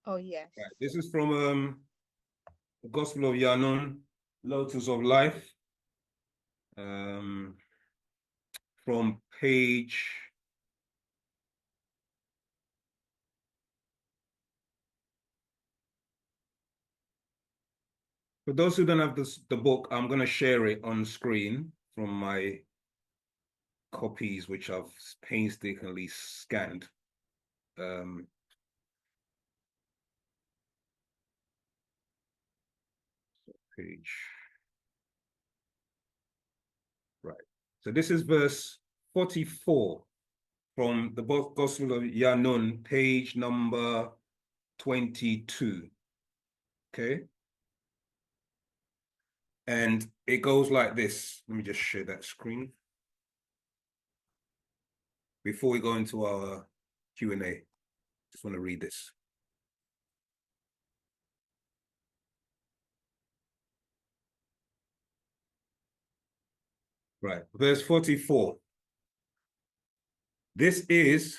Oh, yes. Right. This is from the Gospel of Yaanuwn, Lotus of Life, um, from page. For those who don't have the book, I'm going to share it on screen from my copies, which I've painstakingly scanned. Page. Right. So this is verse 44 from the Gospel of Yaanuwn, page number 22. Okay. And it goes like this. Let me just share that screen before we go into our Q&A. Just want to read this. Right. Verse 44. This is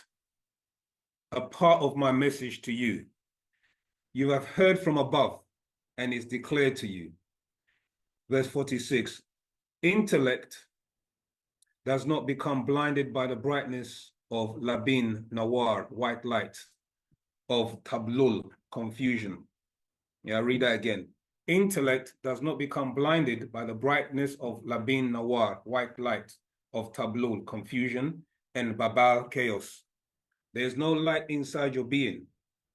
a part of my message to you. You have heard from above, and is declared to you. Verse 46. Intellect does not become blinded by the brightness of labin nawar, white light, of tablul, confusion. Yeah, read that again. Intellect does not become blinded by the brightness of labin nawar, white light, of tablul, confusion, and babal, chaos. There is no light inside your being.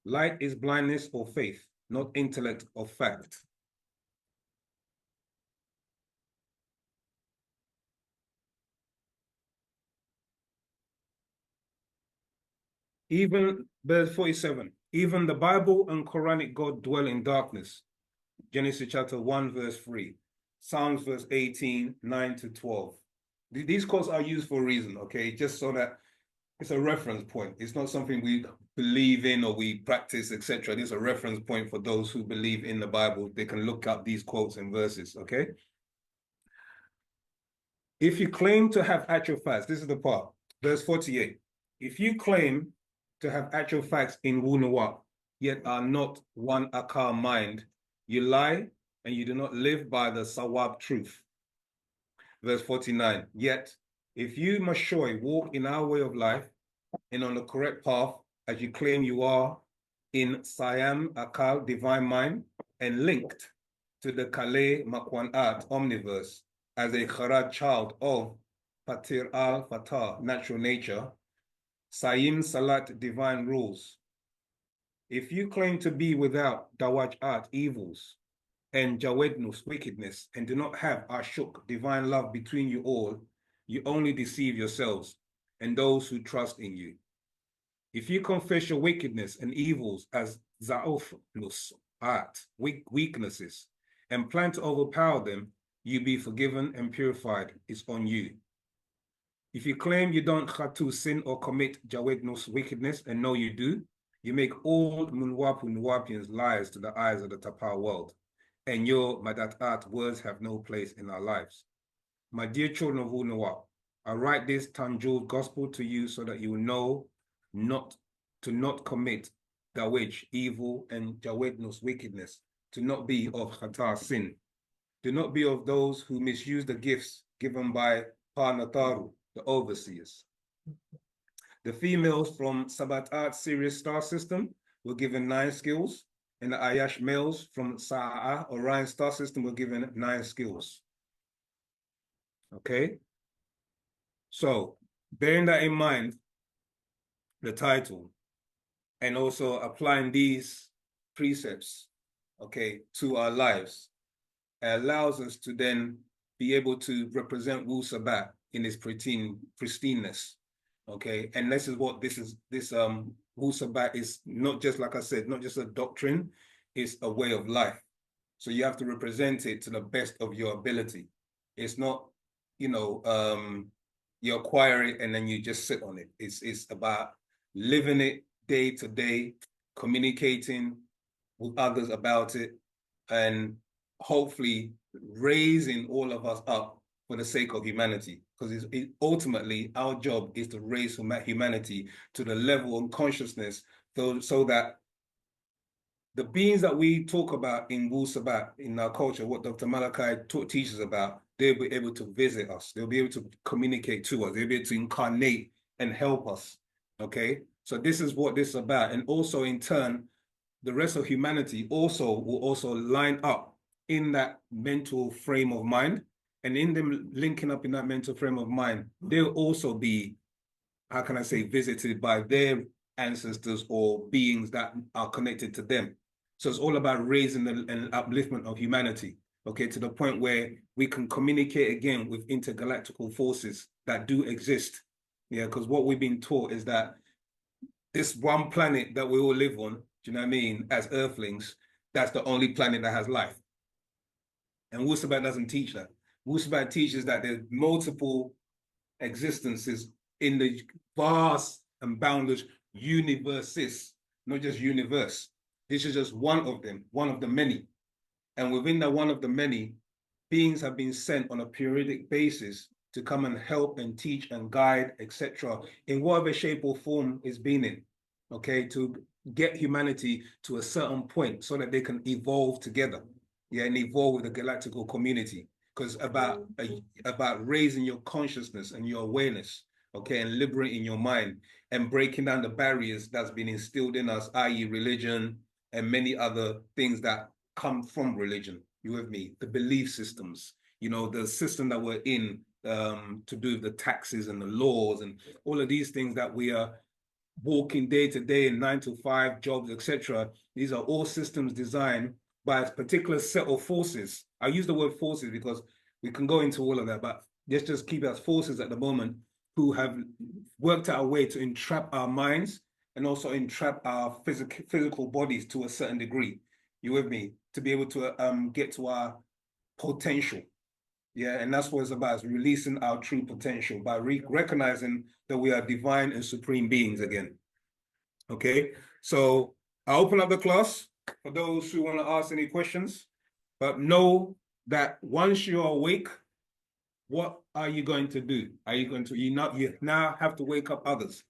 Light is blindness or faith, not intellect or fact. Even verse 47, even the Bible and Quranic God dwell in darkness. Genesis chapter 1, verse 3. Psalms verse 18, 9 to 12. These quotes are used for a reason, okay? Just so that it's a reference point. It's not something we believe in or we practice, etc. It's a reference point for those who believe in the Bible. They can look up these quotes and verses, okay? If you claim to have actual facts, this is the part, verse 48. If you claim to have actual facts in Wu-Sabat, yet are not one Akar mind, you lie and you do not live by the Sawab truth. Verse 49. Yet, if you, Mashoy, walk in our way of life and on the correct path, as you claim you are in Siam Akal, divine mind, and linked to the Kale Makwanat omniverse as a Kharaj child of Patir al-Fatah, natural nature, Saim Salat, divine rules. If you claim to be without Dawaj art, evils, and Jawednus, wickedness, and do not have Ashuk, divine love between you all, you only deceive yourselves and those who trust in you. If you confess your wickedness and evils as Za'ufnus, art, weaknesses, and plan to overpower them, you be forgiven and purified. It's on you. If you claim you don't khatu sin or commit Jawednus, wickedness, and know you do, you make all Munwapians liars to the eyes of the Tapar world. And your Madat words have no place in our lives. My dear children of Wu-Nawab, I write this Tanjul gospel to you so that you will know not commit Dawaj, evil, and Jawednus, wickedness, to not be of Khatar, sin. Do not be of those who misuse the gifts given by Parnataru, the overseers. The females from Sabat Art Sirius star system were given 9 skills, and the Ayash males from Sa'a Orion star system were given 9 skills. Okay? So, bearing that in mind, the title, and also applying these precepts, okay, to our lives, allows us to then be able to represent Wu-Sabat in its pristineness, okay? And this is what this Wu-Sabat is, not just, like I said, not just a doctrine, it's a way of life. So you have to represent it to the best of your ability. It's not, you acquire it and then you just sit on it. It's about living it day to day, communicating with others about it, and hopefully raising all of us up for the sake of humanity. Because ultimately our job is to raise humanity to the level of consciousness so that the beings that we talk about in Wu-Sabat, in our culture, what Dr. Malachi teaches about, they'll be able to visit us. They'll be able to communicate to us. They'll be able to incarnate and help us. Okay? So this is what this is about. And also in turn, the rest of humanity also will also line up in that mental frame of mind. And in them linking up in that mental frame of mind, they'll also be, how can I say, visited by their ancestors or beings that are connected to them. So it's all about raising and upliftment of humanity, okay, to the point where we can communicate again with intergalactical forces that do exist. Yeah, because what we've been taught is that this one planet that we all live on, do you know what I mean, as Earthlings, that's the only planet that has life. And Wu-Sabat doesn't teach that. Wu-Sabat teaches that there's multiple existences in the vast and boundless universes, not just universe. This is just one of them, one of the many. And within that one of the many, beings have been sent on a periodic basis to come and help and teach and guide, etc., in whatever shape or form it's been in, okay, to get humanity to a certain point so that they can evolve together, yeah, and evolve with the galactical community. Because about raising your consciousness and your awareness, okay, and liberating your mind and breaking down the barriers that's been instilled in us, i.e. religion and many other things that come from religion. You with me? The belief systems, you know, the system that we're in, to do with the taxes and the laws and all of these things that we are walking day to day in 9 to 5 jobs, etc. These are all systems designed by a particular set of forces. I use the word forces because we can go into all of that, but let's just keep it as forces at the moment, who have worked out a way to entrap our minds and also entrap our physical bodies to a certain degree. You with me? To be able to get to our potential. Yeah, and that's what it's about, is releasing our true potential by recognizing that we are divine and supreme beings again. Okay, so I'll open up the class for those who want to ask any questions, but know that once you're awake, what are you going to do? Are you going to, you now have to wake up others.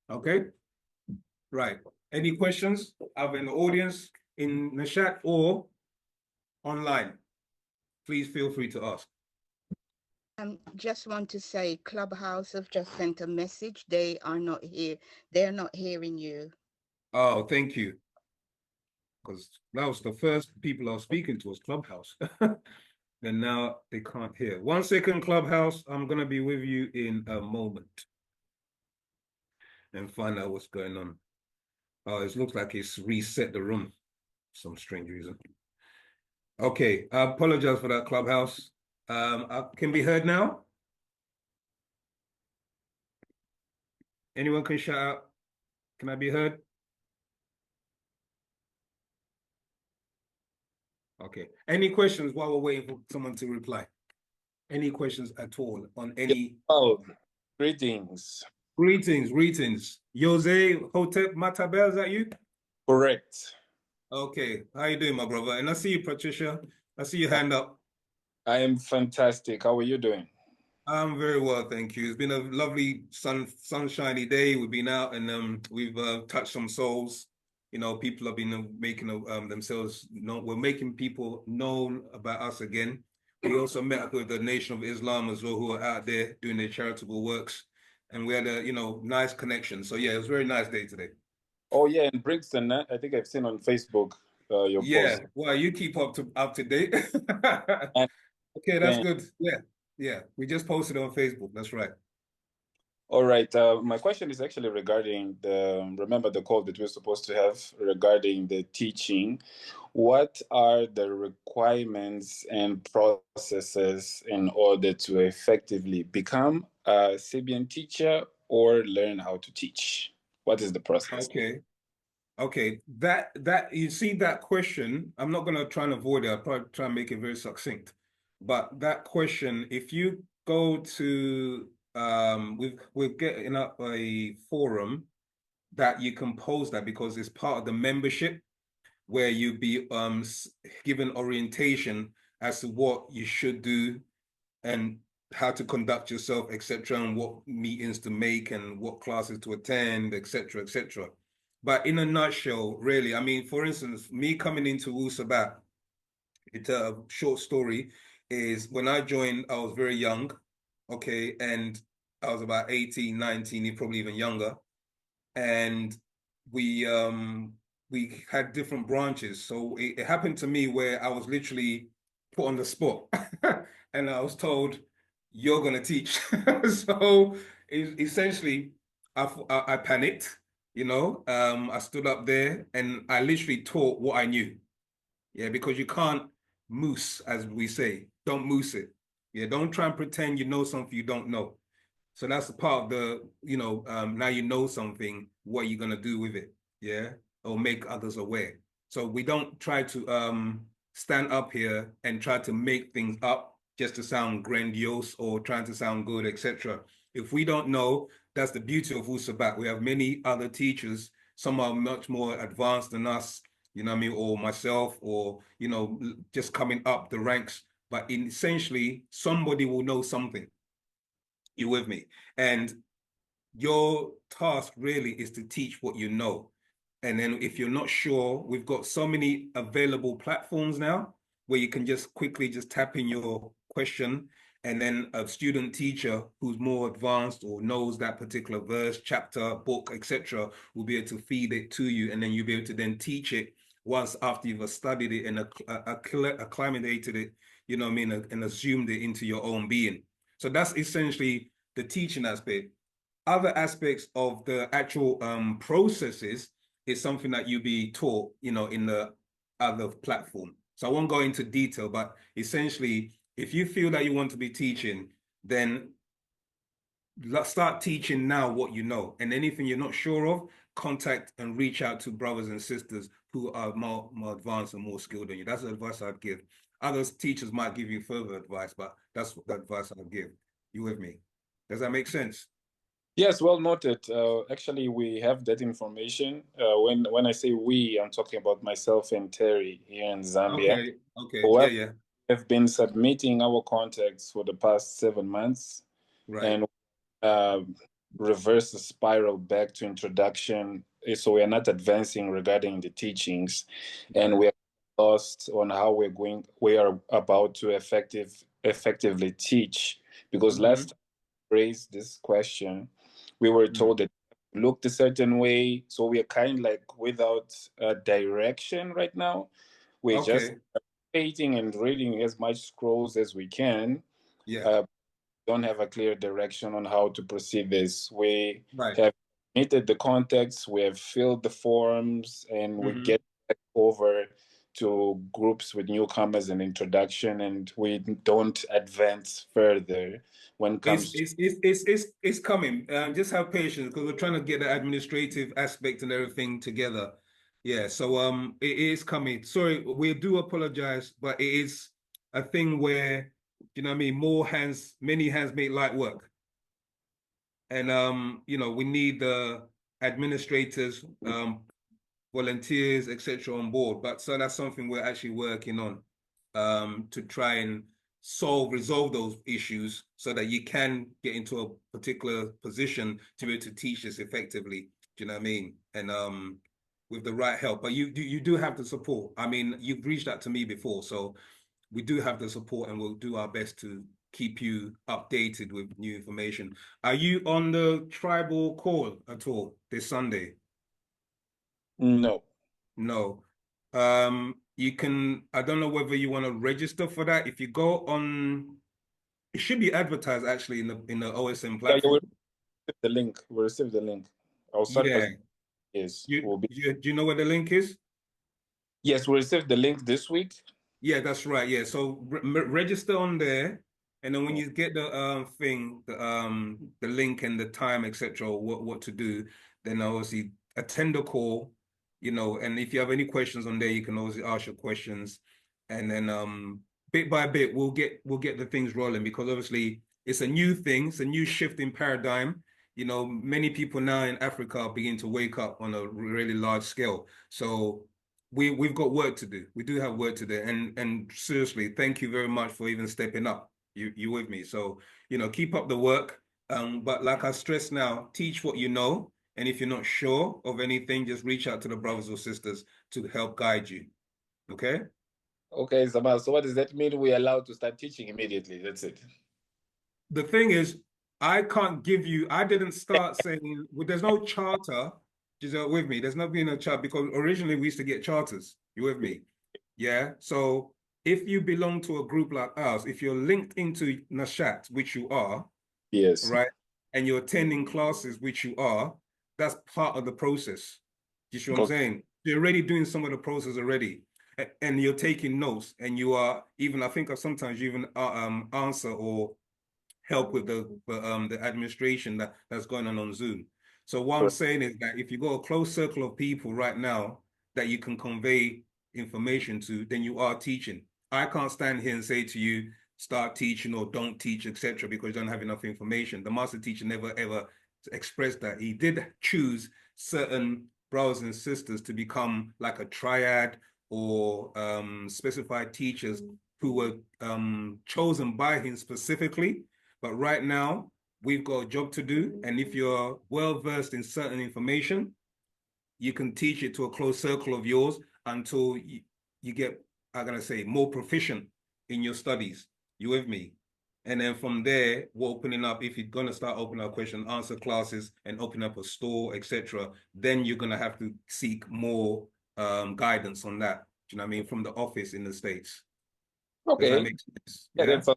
Okay, right. Any questions either in the audience, in the chat, or online? Please feel free to ask. Just want to say, Clubhouse have just sent a message. They are not here. They're not hearing you. Oh, thank you. Because that was the first people I was speaking to was Clubhouse. And now they can't hear. 1 second, Clubhouse. I'm going to be with you in a moment and find out what's going on. Oh, it looks like it's reset the room for some strange reason. Okay, I apologize for that, Clubhouse. I can be heard now? Anyone can shout out? Can I be heard? Okay. Any questions while we're waiting for someone to reply? Any questions at all on any? Oh, greetings. Greetings. Jose Hotep Matabel, is that you? Correct. Okay. How you doing, my brother? And I see you, Patricia. I see your hand up. I am fantastic. How are you doing? I'm very well, thank you. It's been a lovely sunshiny day. We've been out and we've touched some souls. You know, people have been making themselves known. We're making people known about us again. We also met up with the Nation of Islam as well, who are out there doing their charitable works. And we had a, nice connection. So yeah, it was a very nice day today. Oh yeah, in Brixton, I think I've seen on Facebook your post. Well, you keep up to date. Okay, that's good. Yeah. We just posted on Facebook. That's right. All right. My question is actually regarding remember the call that we're supposed to have regarding the teaching. What are the requirements and processes in order to effectively become a Sabian teacher or learn how to teach? What is the process? Okay. That you see that question, I'm not gonna try and avoid it. I'll probably try and make it very succinct. But that question, if you go to we're getting up a forum that you can pose that, because it's part of the membership, where you be given orientation as to what you should do and how to conduct yourself, etc., and what meetings to make and what classes to attend, etc., etc. But in a nutshell, really, I mean, for instance, me coming into Wu-Sabat, it's a short story, is when I joined, I was very young, okay, and I was about 18, 19, probably even younger. And we um we had different branches. So it happened to me where I was literally put on the spot and I was told, you're gonna teach. So essentially I panicked, you know. I stood up there and I literally taught what I knew. Yeah, because you can't moose, as we say. Don't moose it. Yeah, don't try and pretend you know something you don't know. So that's the part of the, now you know something, what you're gonna do with it, yeah, or make others aware. So we don't try to stand up here and try to make things up just to sound grandiose or trying to sound good, etc. If we don't know, that's the beauty of Wu-Sabat. We have many other teachers. Some are much more advanced than us, you know what I mean, or myself, or just coming up the ranks. But essentially, somebody will know something. You with me? And your task really is to teach what you know. And then if you're not sure, we've got so many available platforms now where you can just quickly just tap in your question, and then a student teacher who's more advanced or knows that particular verse, chapter, book, etc., will be able to feed it to you, and then you'll be able to then teach it once after you've studied it and acclimated it, you know what I mean, and assumed it into your own being. So that's essentially the teaching aspect. Other aspects of the actual processes is something that you be taught, in the other platform. So I won't go into detail, but essentially, if you feel that you want to be teaching, then start teaching now what you know. And anything you're not sure of, contact and reach out to brothers and sisters who are more advanced and more skilled than you. That's the advice I'd give. Other teachers might give you further advice, but that's the advice I'd give. You with me? Does that make sense? Yes, well noted. Actually, we have that information. When I say we, I'm talking about myself and Terry here in Zambia. Okay, okay, We yeah, yeah, have been submitting our contacts for the past 7 months, right. and uh, reverse the spiral back to introduction. So we are not advancing regarding the teachings, and Right. we are lost on how we are about to effectively teach. Because Mm-hmm. last time we raised this question, we were Mm. told that it looked a certain way, so we are kind of like without a direction right now. We're just Okay, painting and reading as much scrolls as we can. yeah, Uh, don't have a clear direction on how to proceed this. We right. have submitted the contacts, we have filled the forms, and we Mm-hmm. get back over to groups with newcomers and introduction, and we don't advance further when it It's comes to. it's it's it's it's it's coming. Just have patience because we're trying to get the administrative aspect and everything together. Yeah, so it is coming. Sorry, we do apologize, but it is a thing where, you know what I mean, more hands, many hands make light work. And we need the administrators, volunteers, etc., on board. But so that's something we're actually working on, to try and resolve those issues so that you can get into a particular position to be able to teach this effectively. Do you know what I mean? And with the right help. But you do have the support. I mean, you've reached out to me before, so we do have the support, and we'll do our best to keep you updated with new information. Are you on the tribal call at all this Sunday? No. No. You can, I don't know whether you want to register for that. If you go on, it should be advertised actually in the OSM Yeah, yeah, we platform. received the link. We received the link. I'll start by Yeah. yes. You, Will be do you know where the link is? yes, we received the link this week. Yeah, that's right. Yeah. So register on there, and then when Oh, you get the thing, the link and the time, etc., what to do, then obviously attend the call, and if you have any questions on there, you can always ask your questions, and then bit by bit we'll get the things rolling, because obviously it's a new thing, it's a new shift in paradigm. Many people now in Africa are beginning to wake up on a really large scale. So we've got work to do. We do have work to do. And seriously, thank you very much for even stepping up. You with me. So, keep up the work. But like I stress now, teach what you know. And if you're not sure of anything, just reach out to the brothers or sisters to help guide you. Okay? Okay, Zaman. So what does that mean? We're allowed to start teaching immediately. That's it. The thing is, I can't give you, I didn't start saying, well, there's no charter. Just with me. There's not been a charter because originally we used to get charters. You with me? Yeah. So if you belong to a group like ours, if you're linked into Nashat, which you are, Yes. right, and you're attending classes, which you are, that's part of the process. You see what I'm saying? You're already doing some of the process already, and you're taking notes, and you are even, I think sometimes you even answer or help with the administration that's going on Zoom. So what I'm saying is that if you got a close circle of people right now that you can convey information to, then you are teaching. I can't stand here and say to you, start teaching or don't teach, etc., because you don't have enough information. The master teacher never ever expressed that. He did choose certain brothers and sisters to become like a triad or specified teachers who were chosen by him specifically. But right now, we've got a job to do. And if you're well versed in certain information, you can teach it to a close circle of yours until you get, I'm going to say, more proficient in your studies. You with me? And then from there, we're opening up, if you're going to start opening up question and answer classes and open up a store, etc., then you're going to have to seek more guidance on that. Do you know what I mean? From the office in the States. Does that Okay. make sense? Yeah, Yeah? that's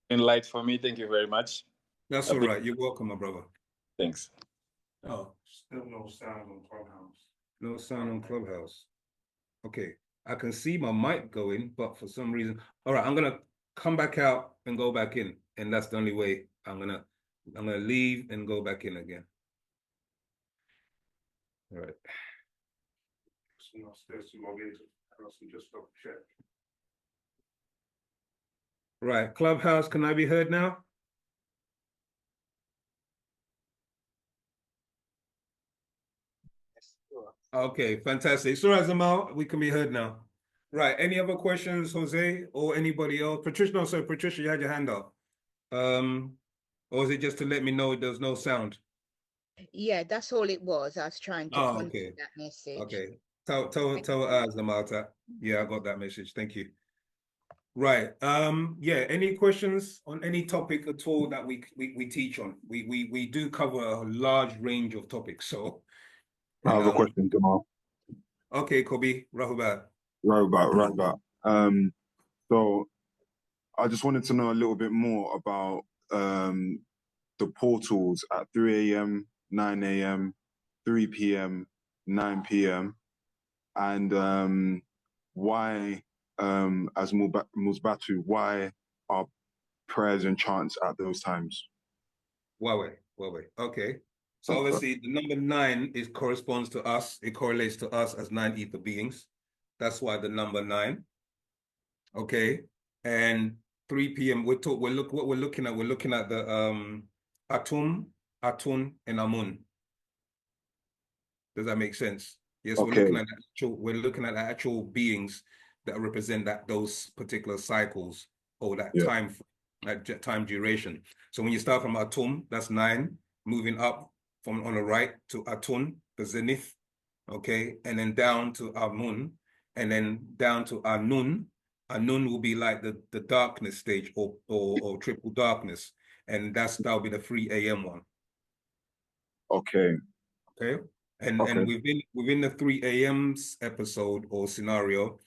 in light for me. Thank you very much. That's all right. You're welcome, my brother. Thanks. Oh, still no sound on Clubhouse. No sound on Clubhouse. Okay, I can see my mic going, but for some reason, all right, I'm gonna come back out and go back in, and that's the only way I'm gonna leave and go back in again. All right. Upstairs to log into Clubhouse and just double check. Right, Clubhouse, can I be heard now? Okay, fantastic. So Zamal, we can be heard now. Right. Any other questions, Jose, or anybody else? Patricia, no, sorry, Patricia, you had your hand up. Or is it just to let me know there's no sound? Yeah, that's all it was. I was trying to convey Okay. that message. Okay. Tell Zamalta. Yeah, I got that message. Thank you. Right. Yeah, any questions on any topic at all that we teach on? We do cover a large range of topics. So I have a question, Jamal. okay, Kobe, Rahubat. Right. So I just wanted to know a little bit more about the portals at 3 a.m., 9 a.m., 3 p.m., 9 p.m., and why, as Musbatu, why are prayers and chants at those times? Wawe. Okay. So obviously the number 9 corresponds to us. It correlates to us as 9 ether beings. That's why the number 9. Okay. And 3 p.m. What we're looking at the Atum, Atun, and Amun. Does that make sense? Yes, Okay. we're looking at actual beings that represent those particular cycles or that time duration. So when you start from Atum, that's 9, moving up from on the right to Atun, the zenith, okay, and then down to Amun, and then down to Anun. Anun will be like the darkness stage or triple darkness, and that'll be the 3 a.m. one. Okay. Okay. And within the 3 a.m.s episode or scenario,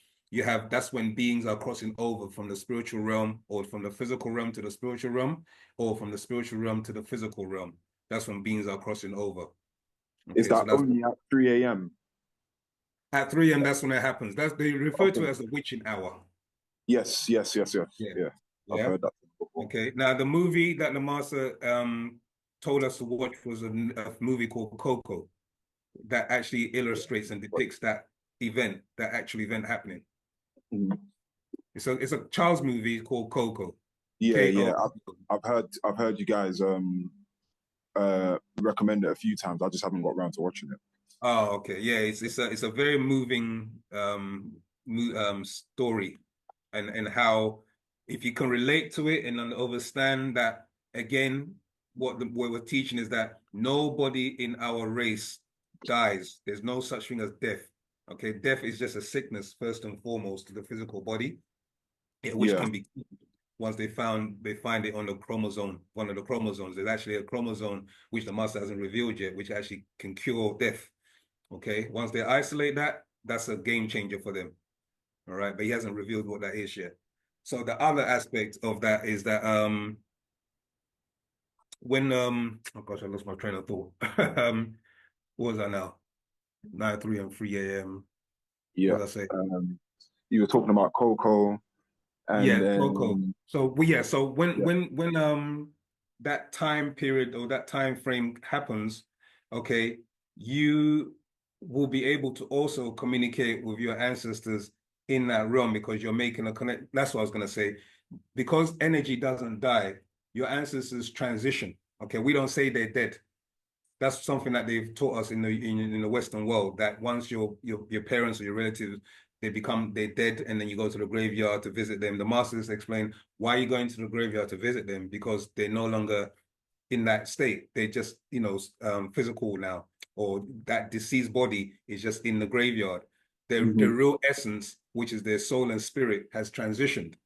that's when beings are crossing over from the spiritual realm or from the physical realm to the spiritual realm or from the spiritual realm to the physical realm. That's when beings are crossing over. Okay, Is that only at 3 a.m.? At 3 a.m., that's when it happens. They refer to it as the witching hour. Yes. Yeah. I've heard that before. Okay. Now the movie that the master told us to watch was a movie called Coco that actually illustrates and depicts that actual event happening. Mm. It's a child's movie called Coco. Yeah. I've heard you guys recommend it a few times. I just haven't got around to watching it. Oh, okay. Yeah, it's a very moving story, and how if you can relate to it and understand that again, what we're teaching is that nobody in our race dies. There's no such thing as death. Okay, death is just a sickness first and foremost to the physical body, which Yeah. can be once they find it on the chromosome, one of the chromosomes. There's actually a chromosome which the master hasn't revealed yet, which actually can cure death. Okay, once they isolate that, that's a game changer for them. All right, but he hasn't revealed what that is yet. So the other aspect of that is that when oh gosh, I lost my train of thought. What was that now? 9, 3 and 3 a.m. Yeah. What did I say? You were talking about Coco, and Yeah, then Coco. So so yeah. when that time period or that time frame happens, okay, you will be able to also communicate with your ancestors in that realm because you're making a connect. That's what I was gonna say. Because energy doesn't die, your ancestors transition. Okay, we don't say they're dead. That's something that they've taught us in the Western world, that once your parents or your relatives, they're dead, and then you go to the graveyard to visit them. The masters explain why you're going to the graveyard to visit them, because they're no longer in that state. They're just, physical now, or that deceased body is just in the graveyard. The real essence, which is their soul and spirit, has transitioned.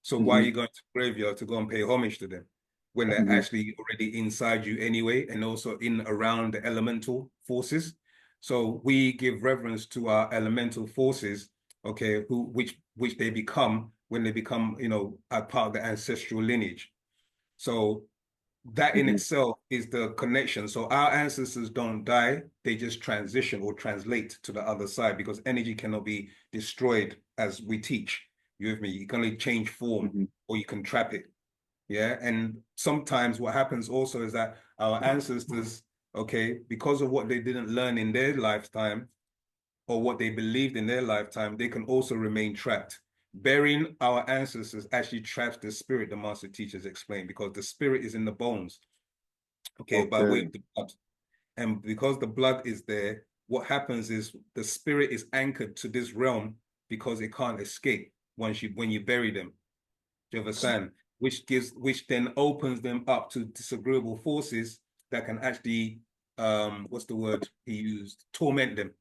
So why are you going to the graveyard to go and pay homage to them when they're actually already inside you anyway, and also in around the elemental forces? So we give reverence to our elemental forces, okay, which they become when they become, a part of the ancestral lineage. So that in itself is the connection. So our ancestors don't die, they just transition or translate to the other side, because energy cannot be destroyed as we teach. You with me? You can only change form or you can trap it. Yeah. And sometimes what happens also is that our ancestors, okay, because of what they didn't learn in their lifetime or what they believed in their lifetime, they can also remain trapped. Burying our ancestors actually traps the spirit, the master teachers explain, because the spirit is in the bones, okay, by way Okay. of the blood. And because the blood is there, what happens is the spirit is anchored to this realm because it can't escape when you bury them. Do you understand? Which then opens them up to disagreeable forces that can actually, what's the word he used? Torment them.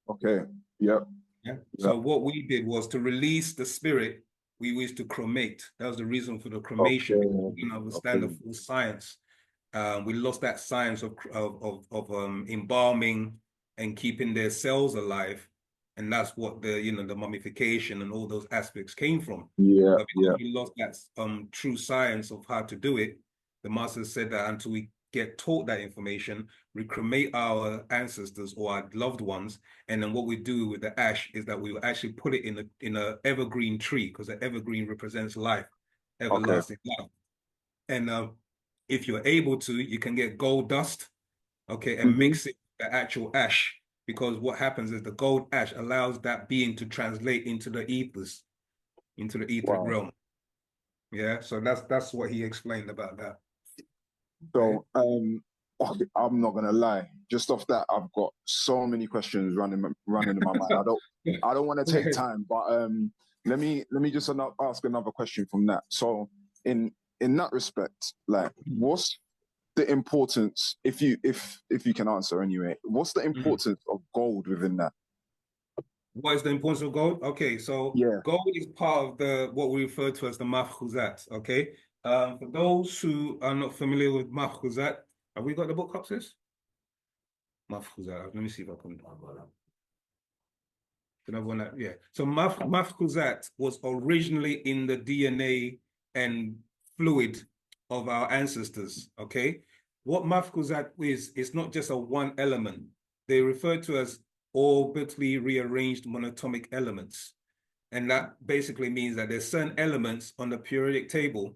Okay. Yep. Yeah. Yep. So what we did was to release the spirit. We used to cremate. That was the reason for the cremation, because we Okay. didn't understand the Okay. full science. We lost that science of embalming and keeping their cells alive, and that's what the mummification and all those aspects came from. Yeah. But Yeah. because we lost that true science of how to do it, the master said that until we get taught that information, we cremate our ancestors or our loved ones, and then what we do with the ash is that we will actually put it in a evergreen tree, because the evergreen represents life, Okay. everlasting life. And if you're able to, you can get gold dust, okay, and mix it with the actual ash, because what happens is the gold ash allows that being to translate into the ethers, into the etheric Wow. realm. Yeah, so that's what he explained about that. Okay. So, okay, I'm not gonna lie. Just off that, I've got so many questions running in my mind. I don't want to take time, but let me just ask another question from that. So, in that respect, like, what's the importance, if you can answer anyway, what's the importance of gold within that? What is the importance of gold? Okay, so Yeah. gold is part of what we refer to as the mafkhuzat. Okay, for those who are not familiar with mafkhuzat, have we got the book up, sis? Mafkhuzat. Let me see if I can. Another one that, yeah. So mafkhuzat was originally in the DNA and fluid of our ancestors. Okay, what mafkhuzat is, it's not just a one element. They refer to as orbitally rearranged monatomic elements. And that basically means that there's certain elements on the periodic table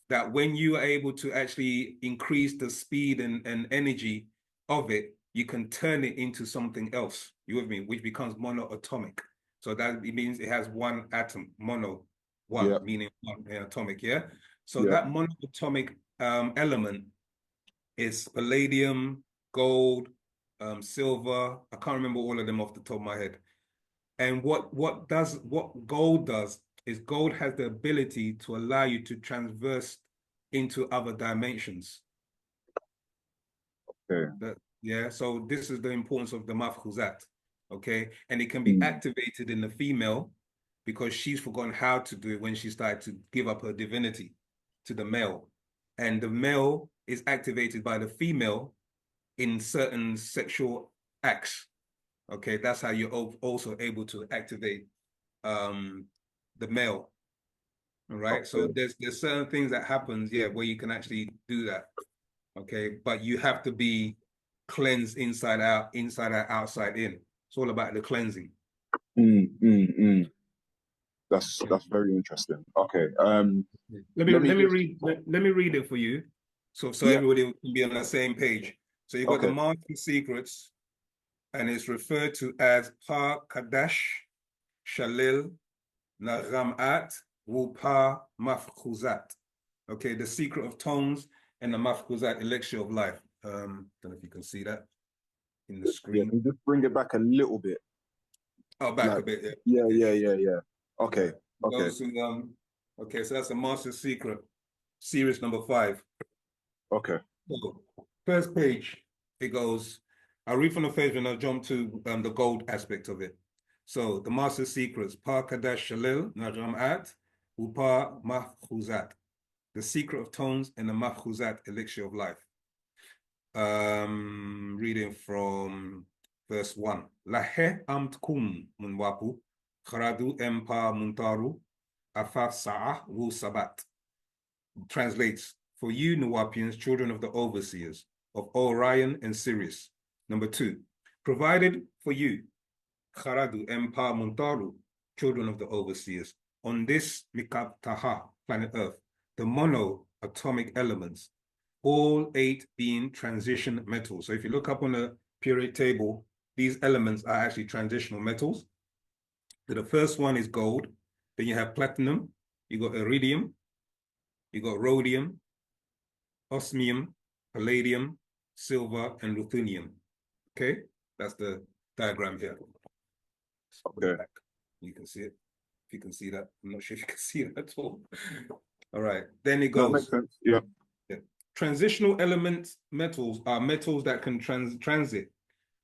that when you are able to actually increase the speed and energy of it, you can turn it into something else, you with me, which becomes monoatomic. So that it means it has one atom, one, Yeah. meaning one atomic, yeah? So Yeah. that monoatomic element is palladium, gold, silver. I can't remember all of them off the top of my head. And what gold does is gold has the ability to allow you to transverse into other dimensions. Okay. Yeah, so this is the importance of the mafkhuzat, okay? And it can be activated in the female because she's forgotten how to do it when she started to give up her divinity to the male. And the male is activated by the female in certain sexual acts, okay? That's how you're also able to activate the male, all right? Okay. So there's certain things that happens, yeah, where you can actually do that, okay? But you have to be cleansed inside out, outside in. It's all about the cleansing. That's very interesting. Okay. Let me read it for you, so Yeah. everybody can be on the same page. So you got the Okay. Master Secrets, and it's referred to as Pa Kadash Shalil Naghamat Wupa Mafkhuzat. Okay, the secret of tones and the Mafkhuzat, elixir of life. Don't know if you can see that in the Yeah, screen. can you just bring it back a little bit? Oh, back Like, a bit. Yeah. Okay. Okay. Goes to, okay, so that's a Master Secret, series number 5. Okay. So, first page, it goes, I'll read from the page and I'll jump to the gold aspect of it. So the Master Secrets, Pa Kadash Shalil Najamat Upa Mahkhuzat, the secret of tones and the Mahkhuzat, elixir of life. Reading from verse 1. Lahe amtkum munwapu kharadu empa muntaru afaf sa'ah Wu-Sabat. Translates, for you Nuwapians, children of the overseers of Orion and Sirius. Number 2, provided for you Kharadu empa muntaru, children of the overseers, on this Mikab Taha, planet Earth, the monoatomic elements, all 8 being transition metals. So if you look up on the periodic table, these elements are actually transitional metals. So the first one is gold, then you have platinum, you got iridium, you got rhodium, osmium, palladium, silver, and ruthenium. Okay, that's the diagram here. Okay. You can see it. If you can see that, I'm not sure if you can see it at all. All right, then it That goes. makes sense. Yeah. Transitional element metals are metals that can transit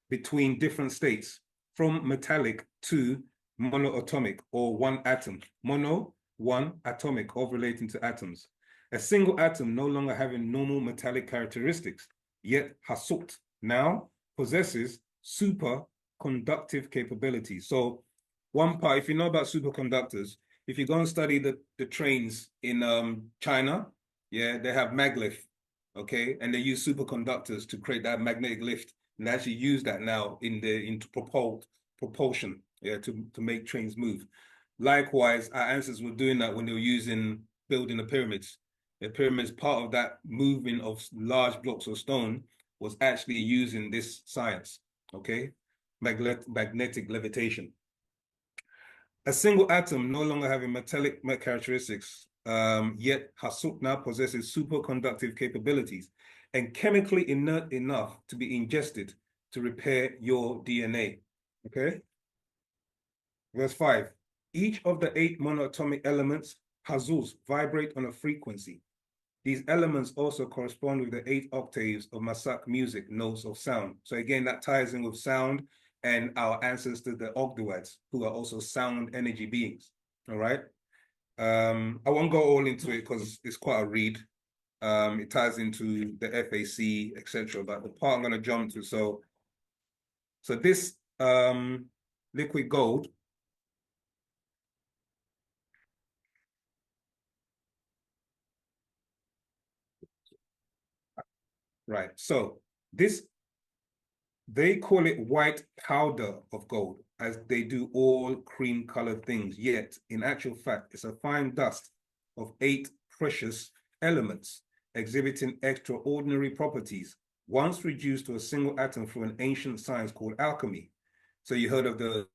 between different states, from metallic to monoatomic, or one atom. Mono, one, atomic, all relating to atoms. A single atom no longer having normal metallic characteristics, yet Hasut now possesses superconductive capabilities. So one part, if you know about superconductors, if you go and study the trains in China, yeah, they have maglev, okay, and they use superconductors to create that magnetic lift, and they actually use that now into propulsion, yeah, to make trains move. Likewise, our ancestors were doing that when they were building the pyramids. The pyramids, part of that moving of large blocks of stone was actually using this science, okay, magnetic levitation. A single atom no longer having metallic characteristics, yet Hasut now possesses superconductive capabilities and chemically inert enough to be ingested to repair your DNA. Okay? Verse 5. Each of the 8 monoatomic elements, Hazus, vibrate on a frequency. These elements also correspond with the 8 octaves of Masak music, notes of sound. So again, that ties in with sound and our ancestors, the Ogdoads, who are also sound energy beings. All right. I won't go all into it because it's quite a read. It ties into the FAC, etc. But the part I'm going to jump to, so this liquid gold, right? So this, they call it white powder of gold, as they do all cream-colored things. Yet, in actual fact, it's a fine dust of 8 precious elements exhibiting extraordinary properties, once reduced to a single atom through an ancient science called alchemy. So you heard of the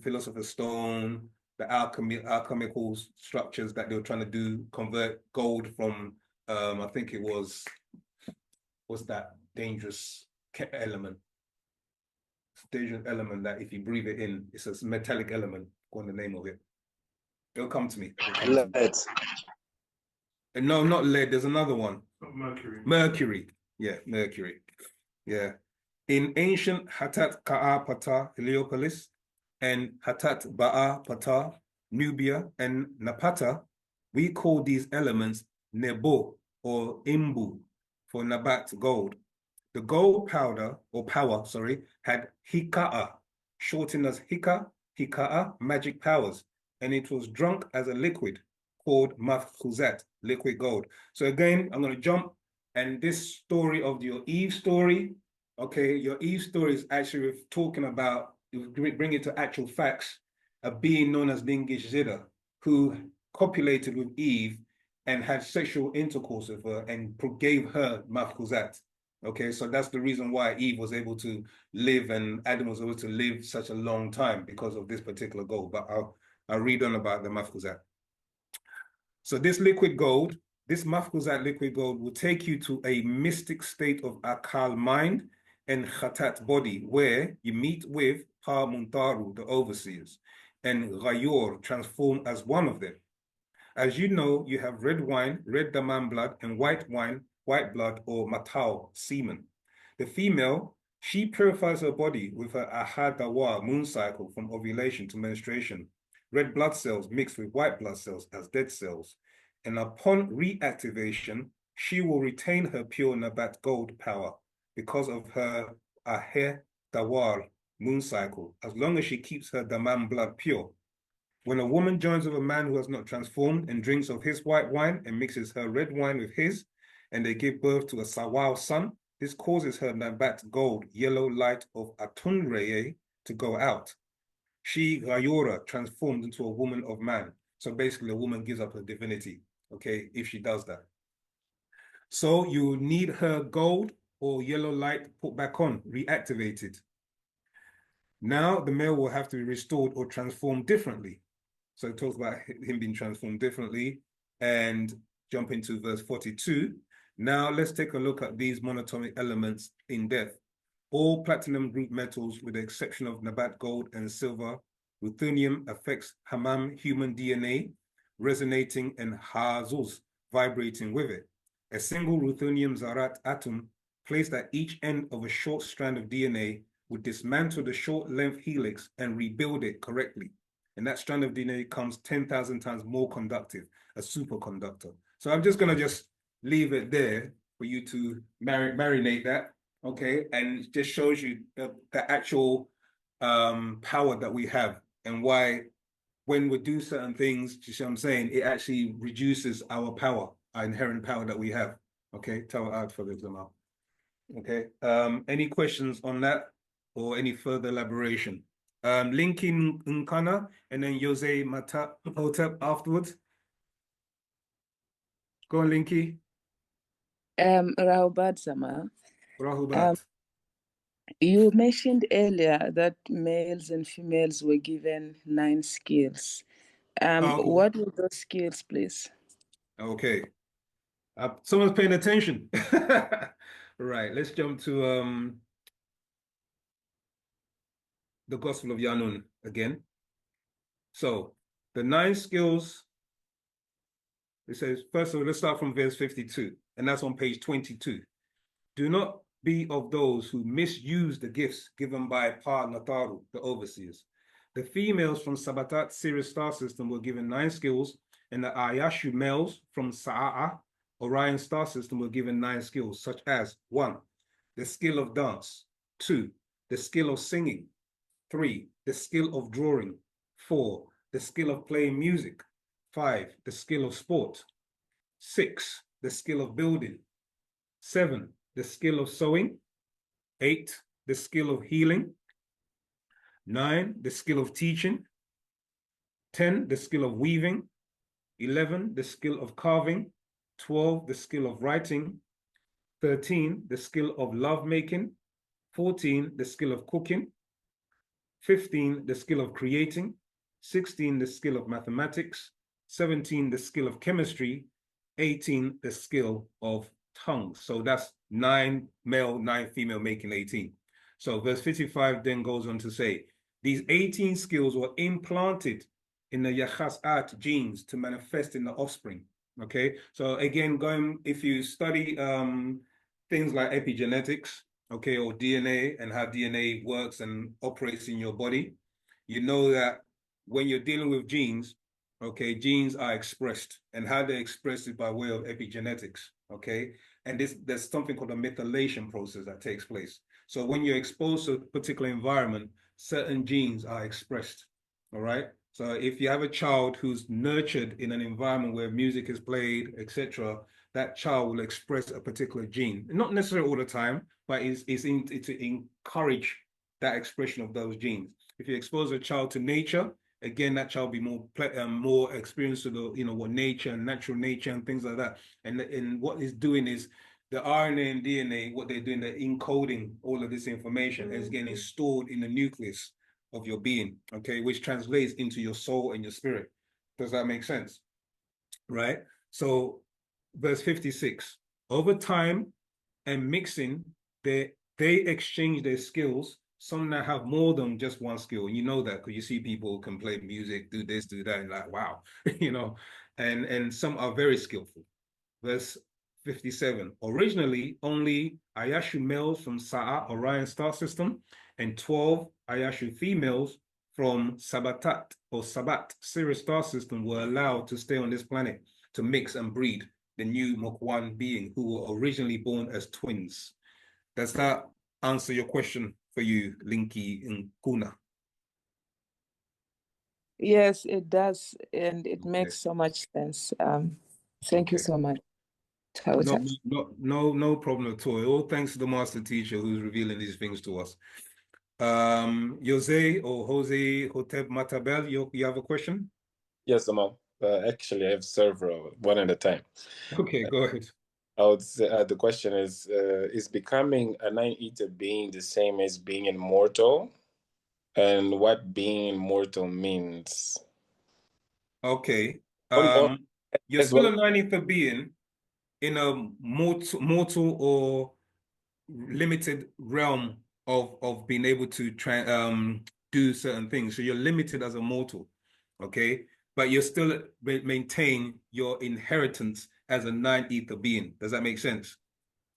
philosopher's stone, the alchemical structures that they were trying to do, convert gold from, I think it was, what's that dangerous element? Dangerous element that if you breathe it in, it's a metallic element. Go on the name of it. It'll come to me. Lead. No, not lead. There's another one. Mercury. Mercury. Yeah, mercury. Yeah. In ancient Hatat Ka'a Pata, Heliopolis, and Hatat Ba'a Pata, Nubia, and Napata, we call these elements Nebo or Imbu for Nabat gold. The gold powder or power, sorry, had Hika'a, shortened as Hika'a, magic powers, and it was drunk as a liquid called Mafkhuzat, liquid gold. So again, I'm going to jump, and this story of your Eve story, okay, your Eve story is actually talking about, bring it to actual facts, a being known as Dingish Zida, who copulated with Eve and had sexual intercourse with her and gave her Mafkhuzat. Okay, so that's the reason why Eve was able to live and Adam was able to live such a long time because of this particular gold. But I'll read on about the Mafkhuzat. So this liquid gold, this Mafkhuzat liquid gold will take you to a mystic state of Akal mind and Khatat body, where you meet with Pa Muntaru, the overseers, and Ghayor, transformed as one of them. As you know, you have red wine, red daman blood, and white wine, white blood, or matao, semen. The female, she purifies her body with her ahadawa, moon cycle, from ovulation to menstruation. Red blood cells mixed with white blood cells as dead cells. And upon reactivation, she will retain her pure Nabat gold power because of her aher dawar, moon cycle, as long as she keeps her daman blood pure. When a woman joins with a man who has not transformed and drinks of his white wine and mixes her red wine with his, and they give birth to a Sawal son, this causes her Nabat gold, yellow light of Atunreye, to go out. She, Gayora, transformed into a woman of man. So basically, a woman gives up her divinity, okay, if she does that. So you need her gold or yellow light put back on, reactivated. Now the male will have to be restored or transformed differently. So it talks about him being transformed differently, and jump into verse 42. Now let's take a look at these monatomic elements in depth. All platinum group metals, with the exception of Nabat gold and silver, ruthenium affects Hammam human DNA, resonating, and Hazuz, vibrating with it. A single ruthenium Zarat atom placed at each end of a short strand of DNA would dismantle the short length helix and rebuild it correctly. And that strand of DNA comes 10,000 times more conductive, a superconductor. So I'm just going to just leave it there for you to marinate that, okay? And it just shows you the actual power that we have and why when we do certain things, you see what I'm saying, it actually reduces our power, our inherent power that we have, okay? Tower out for the Jamal. Okay, any questions on that or any further elaboration? Linking Nkana and then Jose Hotep afterwards. Go on, Linky. Rahubat Sama. Rahubat. You mentioned earlier that males and females were given 9 skills. What were those skills, please? Okay. Someone's paying attention. Right, let's jump to the Gospel of Yaanuwn again. So the 9 skills, it says, first of all, let's start from verse 52, and that's on page 22. Do not be of those who misuse the gifts given by Pa Nataru, the overseers. The females from Sabatat Sirius star system were given 9 skills, and the Ayashu males from Sa'a'a, Orion star system, were given 9 skills, such as 1, the skill of dance, 2, the skill of singing, 3, the skill of drawing, 4, the skill of playing music, 5, the skill of sport, 6, the skill of building, 7, the skill of sewing, 8, the skill of healing, 9, the skill of teaching, 10, the skill of weaving, 11, the skill of carving, 12, the skill of writing, 13, the skill of lovemaking, 14, the skill of cooking, 15, the skill of creating, 16, the skill of mathematics, 17, the skill of chemistry, 18, the skill of tongues. So that's 9 male, 9 female, making 18. So verse 55 then goes on to say, these 18 skills were implanted in the Yachas'at genes to manifest in the offspring. Okay, so again, if you study things like epigenetics, okay, or DNA and how DNA works and operates in your body, you know that when you're dealing with genes, okay, genes are expressed, and how they're expressed is by way of epigenetics, okay? And there's something called a methylation process that takes place. So when you're exposed to a particular environment, certain genes are expressed, all right? So if you have a child who's nurtured in an environment where music is played, etc., that child will express a particular gene. Not necessarily all the time, but it's to encourage that expression of those genes. If you expose a child to nature, again, that child will be more experienced to the, what nature and natural nature and things like that. And what it's doing is the RNA and DNA, what they're doing, they're encoding all of this information and it's getting stored in the nucleus of your being, okay, which translates into your soul and your spirit. Does that make sense? Right? So verse 56, over time and mixing, they exchange their skills. Some now have more than just one skill. And you know that because you see people can play music, do this, do that, and like, wow, and some are very skillful. Verse 57, originally only Ayashu males from Sa'a, Orion star system, and 12 Ayashu females from Sabat, Sirius star system were allowed to stay on this planet to mix and breed the new Mokwan being who were originally born as twins. Does that answer your question for you, Linky and Kuna? Yes, it does, and it makes so much sense. Thank you so much. No problem at all. All thanks to the master teacher who's revealing these things to us. Jose Hotep Matabel, you have a question? Yes, Amal. Actually, I have several, one at a time. Okay, go ahead. I would say the question is becoming a nine-eater being the same as being immortal? And what being immortal means? Okay. You're as still well. a nine-ether being in a mortal or limited realm of being able to do certain things. So you're limited as a mortal, okay? But you still maintain your inheritance as a nine-ether being. Does that make sense?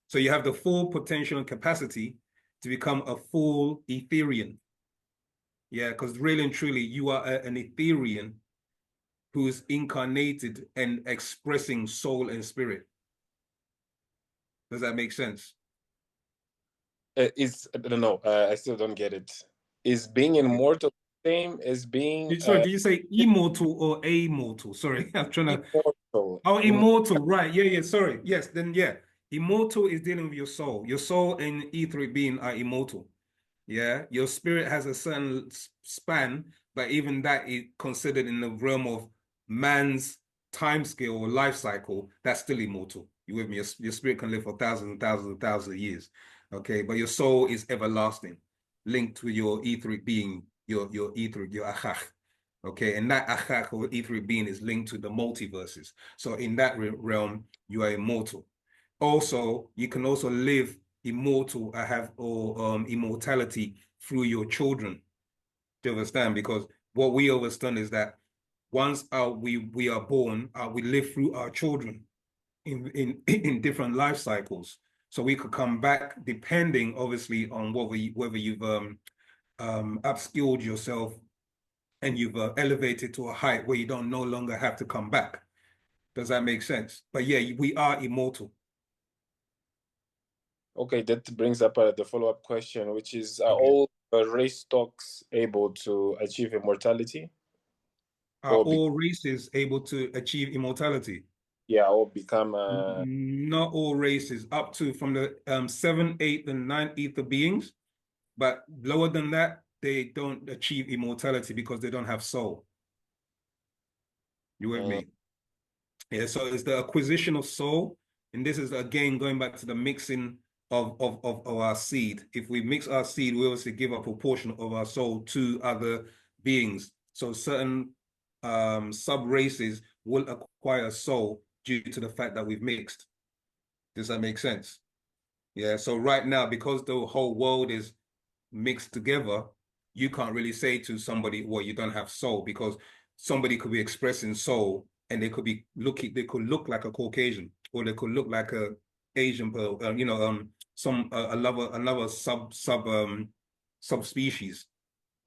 So you have the full potential and capacity to become a full Etherian. Yeah, because really and truly, you are an Etherian who's incarnated and expressing soul and spirit. Does that make sense? I don't know. I still don't get it. Is being immortal the same as being? Sorry, did you say immortal or amortal? Sorry, I'm trying to. Immortal. Oh, immortal, right? Yeah, sorry. Yes, then yeah. Immortal is dealing with your soul. Your soul and etheric being are immortal. Yeah, your spirit has a certain span, but even that is considered in the realm of man's time scale or life cycle. That's still immortal. You with me? Your spirit can live for thousands and thousands and thousands of years. Okay, but your soul is everlasting, linked with your etheric being, your etheric, your achach. Okay, and that achach or etheric being is linked to the multiverses. So in that realm, you are immortal. Also, you can also live immortal immortality through your children. Do you understand? Because what we understand is that once we are born, we live through our children in different life cycles. So we could come back depending, obviously, on whether you've upskilled yourself and you've elevated to a height where you don't no longer have to come back. Does that make sense? But yeah, we are immortal. Okay, that brings up the follow-up question, which is, are all race stocks able to achieve immortality? Are all races able to achieve immortality? Yeah, or become... Not all races, up to from the 7th, 8th, and 9th ether beings, but lower than that, they don't achieve immortality because they don't have soul. You with me? Yeah, so it's the acquisition of soul, and this is again going back to the mixing of our seed. If we mix our seed, we obviously give a proportion of our soul to other beings. So certain sub races will acquire soul due to the fact that we've mixed. Does that make sense? Yeah. So right now, because the whole world is mixed together, you can't really say to somebody, well, you don't have soul, because somebody could be expressing soul and they could look like a Caucasian, or they could look like a Asian, another subspecies.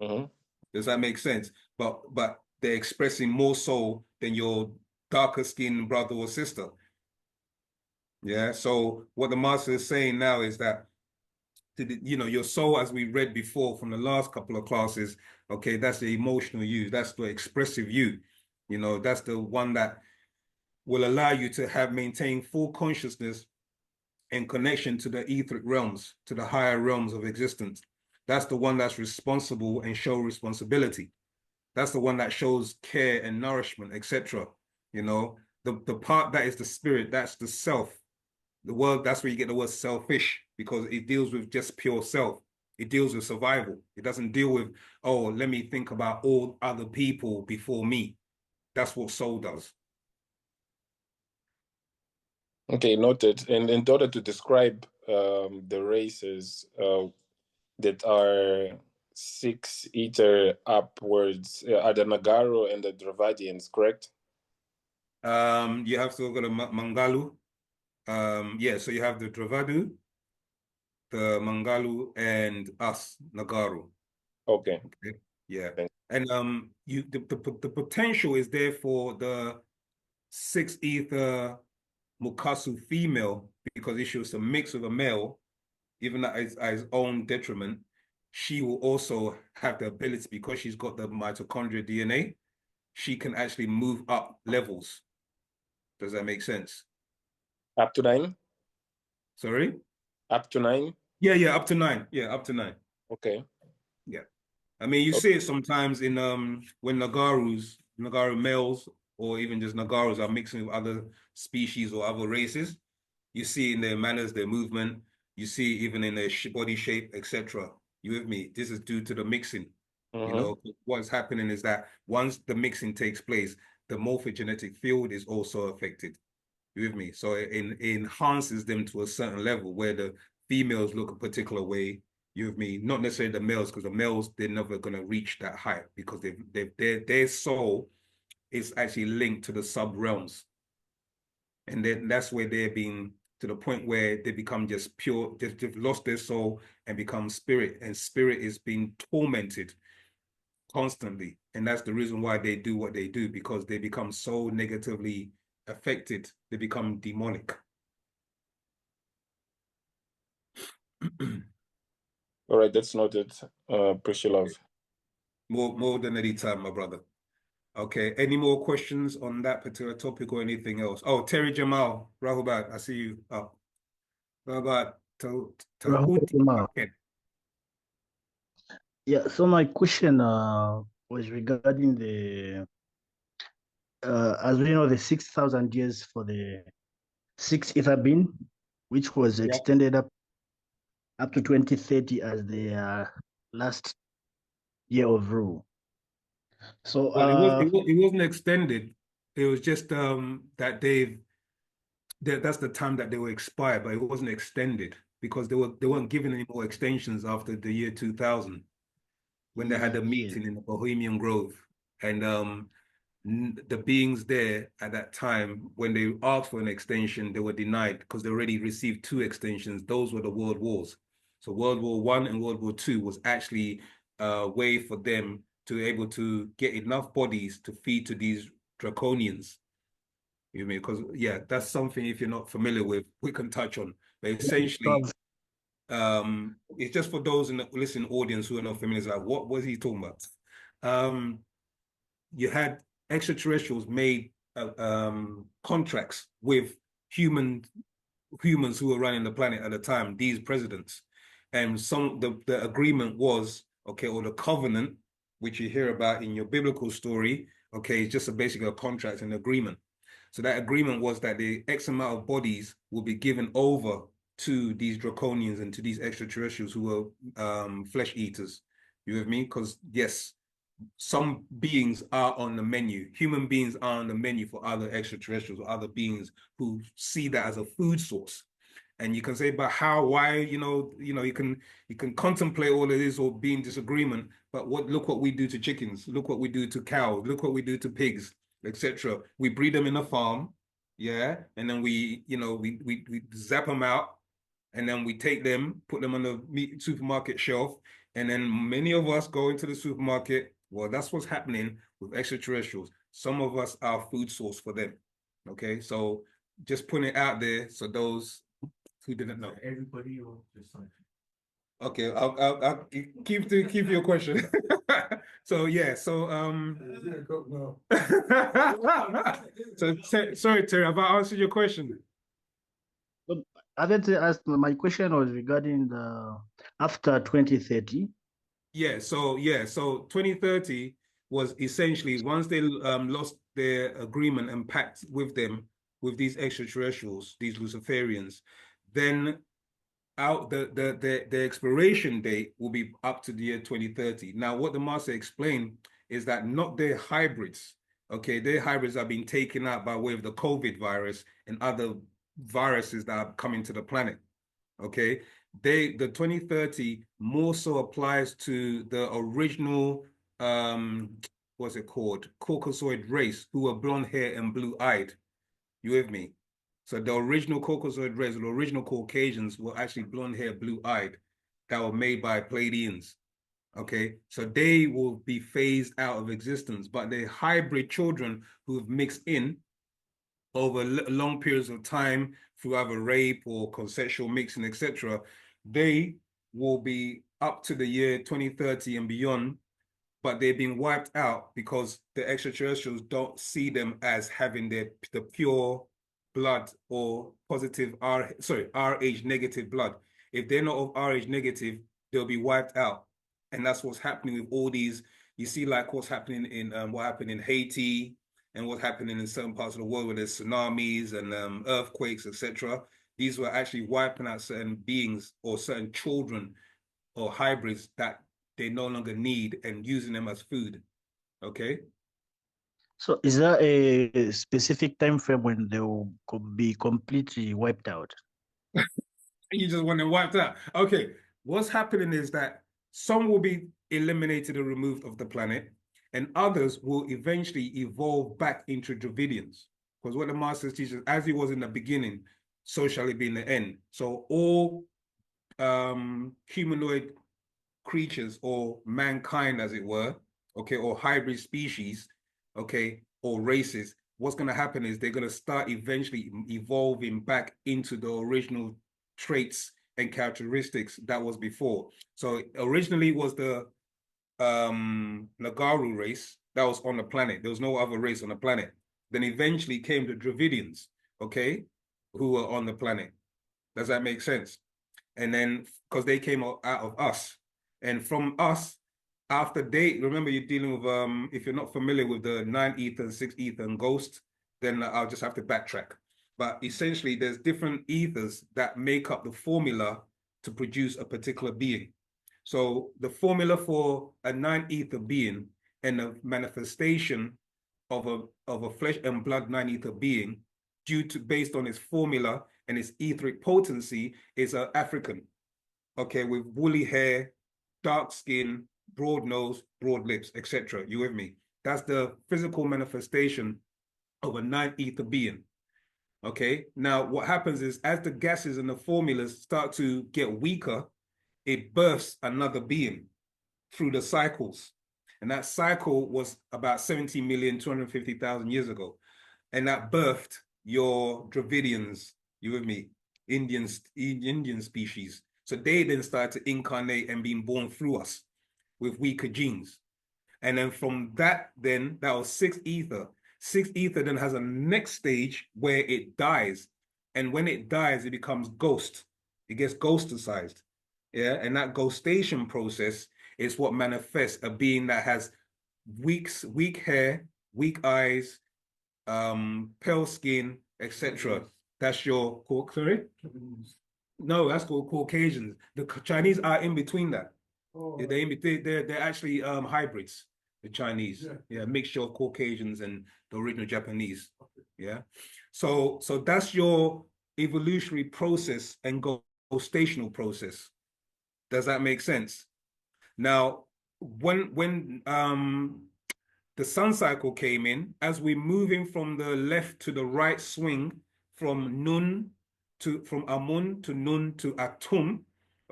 Does that make sense? But they're expressing more so than your darker skinned brother or sister. Yeah. So what the master is saying now is that, you know, your soul, as we read before from the last couple of classes, okay, that's the emotional you, that's the expressive you. You know, that's the one that will allow you to maintain full consciousness and connection to the etheric realms, to the higher realms of existence. That's the one that's responsible and show responsibility. That's the one that shows care and nourishment, etc. You know, the part that is the spirit, that's the self. The word, that's where you get the word selfish, because it deals with just pure self. It deals with survival. It doesn't deal with, oh, let me think about all other people before me. That's what soul does. Okay, noted. And in order to describe the races that are six ether upwards, are the Nagaru and the Dravadians, correct? You have to go to Mangalu. Yeah, so you have the Dravadu, the Mangalu, and us, Nagaru. Okay. Yeah. And the potential is there for the six ether Mukasu female, because if she was a mix with a male, even at his own detriment, she will also have the ability, because she's got the mitochondria DNA, she can actually move up levels. Does that make sense? Up to 9? Sorry? Up to 9? Yeah, up to 9. Yeah, up to 9. Okay. Yeah. I mean, you see it sometimes in when Nagaru males, or even just Nagarus are mixing with other species or other races. You see in their manners, their movement. You see even in their body shape, etc. You with me? This is due to the mixing. You know, what's happening is that once the mixing takes place, the morphogenetic field is also affected. You with me? So it enhances them to a certain level where the females look a particular way. You with me? Not necessarily the males, because the males, they're never going to reach that height, because their soul is actually linked to the sub realms. And then that's where they're being, to the point where they become just pure, they've lost their soul and become spirit, and spirit is being tormented constantly. And that's the reason why they do what they do, because they become so negatively affected, they become demonic. All right, that's noted. Appreciate love. More than any time, my brother. Okay, any more questions on that particular topic or anything else? Oh, Terry Jamal, Rahubat, I see you up. Rahubat, yeah, so my question was regarding the as we know, the 6,000 years for the sixth ether being, which was extended up to 2030 as the last year of rule. So well, it wasn't extended. It was just that that's the time that they were expired, but it wasn't extended, because they weren't given any more extensions after the year 2000, when they had a meeting in the Bohemian Grove. And the beings there at that time, when they asked for an extension, they were denied, because they already received 2 extensions. Those were the World Wars. So World War I and World War II was actually a way for them to be able to get enough bodies to feed to these draconians. You mean, because yeah, that's something, if you're not familiar with, we can touch on. But essentially, it's just for those in the listening audience who are not familiar, like, what was he talking about? You had extraterrestrials made contracts with humans who were running the planet at the time, these presidents. And the agreement was, okay, or the covenant, which you hear about in your biblical story, okay, it's just basically a contract and agreement. So that agreement was that the X amount of bodies will be given over to these draconians and to these extraterrestrials who were flesh eaters. You with me? Because yes, some beings are on the menu. Human beings are on the menu for other extraterrestrials or other beings who see that as a food source. And you can say, but how, why, you can contemplate all of this or be in disagreement, but look what we do to chickens, look what we do to cows, look what we do to pigs, etc. We breed them in a farm, yeah, and then we zap them out, and then we take them, put them on the supermarket shelf, and then many of us go into the supermarket. Well, that's what's happening with extraterrestrials. Some of us are food source for them. Okay, so just putting it out there so those who didn't know. Everybody or just some? Okay, I'll keep your question. So yeah, so so sorry, Terry, have I answered your question? I didn't ask. My question was regarding the after 2030. Yeah, so 2030 was essentially once they lost their agreement and pact with them, with these extraterrestrials, these Luciferians, then out the expiration date will be up to the year 2030. Now, what the master explained is that not their hybrids. Okay, their hybrids are being taken out by way of the COVID virus and other viruses that are coming to the planet. Okay, the 2030 more so applies to the original what's it called, Caucasoid race, who were blonde hair and blue-eyed. You with me? So the original Caucasoid race, the original Caucasians were actually blonde hair, blue-eyed, that were made by Pleiadians. Okay, so they will be phased out of existence, but the hybrid children who have mixed in over long periods of time through either rape or consensual mixing, etc., they will be up to the year 2030 and beyond, but they're being wiped out because the extraterrestrials don't see them as having the pure blood or positive Rh negative blood. If they're not of Rh negative, they'll be wiped out. And that's what's happening with all these. You see, like what's happening in what happened in Haiti and what's happening in certain parts of the world where there's tsunamis and earthquakes, etc. These were actually wiping out certain beings or certain children or hybrids that they no longer need and using them as food. Okay. So is there a specific time frame when they will be completely wiped out? You just want them wiped out. Okay. What's happening is that some will be eliminated or removed of the planet, and others will eventually evolve back into Dravidians. Because what the masters teach us, as it was in the beginning, so shall it be in the end. So all humanoid creatures or mankind, as it were, okay, or hybrid species, okay, or races, what's going to happen is they're going to start eventually evolving back into the original traits and characteristics that was before. So originally was the Nagaru race that was on the planet. There was no other race on the planet. Then eventually came the Dravidians, okay, who were on the planet. Does that make sense? And then because they came out of us, and from us, after they, remember you're dealing with, if you're not familiar with the 9 ether and 6 ether and ghost, then I'll just have to backtrack. But essentially, there's different ethers that make up the formula to produce a particular being. So the formula for a 9 ether being and the manifestation of a flesh and blood 9 ether being, based on its formula and its etheric potency, is African. Okay, with woolly hair, dark skin, broad nose, broad lips, etc. You with me? That's the physical manifestation of a 9 ether being. Okay, now what happens is as the gases and the formulas start to get weaker, it births another being through the cycles. And that cycle was about 17,250,000 years ago. And that birthed your Dravidians, you with me, Indian species. So they then started to incarnate and being born through us with weaker genes. And then from that, then that was 6 ether. 6 ether then has a next stage where it dies. And when it dies, it becomes ghost. It gets ghosticized. Yeah. And that ghostation process is what manifests a being that has weak hair, weak eyes, pale skin, etc. That's your sorry? No, that's called Caucasians. The Chinese are in between that. Oh. They're actually hybrids. The Chinese, yeah, mixture of Caucasians and the original Japanese. Yeah, so that's your evolutionary process and ghostational process. Does that make sense? Now, when the sun cycle came in, as we're moving from the left to the right swing from Nun from Amun to Nun to Atum,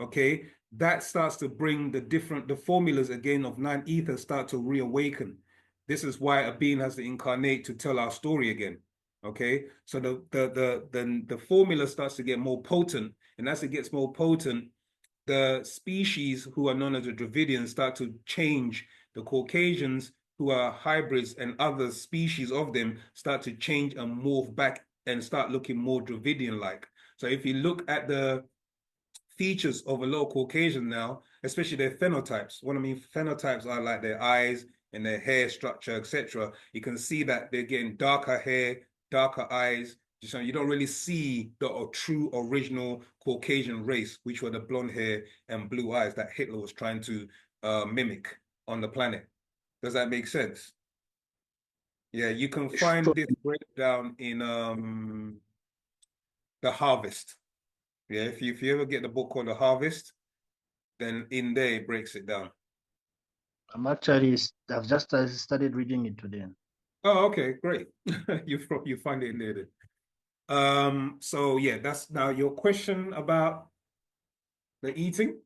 okay, that starts to bring the formulas again of nine ether start to reawaken. This is why a being has to incarnate to tell our story again. Okay, so the formula starts to get more potent, and as it gets more potent, the species who are known as the Dravidians start to change. The Caucasians, who are hybrids, and other species of them start to change and morph back and start looking more Dravidian-like. So if you look at the features of a lot of Caucasian now, especially their phenotypes, what I mean phenotypes are like their eyes and their hair structure, etc. You can see that they're getting darker hair, darker eyes. So you don't really see the true original Caucasian race, which were the blonde hair and blue eyes that Hitler was trying to mimic on the planet. Does that make sense? Yeah, you can find this breakdown in The Harvest. Yeah, if you ever get the book called The Harvest, then in there it breaks it down. I've just started reading it today. Oh, okay, great. You find it in there then. So yeah, that's now your question about the eating.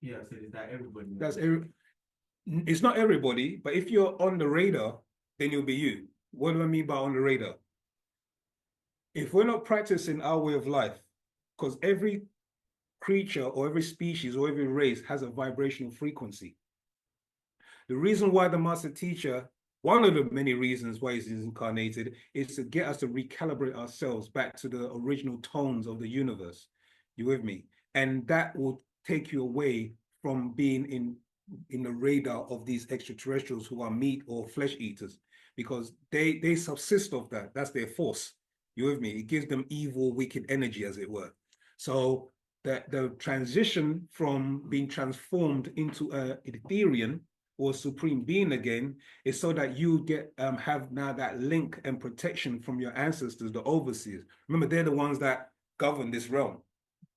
Yeah, so is that everybody? It's not everybody, but if you're on the radar, then you'll be you. What do I mean by on the radar? If we're not practicing our way of life, because every creature or every species or every race has a vibrational frequency. The reason why the master teacher, one of the many reasons why he's incarnated, is to get us to recalibrate ourselves back to the original tones of the universe. You with me? And that will take you away from being in the radar of these extraterrestrials who are meat or flesh eaters, because they subsist of that. That's their force. You with me? It gives them evil, wicked energy, as it were. So the transition from being transformed into an Etherean or supreme being again is so that you get have now that link and protection from your ancestors, the overseers. Remember, they're the ones that govern this realm.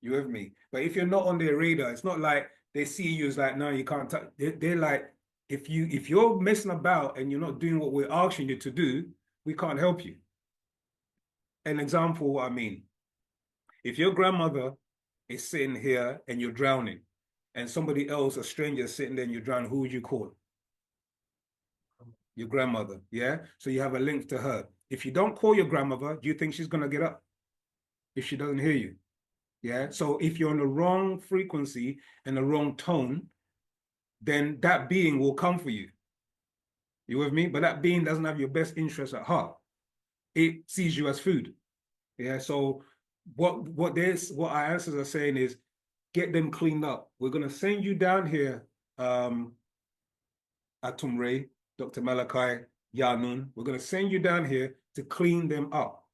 You with me? But if you're not on their radar, it's not like they see you as like, no, you can't touch. They're like, if you're messing about and you're not doing what we're asking you to do, we can't help you. An example, what I mean, if your grandmother is sitting here and you're drowning, and somebody else, a stranger, is sitting there and you're drowning, who would you call? Your grandmother, yeah? So you have a link to her. If you don't call your grandmother, do you think she's going to get up if she doesn't hear you? Yeah? So if you're on the wrong frequency and the wrong tone, then that being will come for you. You with me? But that being doesn't have your best interest at heart. It sees you as food. Yeah? So what our ancestors are saying is, get them cleaned up. We're going to send you down here, Atum Ray, Dr. Malachi, Yaanuwn. We're going to send you down here to clean them up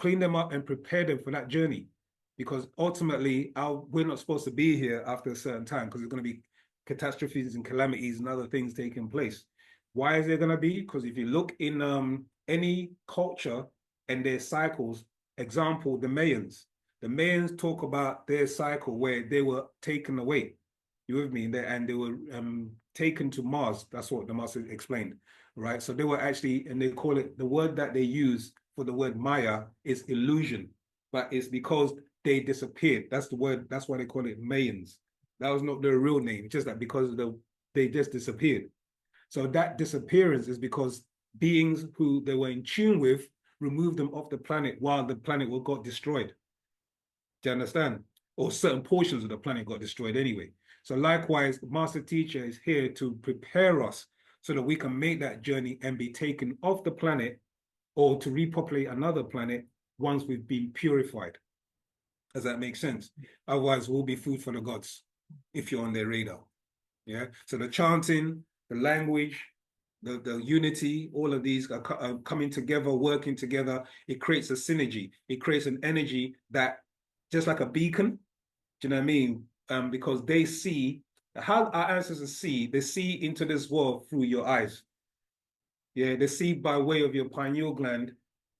and prepare them for that journey. Because ultimately, we're not supposed to be here after a certain time, because there's going to be catastrophes and calamities and other things taking place. Why is there going to be? Because if you look in any culture and their cycles, example, the Mayans. The Mayans talk about their cycle where they were taken away. You with me? And they were taken to Mars. That's what the master explained, right? So they were actually, and they call it, the word that they use for the word Maya is illusion, but it's because they disappeared. That's the word. That's why they call it Mayans. That was not their real name. Just that because they just disappeared. So that disappearance is because beings who they were in tune with removed them off the planet while the planet got destroyed. Do you understand? Or certain portions of the planet got destroyed anyway. So likewise, the master teacher is here to prepare us so that we can make that journey and be taken off the planet or to repopulate another planet once we've been purified. Does that make sense? Otherwise, we'll be food for the gods if you're on their radar. Yeah. So the chanting, the language, the unity, all of these are coming together, working together. It creates a synergy. It creates an energy that, just like a beacon, do you know what I mean? Because they see, how our ancestors see, they see into this world through your eyes. Yeah, they see by way of your pineal gland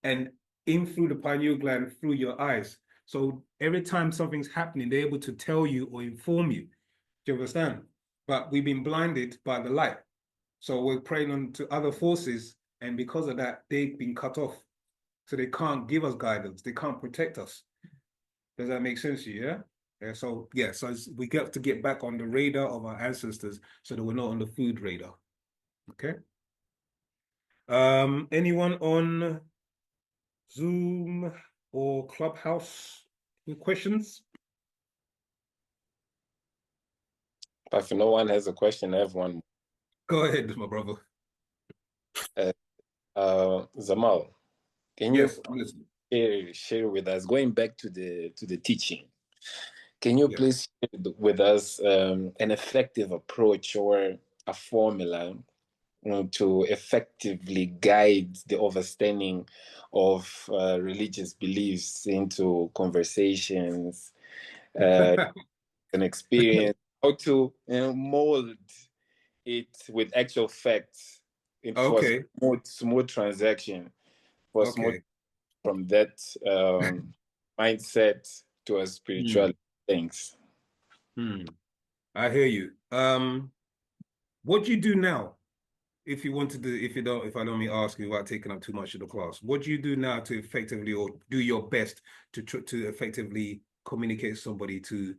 and in through the pineal gland through your eyes. So every time something's happening, they're able to tell you or inform you. Do you understand? But we've been blinded by the light. So we're praying on to other forces, and because of that, they've been cut off. So they can't give us guidance. They can't protect us. Does that make sense to you? Yeah. Yeah. So yeah. So we got to get back on the radar of our ancestors so that we're not on the food radar. Okay. Anyone on Zoom or Clubhouse? Any questions? If no one has a question, I have one. Go ahead, my brother. Zamal, can you share with us, going back to the teaching, can you please share with us an effective approach or a formula to effectively guide the understanding of religious beliefs into conversations and experience, how to mold it with actual facts for a smooth transaction, for a smooth from that mindset to a spiritual things. I hear you. What do you do now? If you want to do, if I don't mean ask you without taking up too much of the class, what do you do now to effectively or do your best to effectively communicate somebody, to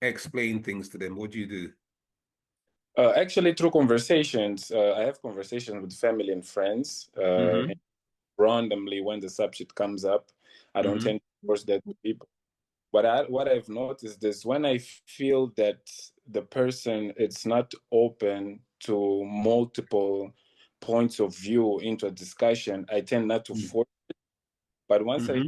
explain things to them? What do you do? Actually, through conversations, I have conversations with family and friends. And randomly, when the subject comes up, I don't tend to force that to people. But what I've noticed is when I feel that the person it's not open to multiple points of view into a discussion, I tend not to force it. But once I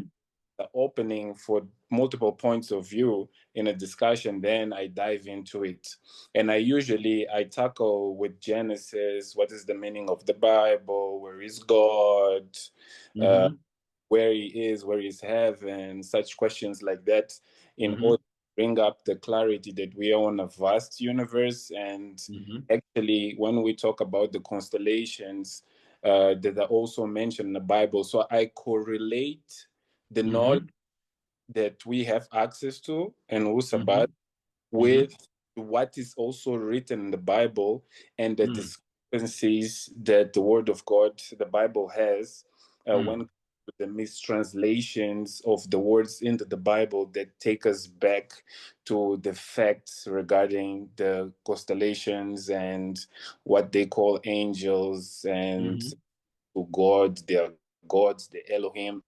the opening for multiple points of view in a discussion, then I dive into it. And I tackle with Genesis, what is the meaning of the Bible, where is God, where he is, where is heaven, such questions like that, in order to bring up the clarity that we are on a vast universe. And actually, when we talk about the constellations that are also mentioned in the Bible, so I correlate the knowledge that we have access to and Wu-Sabat with what is also written in the Bible and the discrepancies that the Word of God, the Bible has when the mistranslations of the words into the Bible that take us back to the facts regarding the constellations and what they call angels and to God, their gods, the Elohim.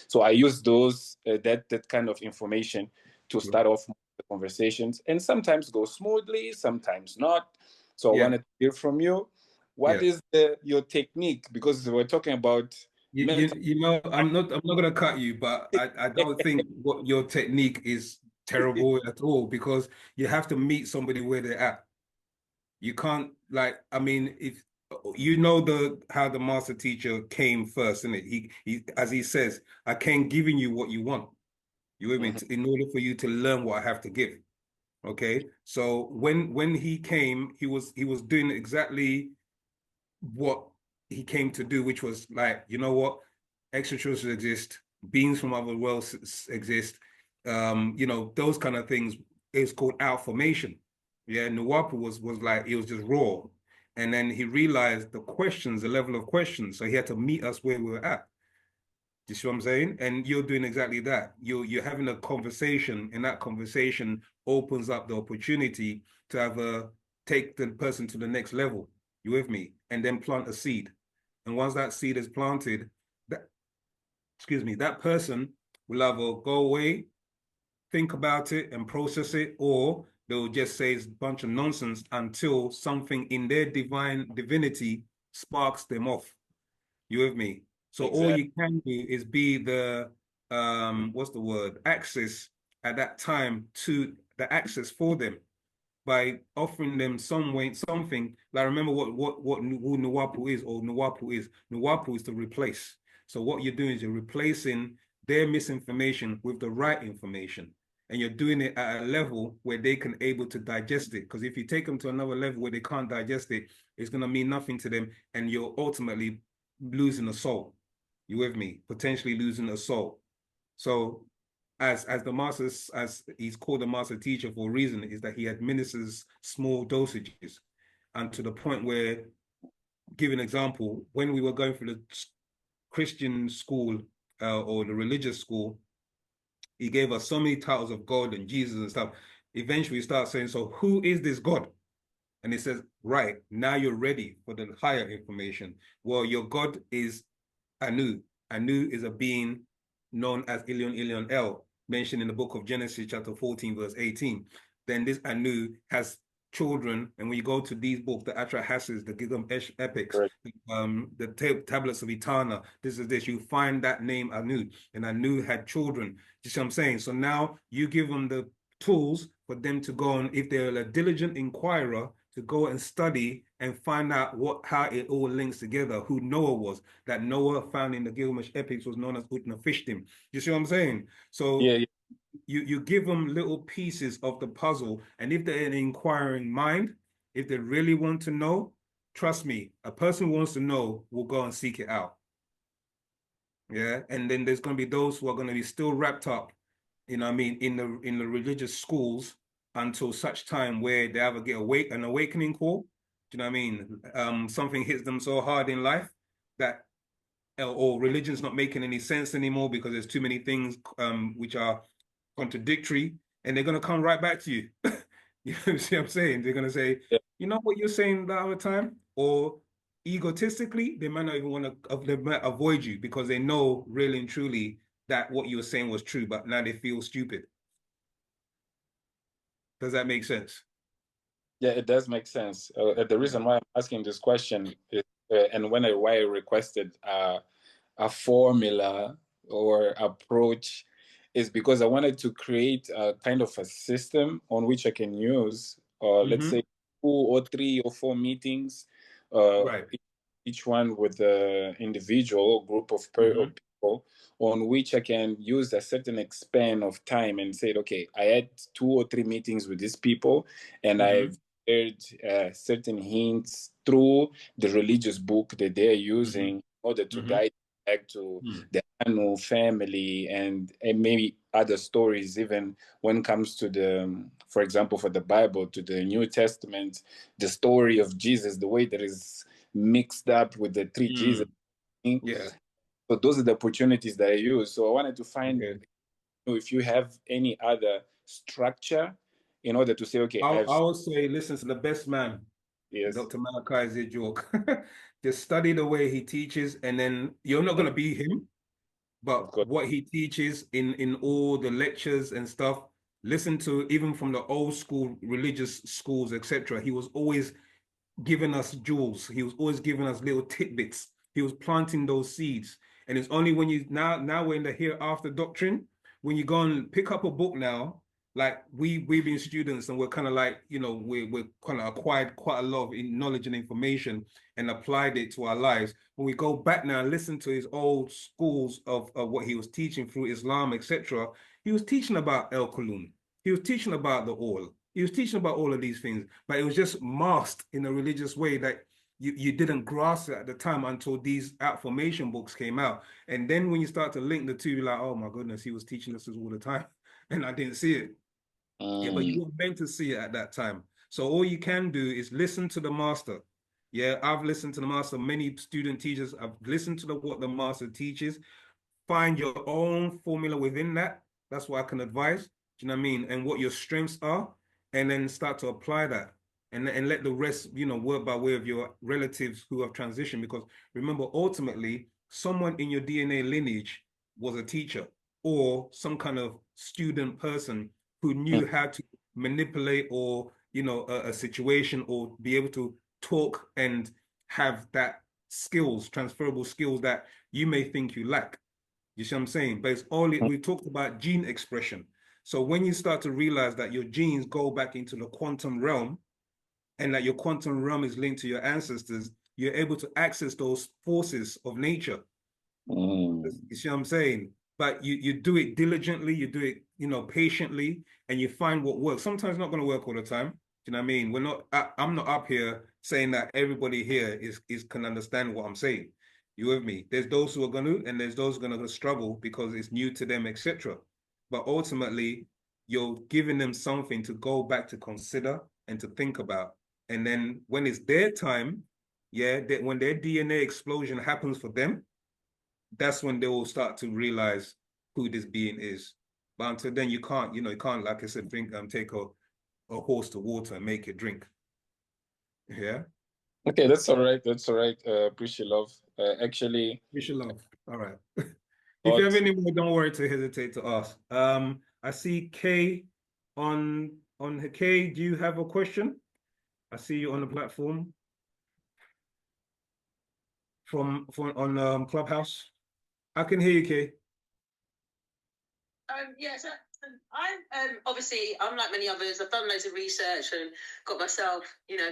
So I use those that kind of information to start off the conversations, and sometimes go smoothly, sometimes not. So I wanted to hear from you. What is your technique? Because we're talking about you know, I'm not gonna cut you, but I don't think what your technique is terrible at all, because you have to meet somebody where they're at. You can't, like, I mean, if you know how the master teacher came first, isn't it? He as he says, I came giving you what you want. You with me? In order for you to learn what I have to give. Okay. So when he came, he was doing exactly what he came to do, which was like, you know what, extraterrestrials exist, beings from other worlds exist, you know, those kind of things. Is called out formation. Yeah, Nuwapu was like, it was just raw. And then he realized the level of questions. So he had to meet us where we were at. Do you see what I'm saying? And you're doing exactly that. You're having a conversation, and that conversation opens up the opportunity to take the person to the next level. You with me? And then plant a seed. And once that seed is planted, that person will either go away, think about it and process it, or they'll just say it's a bunch of nonsense until something in their divinity sparks them off. You with me? So all you can do is be the what's the word? Access at that time to the access for them by offering them some way, something. Like, remember what Nuwapu is, or Nuwapu is. Nuwapu is to replace. So what you're doing is you're replacing their misinformation with the right information. And you're doing it at a level where they can able to digest it. Because if you take them to another level where they can't digest it, it's going to mean nothing to them. And you're ultimately losing a soul. You with me? Potentially losing a soul. So as the master, as he's called the master teacher for a reason, is that he administers small dosages, and to the point where, give an example, when we were going through the Christian school or the religious school, He gave us so many titles of God and Jesus and stuff. Eventually, we start saying, so who is this God? And he says, right, now you're ready for the higher information. Well, your God is Anu. Anu is a being known as Ilion El, mentioned in the book of Genesis, chapter 14, verse 18. Then this Anu has children, and when you go to these books, the Atrahasis, the Gilgamesh epics, Right. the tablets of Etana, this, you find that name Anu, and Anu had children. You see what I'm saying? So now you give them the tools for them to go on, if they're a diligent inquirer, to go and study and find out how it all links together, who Noah was, that Noah found in the Gilgamesh epics was known as Utnapishtim. You see what I'm saying? So Yeah. you give them little pieces of the puzzle, and if they're an inquiring mind, if they really want to know, trust me, a person who wants to know will go and seek it out. Yeah, and then there's going to be those who are going to be still wrapped up, you know what I mean, in the religious schools until such time where they ever get an awakening call. Do you know what I mean? Something hits them so hard in life that or religion's not making any sense anymore because there's too many things which are contradictory, and they're going to come right back to you. You see what I'm saying? They're going to say, Yeah. you know what you're saying the other time? Or egotistically, they might not even want to, they might avoid you because they know really and truly that what you were saying was true, but now they feel stupid. Does that make sense? Yeah, it does make sense. The reason why I'm asking this question is, and why I requested a formula or approach, is because I wanted to create a kind of a system on which I can use, let's say, 2 or 3 or 4 meetings, Right. each one with an individual group of people, on which I can use a certain span of time and say, okay, I had 2 or 3 meetings with these people, and I've heard certain hints through the religious book that they're using in order to guide back to the Yaanuwn family and maybe other stories, even when it comes to the, for example, for the Bible, to the New Testament, the story of Jesus, the way that is mixed up with the 3 Jesus. Yeah. So those are the opportunities that I use. So I wanted to find if you have any other structure in order to say, okay, I would say, listen to the best man, yes, Dr. Malachi Zedjork. Just study the way he teaches, and then you're not going to be him, but what he teaches in all the lectures and stuff, listen to, even from the old school religious schools, etc. He was always giving us jewels. He was always giving us little tidbits. He was planting those seeds. And it's only when you now we're in the hereafter doctrine, when you go and pick up a book now, like we've been students and we're kind of like, you know, we're kind of acquired quite a lot of knowledge and information and applied it to our lives. When we go back now and listen to his old schools of what he was teaching through Islam, etc., he was teaching about El Kulun. He was teaching about the oil. He was teaching about all of these things, but it was just masked in a religious way that you didn't grasp it at the time until these formation books came out. And then when you start to link the two, you're like, oh my goodness, he was teaching us this all the time. And I didn't see it. Yeah, but you were meant to see it at that time. So all you can do is listen to the master. Yeah, I've listened to the master. Many student teachers, I've listened to what the master teaches. Find your own formula within that. That's what I can advise. Do you know what I mean? And what your strengths are, and then start to apply that, and let the rest, you know, work by way of your relatives who have transitioned. Because remember, ultimately, someone in your DNA lineage was a teacher or some kind of student person who knew how to manipulate or, you know, a situation, or be able to talk and have that skills, transferable skills that you may think you lack. You see what I'm saying? But it's only, we talked about gene expression. So when you start to realize that your genes go back into the quantum realm, and that your quantum realm is linked to your ancestors, you're able to access those forces of nature. You see what I'm saying? But you do it diligently, you do it, you know, patiently, and you find what works. Sometimes it's not going to work all the time. Do you know what I mean? We're not. I'm not up here saying that everybody here is can understand what I'm saying. You with me? There's those who are going to, and there's those who are going to struggle because it's new to them, etc. But ultimately, you're giving them something to go back to consider and to think about. And then when it's their time, yeah, that when their DNA explosion happens for them, that's when they will start to realize who this being is. But until then, you can't, you can't, like I said, take a horse to water and make it drink. Yeah. Okay, that's all right. That's all right. Appreciate love. Actually, appreciate love. All right. If you have any more, don't worry to hesitate to ask. I see Kay on Kay. Do you have a question? I see you on the platform from on Clubhouse. I can hear you, Kay. Yes, I'm obviously, unlike many others, I've done loads of research and got myself,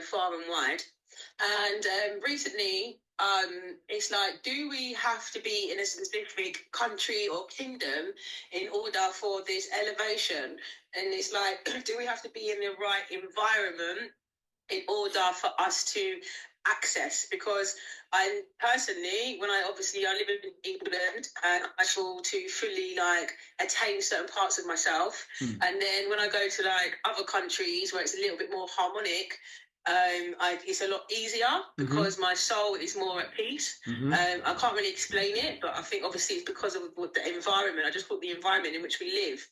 far and wide. And recently, it's like, do we have to be in a specific country or kingdom in order for this elevation? And it's like, do we have to be in the right environment in order for us to access? Because I personally, when I live in England and I struggle to fully attain certain parts of myself. And then when I go to other countries where it's a little bit more harmonic, it's a lot easier because my soul is more at peace. I can't really explain it, but I think obviously it's because of the environment. I just thought the environment in which we live.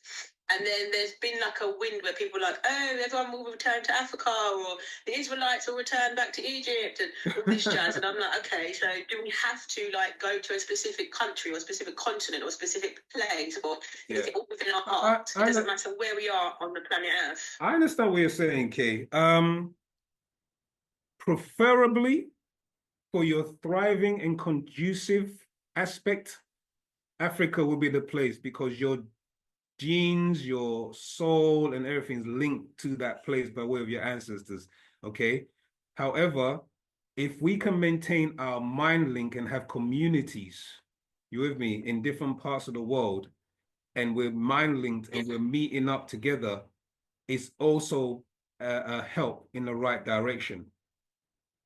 And then there's been a wind where people are like, oh, everyone will return to Africa, or the Israelites will return back to Egypt, and all this jazz. And I'm like, okay, so do we have to go to a specific country or a specific continent or a specific place, or is it all within our heart? It doesn't matter where we are on the planet Earth. I understand what you're saying, Kay. Preferably for your thriving and conducive aspect, Africa will be the place, because your genes, your soul, and everything's linked to that place by way of your ancestors. Okay. However, if we can maintain our mind link and have communities, you with me, in different parts of the world, and we're mind linked and we're meeting up together, it's also a help in the right direction.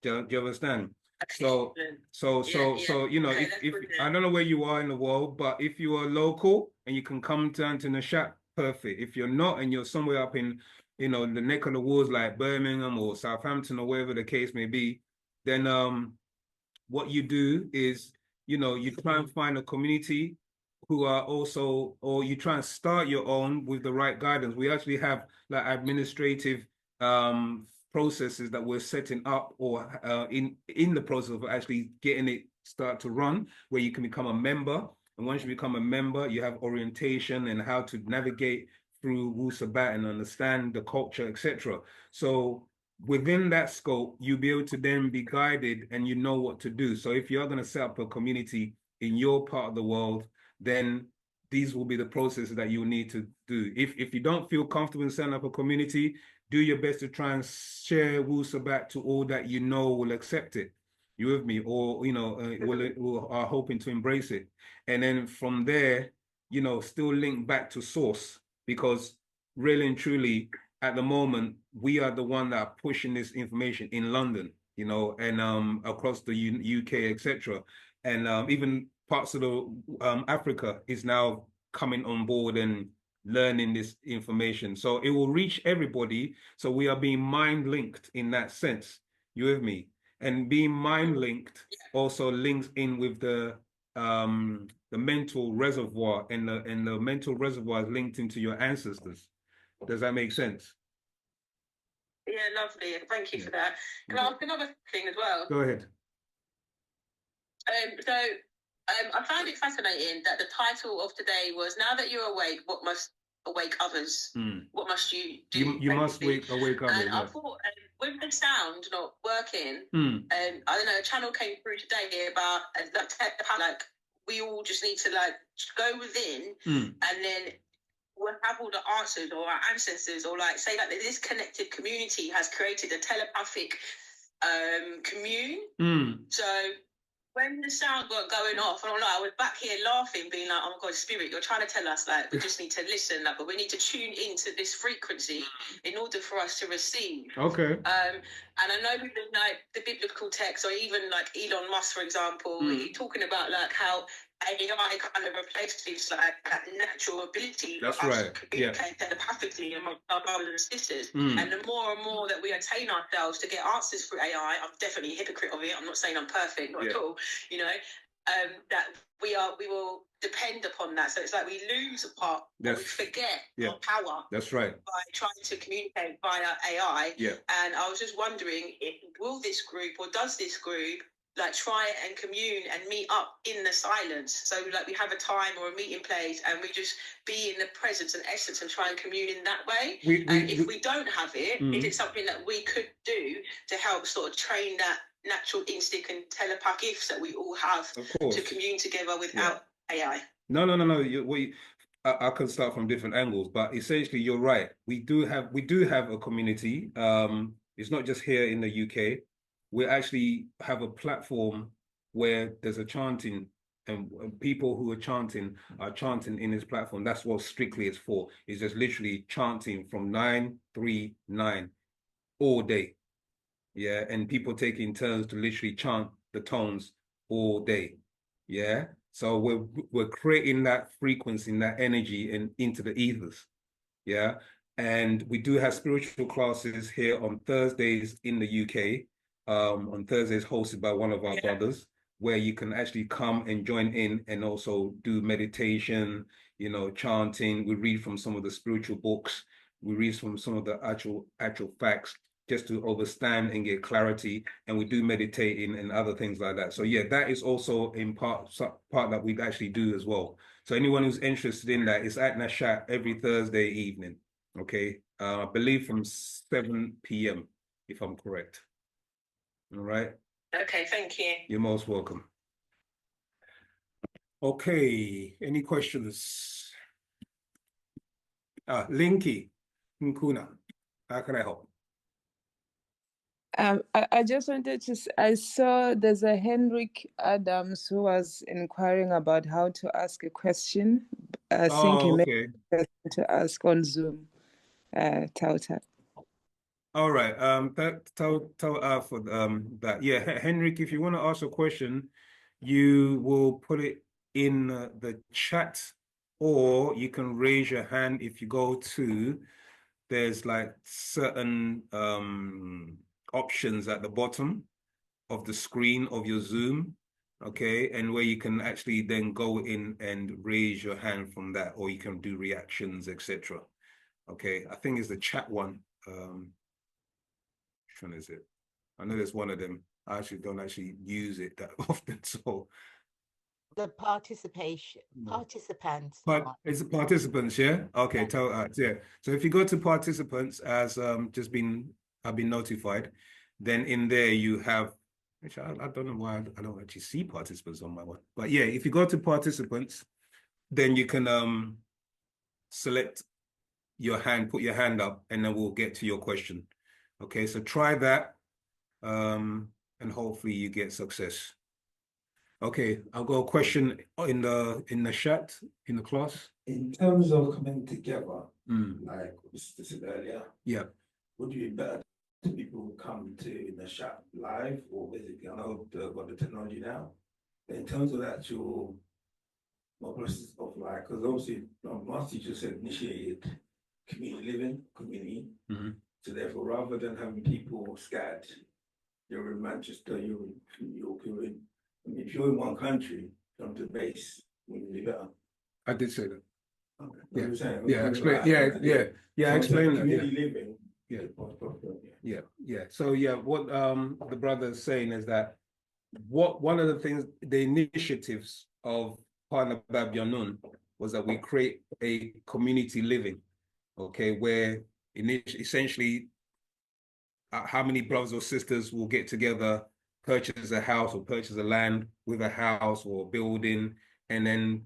Do you understand? So if I don't know where you are in the world, but if you are local and you can come down to Nashat, perfect. If you're not and you're somewhere up in, the neck of the woods like Birmingham or Southampton or wherever the case may be, then what you do is, you try and find a community who are also, or you try and start your own with the right guidance. We actually have administrative processes that we're setting up, or in the process of actually getting it start to run, where you can become a member. And once you become a member, you have orientation and how to navigate through Wu-Sabat and understand the culture, etc. So within that scope, you'll be able to then be guided and you know what to do. So if you're going to set up a community in your part of the world, then these will be the processes that you'll need to do. If you don't feel comfortable in setting up a community, do your best to try and share Wu-Sabat to all that you know will accept it. You with me? Or, will are hoping to embrace it. And then from there, still link back to source, because really and truly, at the moment, we are the one that are pushing this information in London, and across the UK, etc. And even parts of the Africa is now coming on board and learning this information. So it will reach everybody. So we are being mind linked in that sense. You with me? And being mind linked also links in with the mental reservoir, and the mental reservoir is linked into your ancestors. Does that make sense? Yeah, lovely. Thank you for that. Can I ask another thing as well? Go ahead. I found it fascinating that the title of today was, "Now that you're awake, what must awake others? What must you do?" You must awake others. And I thought, with the sound not working, I don't know, a channel came through today about we all just need to go within, and then we'll have all the answers, or our ancestors, or say that this connected community has created a telepathic commune. So when the sound got going off, and I was back here laughing, being like, "Oh my God, Spirit, you're trying to tell us we just need to listen, but we need to tune into this frequency in order for us to receive." Okay. And I know with the biblical text, or even Elon Musk, for example, he's talking about how AI kind of replaces that natural ability That's for us right. to communicate telepathically among our brothers and sisters. And the more and more that we attain ourselves to get answers through AI, I'm definitely a hypocrite of it. I'm not saying I'm perfect, not at all. That we we will depend upon that. So it's like we lose a part, and we forget our power. That's right. By trying to communicate via AI. Yeah. And I was just wondering, will this group, or does this group, like try and commune and meet up in the silence? So like we have a time or a meeting place and we just be in the presence and essence and try and commune in that way. If we don't have it, is it something that we could do to help sort of train that natural instinct and telepath gifts that we all have to commune together without AI? No. I can start from different angles, but essentially you're right. We do have a community. It's not just here in the UK. We actually have a platform where there's a chanting, and people who are chanting in this platform. That's what strictly it's for. It's just literally chanting from 939 all day. Yeah, and people taking turns to literally chant the tones all day. Yeah, so we're creating that frequency and that energy and into the ethers. Yeah, and we do have spiritual classes here on Thursdays in the UK. On Thursdays hosted by one of our brothers, where you can actually come and join in and also do meditation, chanting. We read from some of the spiritual books. We read from some of the actual facts, just to understand and get clarity, and we do meditating and other things like that. So yeah, that is also in part that we actually do as well. So anyone who's interested in that, it's at Nashat every Thursday evening. Okay, I believe from 7 p.m. if I'm correct. All right. Okay, thank you. You're most welcome. Okay, any questions? Linky Nkuna, how can I help? I just wanted to, I saw there's a Henrik Adams who was inquiring about how to ask a question. I think he made a question to ask on Zoom. Tauta. All right. Tell for that. Yeah, Henrik, if you want to ask a question, you will put it in the chat, or you can raise your hand if you go to. There's like certain options at the bottom of the screen of your Zoom, okay, and where you can actually then go in and raise your hand from that, or you can do reactions, etc. Okay, I think it's the chat one. Which one is it? I know there's one of them. I actually don't use it that often, so. The participants. It's participants, yeah? Okay, yeah. So if you go to participants as I've been notified, then in there you have, which I don't know why I don't actually see participants on my one. But yeah, if you go to participants, then you can select your hand, put your hand up, and then we'll get to your question. Okay, so try that, and hopefully you get success. Okay, I've got a question in the chat, in the class. In terms of coming together, like we said earlier, would you be better to people come to in the chat live, or basically, I know they've got the technology now, but in terms of the actual process of like, because obviously my teacher said initiated community. So therefore, rather than having people scattered, you're in Manchester, you're in York, you're in, I mean, if you're in one country, come to base, wouldn't be better. I did say that. Okay. Yeah, explain. Yeah, explain that. Community living. Yeah. So yeah, what the brother is saying is that one of the things, the initiatives of Partner Bab Yaanuwn was that we create a community living, okay, where essentially how many brothers or sisters will get together, purchase a house or purchase a land with a house or a building, and then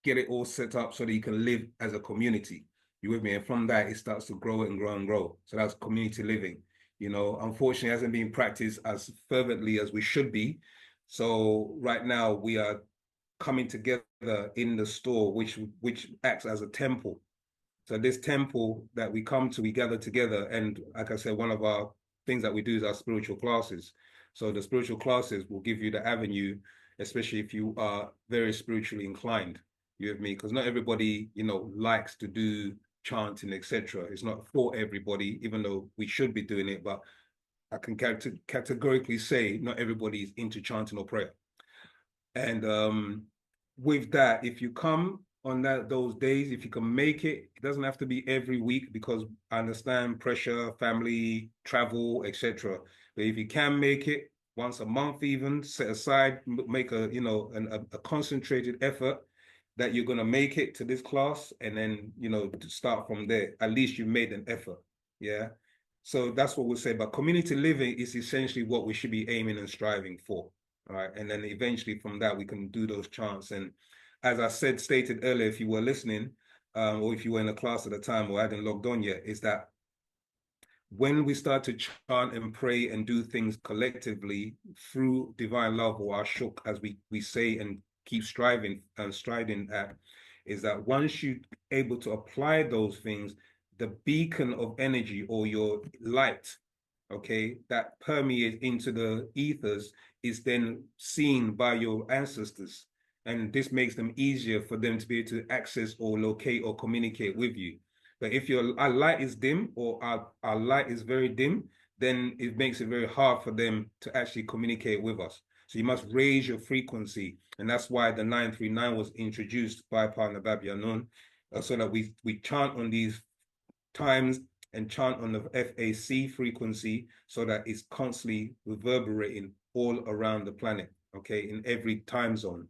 get it all set up so that you can live as a community. You with me? And from that, it starts to grow and grow and grow. So that's community living. Unfortunately, it hasn't been practiced as fervently as we should be. So right now we are coming together in the store, which acts as a temple. So this temple that we come to, we gather together. And like I said, one of our things that we do is our spiritual classes. So the spiritual classes will give you the avenue, especially if you are very spiritually inclined. You with me? Because not everybody, likes to do chanting, etc. It's not for everybody, even though we should be doing it. But I can categorically say not everybody is into chanting or prayer. And with that, if you come on those days, if you can make it, it doesn't have to be every week, because I understand pressure, family, travel, etc. But if you can make it once a month, even set aside, make a a concentrated effort that you're going to make it to this class, and then to start from there. At least you made an effort. Yeah. So that's what we'll say. But community living is essentially what we should be aiming and striving for. All right. And then eventually from that, we can do those chants. And as I stated earlier, if you were listening, or if you were in a class at the time or hadn't logged on yet, is that when we start to chant and pray and do things collectively through divine love, or our shuk, as we say and keep striving and striding at, is that once you're able to apply those things, the beacon of energy, or your light, okay, that permeates into the ethers, is then seen by your ancestors. And this makes them easier for them to be able to access or locate or communicate with you. But if our light is dim, or our light is very dim, then it makes it very hard for them to actually communicate with us. So you must raise your frequency. And that's why the 939 was introduced by Partner Bab Yaanuwn, so that we chant on these times and chant on the FAC frequency, so that it's constantly reverberating all around the planet, okay, in every time zone.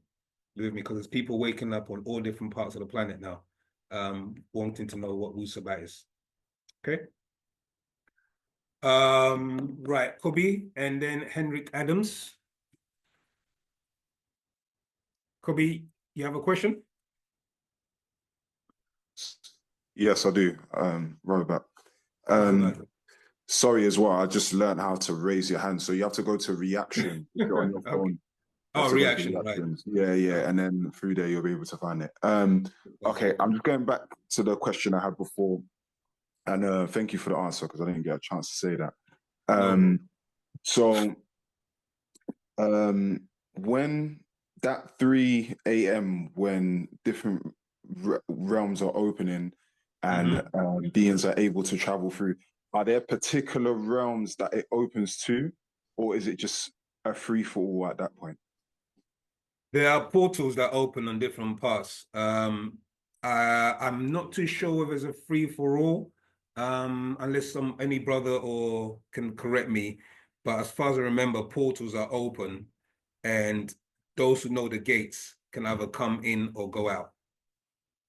With me, because there's people waking up on all different parts of the planet now, wanting to know what Wu-Sabat is. Okay. Right, Kobe, and then Henrik Adams. Kobe, you have a question? Yes, I do. Robert. Sorry as well. I just learned how to raise your hand. So you have to go to reaction if you're on your phone. Okay. Oh, reaction, right. Yeah. And then through there, you'll be able to find it. Okay, I'm just going back to the question I had before. And thank you for the answer, because I didn't get a chance to say that. So when that 3 a.m., when different realms are opening and beings are able to travel through, are there particular realms that it opens to, or is it just a free-for-all at that point? There are portals that open on different parts. I'm not too sure whether it's a free-for-all, unless any brother or can correct me. But as far as I remember, portals are open, and those who know the gates can either come in or go out.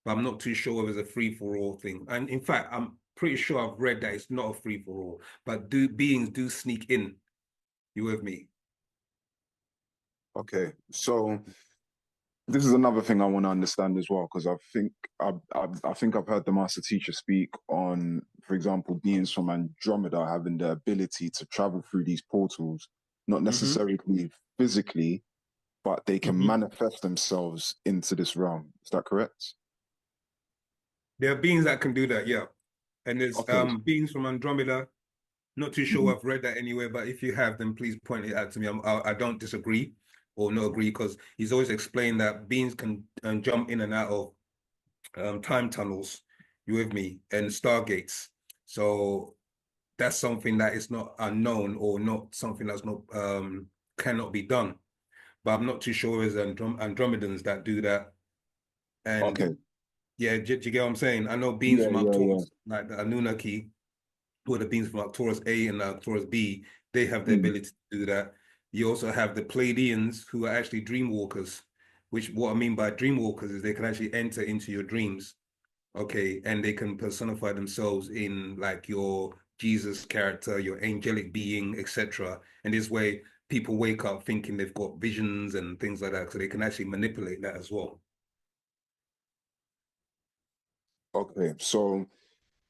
But I'm not too sure whether it's a free-for-all thing. And in fact, I'm pretty sure I've read that it's not a free-for-all, but beings do sneak in. You with me? Okay, so this is another thing I want to understand as well, because I think I've heard the master teacher speak on, for example, beings from Andromeda having the ability to travel through these portals, not necessarily physically, but they can manifest themselves into this realm. Is that correct? There are beings that can do that, yeah. And there's beings from Andromeda. Not too sure I've read that anywhere, but if you have, then please point it out to me. I don't disagree or not agree, because he's always explained that beings can jump in and out of time tunnels, you with me, and stargates. So that's something that is not unknown, or not something that's not cannot be done. But I'm not too sure there's Andromedans that do that. And yeah, do you get what I'm saying? I know beings from Arcturus, like the Anunnaki, who are the beings from Arcturus A and Arcturus B, they have the ability to do that. You also have the Pleiadians, who are actually dream walkers, which what I mean by dream walkers is they can actually enter into your dreams, okay, and they can personify themselves in like your Jesus character, your angelic being, etc. And this way, people wake up thinking they've got visions and things like that, so they can actually manipulate that as well. Okay, so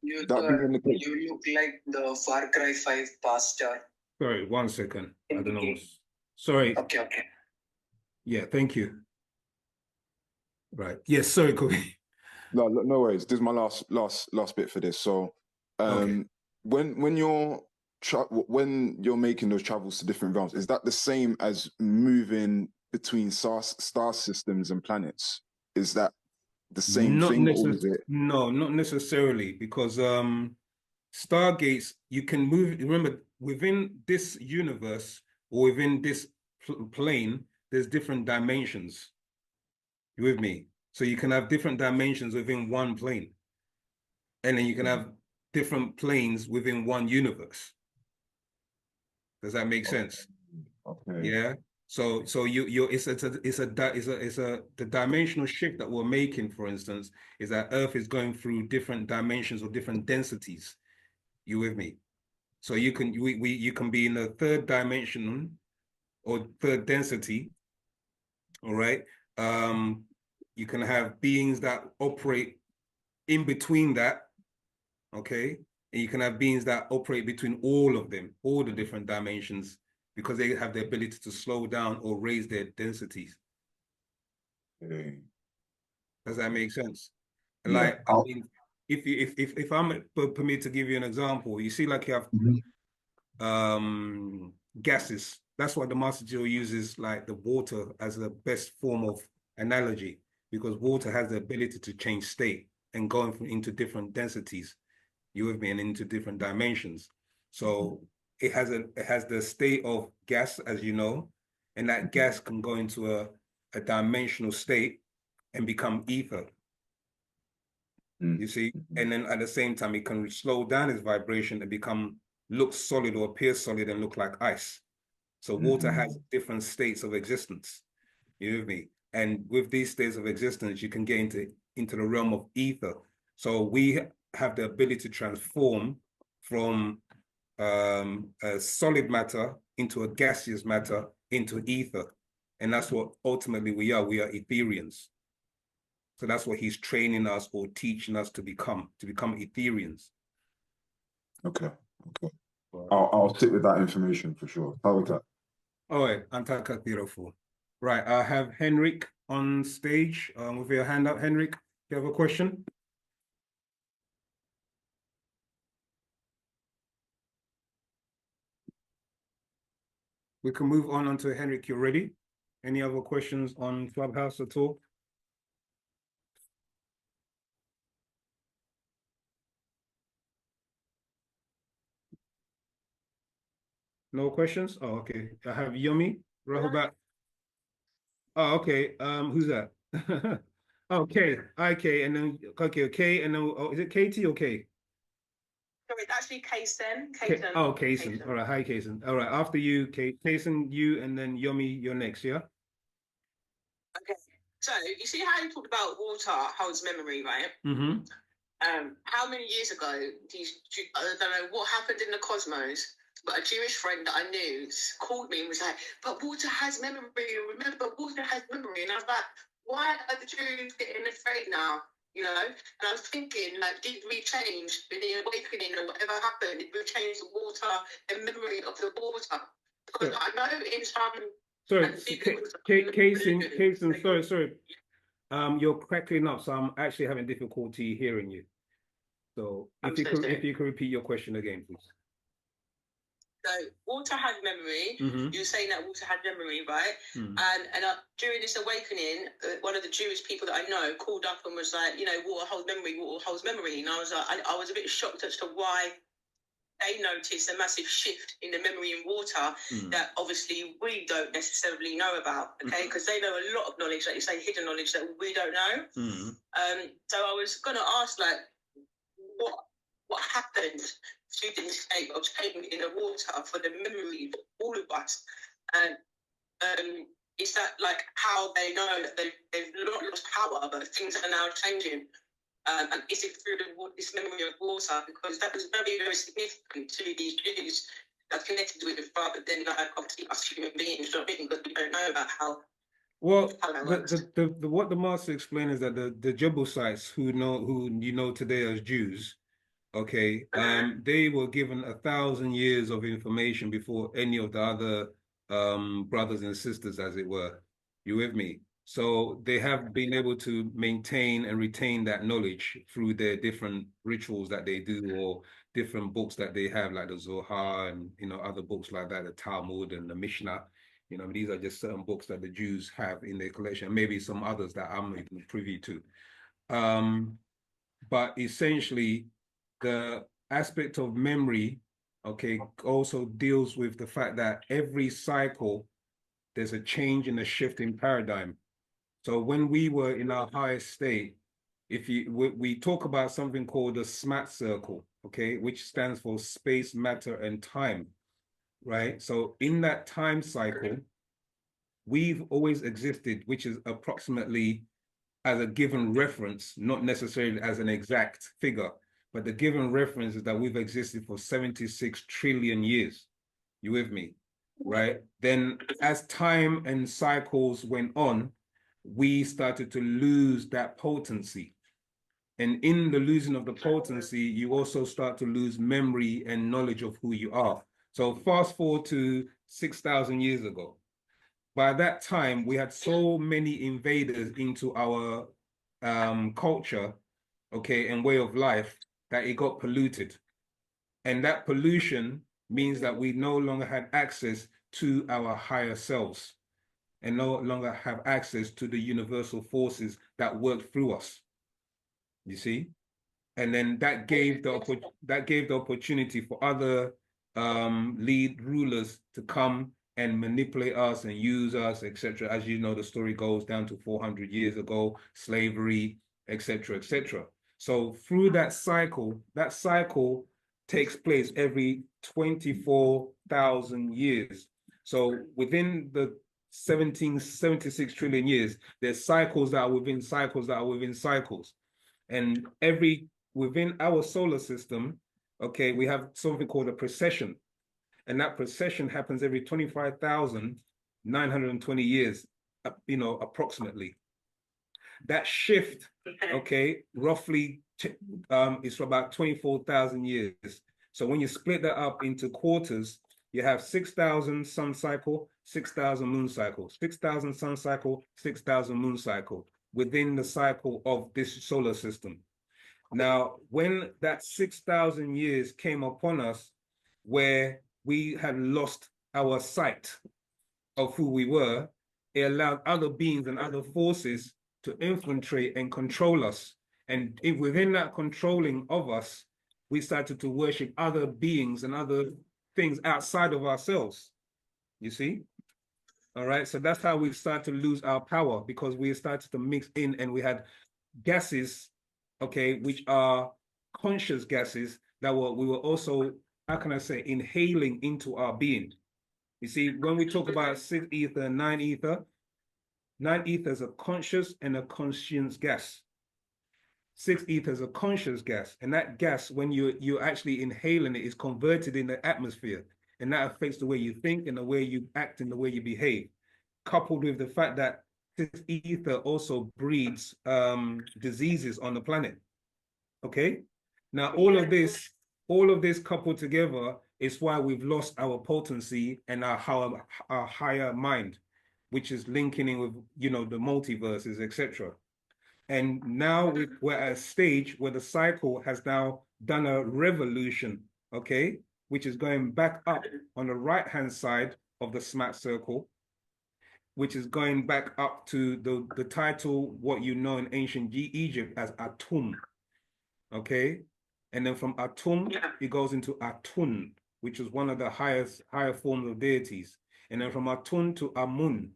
you look like the Far Cry 5 pastor. Sorry, 1 second. I don't know. Sorry. Okay. Yeah, thank you. Right. Yes, sorry, Kobe. No worries. This is my last bit for this. So, when you're making those travels to different realms, is that the same as moving between star systems and planets? Is that the same thing? No, not necessarily, because stargates, you can move. Remember, within this universe or within this plane, there's different dimensions. You with me? So you can have different dimensions within one plane. And then you can have different planes within one universe. Does that make sense? Okay. Yeah. So the dimensional shift that we're making, for instance, is that Earth is going through different dimensions or different densities. You with me? So you can you can be in the third dimension or third density. All right. You can have beings that operate in between that. Okay. And you can have beings that operate between all of them, all the different dimensions, because they have the ability to slow down or raise their densities. Okay. Does that make sense? Yeah. Like, I mean, if I'm permitted to give you an example, you see, like you have gases. That's why the Master Jill uses like the water as the best form of analogy, because water has the ability to change state and go into different densities. You with me? And into different dimensions. So it has the state of gas, as you know, and that gas can go into a dimensional state and become ether. You see, and then at the same time, it can slow down its vibration and look solid or appear solid and look like ice. So water has different states of existence. You with me? And with these states of existence, you can get into the realm of ether. So we have the ability to transform from a solid matter into a gaseous matter into ether. And that's what ultimately we are. We are Etherians. So that's what he's training us or teaching us to become Etherians. Okay. Okay. I'll sit with that information for sure. How was that? All right, Antaka beautiful. Right, I have Henrik on stage with your hand up. Henrik, you have a question? We can move on to Henrik. You ready? Any other questions on Clubhouse at all? No questions? Oh, okay. I have Yomi, Rahubat. Oh, okay. Who's that? Okay, okay, and then okay, and then is it Katie or K? Sorry, it's actually Kaysen. Oh, Kaysen. All right, hi, Kaysen. All right, after you, Kaysen, you, and then Yomi, you're next, yeah? Okay. So you see how you talked about water holds memory, right? Mm-hmm. How many years ago I don't know what happened in the cosmos, but a Jewish friend that I knew called me and was like, "But water has memory. Remember, water has memory." And I was like, "Why are the Jews getting afraid now?" You know, and I was thinking, like, did we change with the awakening or whatever happened? Did we change the water and memory of the water? Because I know in some. Sorry, Kaysen, sorry. You're crackling up, so I'm actually having difficulty hearing you. So if you could repeat your question again, please. So water has memory. You're saying that water had memory, right? And during this awakening, one of the Jewish people that I know called up and was like, water holds memory, water holds memory. And I was like, I was a bit shocked as to why they noticed a massive shift in the memory in water that obviously we don't necessarily know about, okay? Because they know a lot of knowledge, like you say, hidden knowledge that we don't know. So I was going to ask, like, what happened to this state of change in the water for the memory of all of us? And is that like how they know that they've not lost power, but things are now changing? And is it through this memory of water? Because that was very, very significant to these Jews that connected with it rather than like obviously us human beings, because we don't know about how. Well, what the master explained is that the Jebusites who you know today as Jews, okay, they were given 1,000 years of information before any of the other brothers and sisters, as it were. You with me? So they have been able to maintain and retain that knowledge through their different rituals that they do, or different books that they have, like the Zohar and other books like that, the Talmud and the Mishnah. These are just certain books that the Jews have in their collection, maybe some others that I'm not even privy to. But essentially, the aspect of memory, okay, also deals with the fact that every cycle there's a change in the shift in paradigm. So when we were in our highest state, if we talk about something called the SMAT circle, okay, which stands for space, matter, and time, right? So in that time cycle, we've always existed, which is approximately as a given reference, not necessarily as an exact figure, but the given reference is that we've existed for 76 trillion years. You with me? Right? Then as time and cycles went on, we started to lose that potency. And in the losing of the potency, you also start to lose memory and knowledge of who you are. So fast forward to 6,000 years ago. By that time, we had so many invaders into our culture, okay, and way of life that it got polluted. And that pollution means that we no longer had access to our higher selves and no longer have access to the universal forces that work through us. You see? And then that gave the opportunity for other lead rulers to come and manipulate us and use us, etc. As you know, the story goes down to 400 years ago, slavery, etc., etc. So through that cycle takes place every 24,000 years. So within the 76 trillion years, there's cycles that are within cycles that are within cycles. And within our solar system, okay, we have something called a precession. And that precession happens every 25,920 years, approximately. That shift, okay, roughly is for about 24,000 years. So when you split that up into quarters, you have 6,000 sun cycle, 6,000 moon cycle, 6,000 sun cycle, 6,000 moon cycle within the cycle of this solar system. Now, when that 6,000 years came upon us, where we had lost our sight of who we were, it allowed other beings and other forces to infiltrate and control us. And within that controlling of us, we started to worship other beings and other things outside of ourselves. You see? All right. So that's how we start to lose our power, because we started to mix in and we had gases, okay, which are conscious gases that we were also, how can I say, inhaling into our being. You see, when we talk about 6 ether and 9 ether, 9 ether is a conscious and a conscience gas. 6 ether is a conscious gas, and that gas, when you're actually inhaling it, is converted in the atmosphere, and that affects the way you think and the way you act and the way you behave, coupled with the fact that 6 ether also breeds diseases on the planet. Okay, now all of this coupled together is why we've lost our potency and our higher mind, which is linking in with the multiverses, etc. And now we're at a stage where the cycle has now done a revolution, okay, which is going back up on the right-hand side of the SMAT circle, which is going back up to the title, what you know in ancient Egypt as Atum, okay? And then from Atum, it goes into Atun, which is one of the higher forms of deities. And then from Atun to Amun,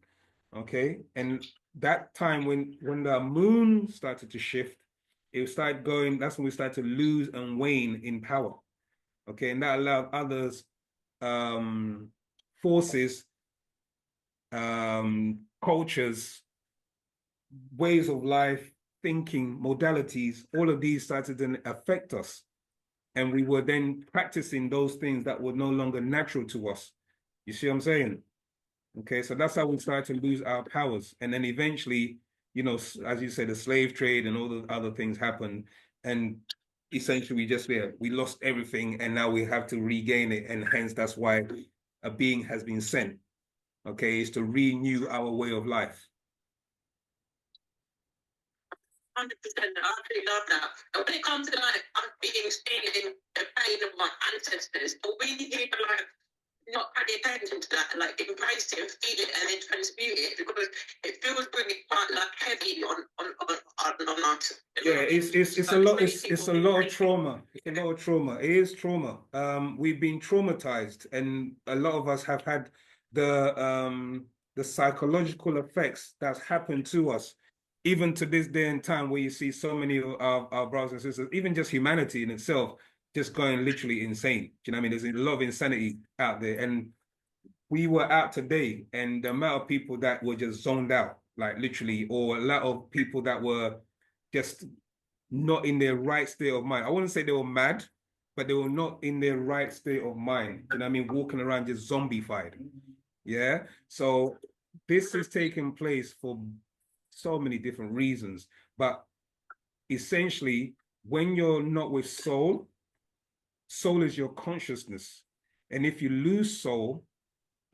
okay? And that time when the moon started to shift, it started going, that's when we started to lose and wane in power, okay? And that allowed others, forces, cultures, ways of life, thinking, modalities, all of these started to affect us. And we were then practicing those things that were no longer natural to us. You see what I'm saying? Okay, so that's how we started to lose our powers. And then eventually, as you said, the slave trade and all the other things happened. And essentially we lost everything, and now we have to regain it. And hence that's why a being has been sent, okay, is to renew our way of life. 100%. I absolutely love that. And when it comes to beings feeling the pain of my ancestors, but we need to not pay attention to that and embrace it and feel it and then transmute it, because it feels really quite heavy on us. Yeah, it's a lot. It's a lot of trauma. It's a lot of trauma. It is trauma. We've been traumatized, and a lot of us have had the the psychological effects that's happened to us, even to this day and time, where you see so many of our brothers and sisters, even just humanity in itself, just going literally insane. Do you know what I mean? There's a lot of insanity out there. And we were out today, and the amount of people that were just zoned out, like literally, or a lot of people that were just not in their right state of mind. I wouldn't say they were mad, but they were not in their right state of mind. You know what I mean? Walking around just zombified. Yeah. So this is taking place for so many different reasons. But essentially, when you're not with soul, soul is your consciousness. And if you lose soul,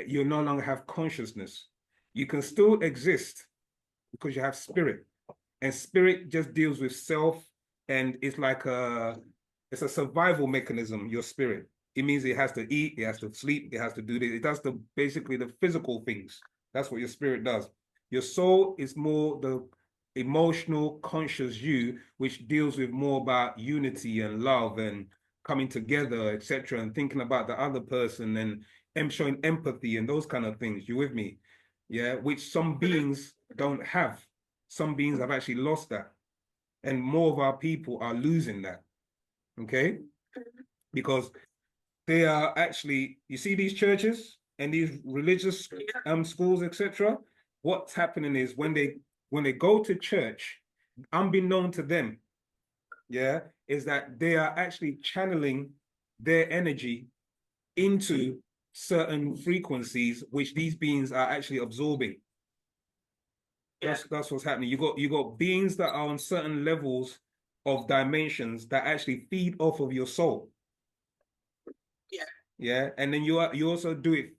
you no longer have consciousness. You can still exist because you have spirit. And spirit just deals with self, and it's like it's a survival mechanism, your spirit. It means it has to eat, it has to sleep, it has to do this. It does basically the physical things. That's what your spirit does. Your soul is more the emotional, conscious you, which deals with more about unity and love and coming together, etc., and thinking about the other person and showing empathy and those kind of things. You with me? Yeah, which some beings don't have. Some beings have actually lost that. And more of our people are losing that. Okay? Because they are actually, you see these churches and these religious schools, etc. What's happening is when they go to church, unbeknown to them, yeah, is that they are actually channeling their energy into certain frequencies which these beings are actually absorbing. That's what's happening. You got beings that are on certain levels of dimensions that actually feed off of your soul. Yeah. Yeah. And then you also do it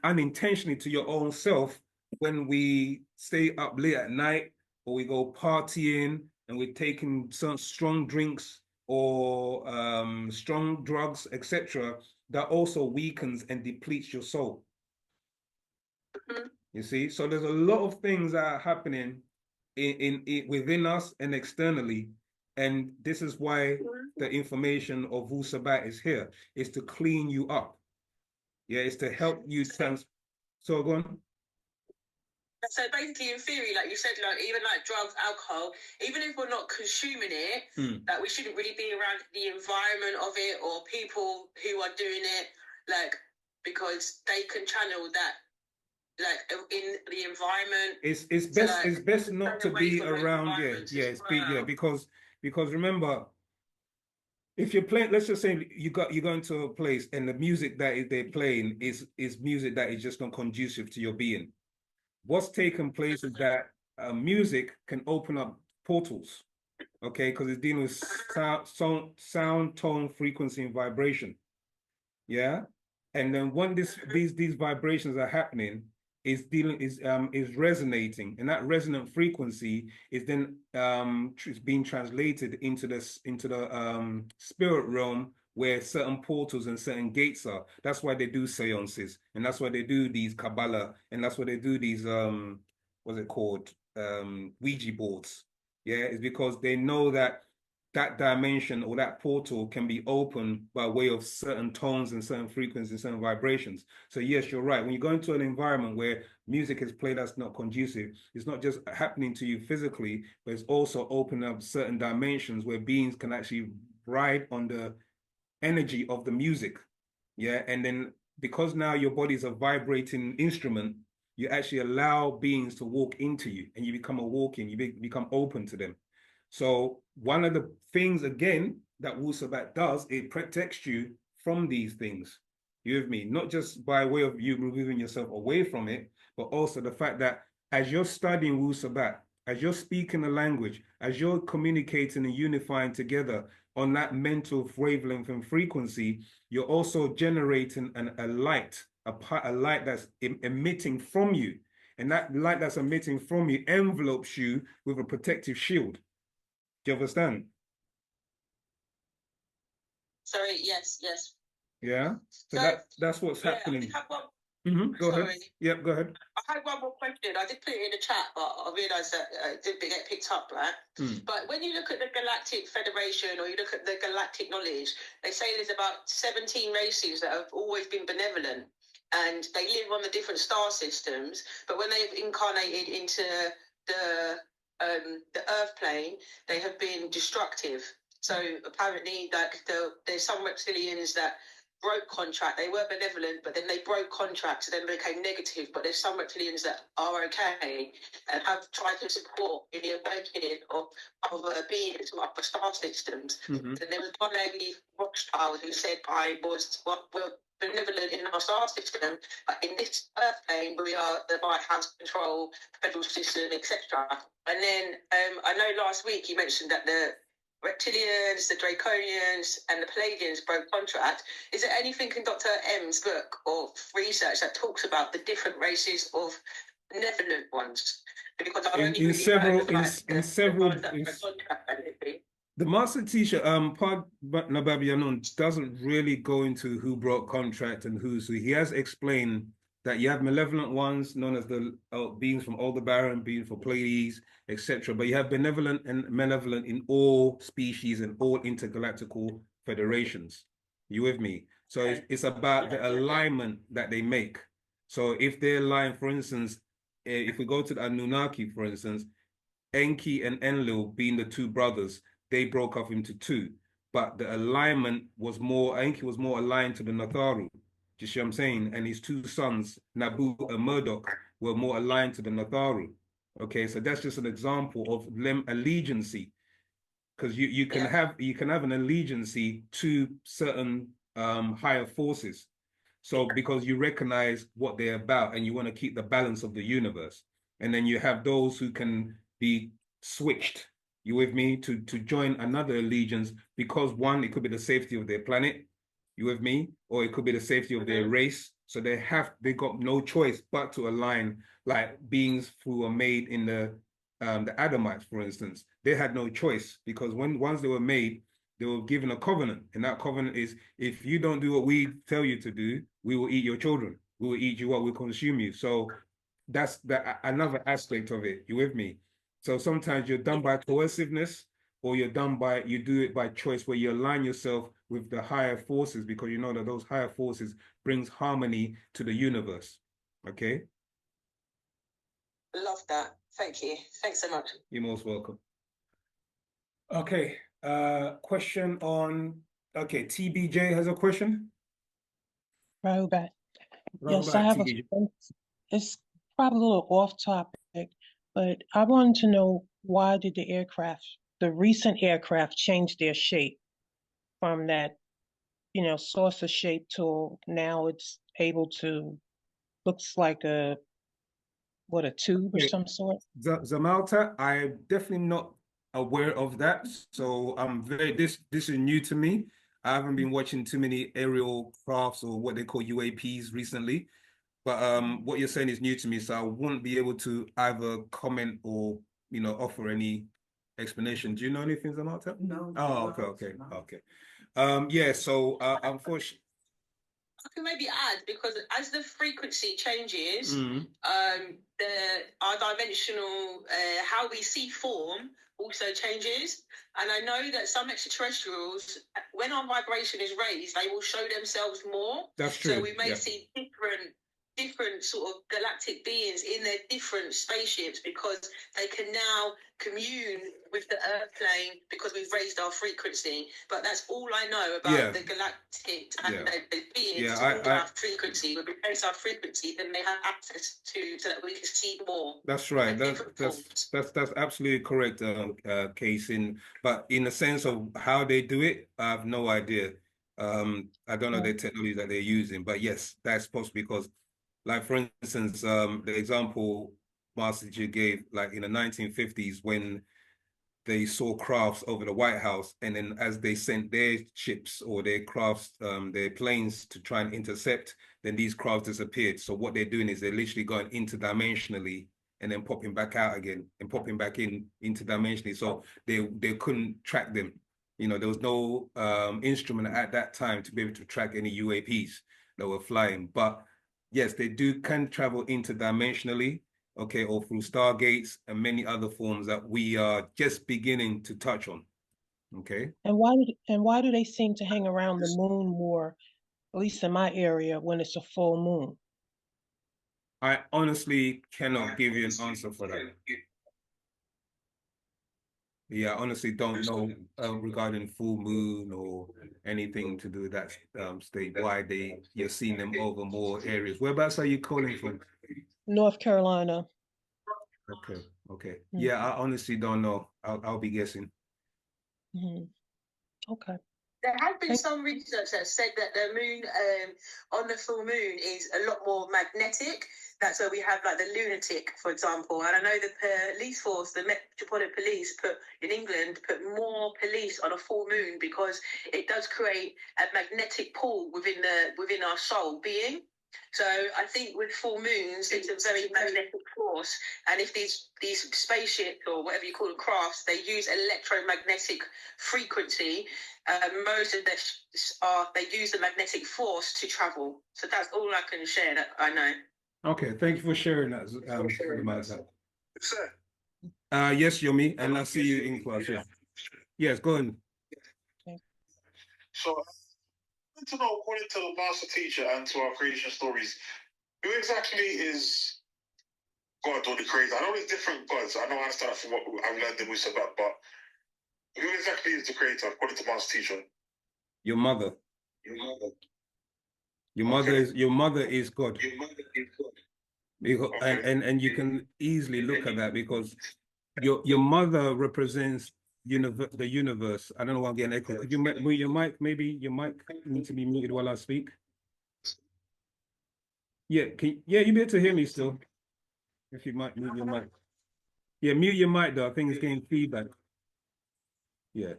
unintentionally to your own self when we stay up late at night, or we go partying and we're taking some strong drinks or strong drugs, etc. That also weakens and depletes your soul. You see, so there's a lot of things that are happening in within us and externally, and this is why the information of Wu-Sabat is here. Is to clean you up. Yeah, it's to help you So go on. So basically, in theory, like you said, like even like drugs, alcohol, even if we're not consuming it, like we shouldn't really be around the environment of it or people who are doing it, like because they can channel that. Like in the environment, it's best not to be around. Because remember, if you're playing, let's just say you go into a place and the music that they're playing is music that is just not conducive to your being. What's taken place is that music can open up portals, okay, because it's dealing with sound, tone, frequency, and vibration. Yeah, and then when these vibrations are happening, is resonating, and that resonant frequency is then is being translated into the spirit realm, where certain portals and certain gates are. That's why they do seances, and that's why they do these Kabbalah, and that's why they do these what's it called, Ouija boards. Yeah, it's because they know that dimension or that portal can be opened by way of certain tones and certain frequencies and certain vibrations. So yes, you're right. When you go into an environment where music is played that's not conducive, it's not just happening to you physically, but it's also opening up certain dimensions where beings can actually ride on the energy of the music. Yeah. And then because now your body is a vibrating instrument, you actually allow beings to walk into you, and you become you become open to them. So one of the things, again, that Wu-Sabat does, it protects you from these things. You with me? Not just by way of you removing yourself away from it, but also the fact that as you're studying Wu-Sabat, as you're speaking the language, as you're communicating and unifying together on that mental wavelength and frequency, you're also generating a light, a light that's emitting from you. And that light that's emitting from you envelopes you with a protective shield. Do you understand? Sorry, yes. Yeah. So that's what's happening. Go ahead. Yep, go ahead. I had one more question. I did put it in the chat, but I realised that it didn't get picked up, right? But when you look at the Galactic Federation, or you look at the galactic knowledge, they say there's about 17 races that have always been benevolent. and they live on the different star systems. But when they've incarnated into the Earth plane, they have been destructive. So apparently, like there's some reptilians that broke contract. They were benevolent, but then they broke contract, so then became negative. But there's some reptilians that are okay and have tried to support in the awakening of other beings from other star systems. And there was one lady, Rothschild, who said, I was benevolent in our star system, but in this Earth plane, we are the White House control, federal system, etc. And then I know last week you mentioned that the reptilians, the draconians, and the Palladians broke contract. Is there anything in Dr. M's book or research that talks about the different races of benevolent ones? Because I've only really heard of several. The master teacher, Pad Yaanuwn, doesn't really go into who broke contract and who. So he has explained that you have malevolent ones known as the beings from Aldebaran, beings for Pleiades, etc. But you have benevolent and malevolent in all species and all intergalactical federations. You with me? So it's about the alignment that they make. So if they align, for instance, if we go to the Anunnaki, for instance, Enki and Enlil being the two brothers, they broke off into two. But the alignment was more, Enki was more aligned to the Natharu. Do you see what I'm saying? And his two sons, Nabu and Murdoch, were more aligned to the Natharu. Okay, so that's just an example of allegiance. Because you can have an allegiance to certain higher forces. So because you recognize what they're about and you want to keep the balance of the universe. And then you have those who can be switched, you with me, to join another allegiance because one, it could be the safety of their planet, you with me, or it could be the safety of their race. So they got no choice but to align, like beings who were made in the Adamites, for instance. They had no choice because once they were made, they were given a covenant, and that covenant is, if you don't do what we tell you to do, we will eat your children. We will eat you up, we'll consume you. So that's another aspect of it. You with me? So sometimes you're done by coerciveness, or you do it by choice, where you align yourself with the higher forces because you know that those higher forces brings harmony to the universe. Okay? Love that. Thank you. Thanks so much. You're most welcome. Okay. Question on, okay, TBJ has a question. Robert. Yes, I have a, it's probably a little off topic, but I wanted to know, why did the recent aircraft change their shape from that, saucer shape to now it's able to, looks like a tube or some sort? Zamalta, I'm definitely not aware of that. So this is new to me. I haven't been watching too many aerial crafts or what they call UAPs recently. But what you're saying is new to me, so I won't be able to either comment or offer any explanation. Do you know anything about that? No. Oh, okay. Yeah. So unfortunately, I can maybe add, because as the frequency changes, our dimensional, how we see form also changes. And I know that some extraterrestrials, when our vibration is raised, they will show themselves more. That's true. So we may see different sort of galactic beings in their different spaceships, because they can now commune with the Earth plane because we've raised our frequency. But that's all I know about the galactic beings. Our frequency. When we raise our frequency, then they have access to, so that we can see more. That's right. That's absolutely correct, Case. But in the sense of how they do it, I have no idea. I don't know the technology that they're using, but yes, that's possible because, like, for instance, the example Master G gave, like in the 1950s, when they saw crafts over the White House, and then as they sent their ships or their crafts, their planes to try and intercept, then these crafts disappeared. So what they're doing is they're literally going interdimensionally and then popping back out again and popping back in interdimensionally. So they couldn't track them. There was no instrument at that time to be able to track any UAPs that were flying. But yes, they can travel interdimensionally, okay, or through stargates and many other forms that we are just beginning to touch on. Okay. And why do they seem to hang around the moon more, at least in my area, when it's a full moon? I honestly cannot give you an answer for that. Yeah, I honestly don't know regarding full moon or anything to do with that state, why you're seeing them over more areas. Whereabouts are you calling from? North Carolina. Okay. Yeah, I honestly don't know. I'll be guessing. Okay. There has been some research that said that the moon on the full moon is a lot more magnetic. That's where we have like the lunatic, for example. And I know the police force, the Metropolitan Police in England put more police on a full moon because it does create a magnetic pull within our soul being. So I think with full moons, it's a very magnetic force. And if these spaceships or whatever you call them crafts, they use electromagnetic frequency, most of they use the magnetic force to travel. So that's all I can share that I know. Okay, thank you for sharing that. Sir. Yes, Yomi, and I see you in class. Yeah. Yes, go on. So, I want to know, according to the master teacher and to our creation stories, who exactly is God or the creator? I know there's different gods. I know I understand from what I've learned in Wu-Sabat, but who exactly is the creator according to master teacher? Your mother. Your mother is God. Because, and you can easily look at that because your mother represents the universe. I don't know why I'm getting echo. Could you mute your mic? Maybe your mic needs to be muted while I speak. Yeah, you be able to hear me still. If you might mute your mic. Yeah, mute your mic though. I think it's getting feedback. Yeah.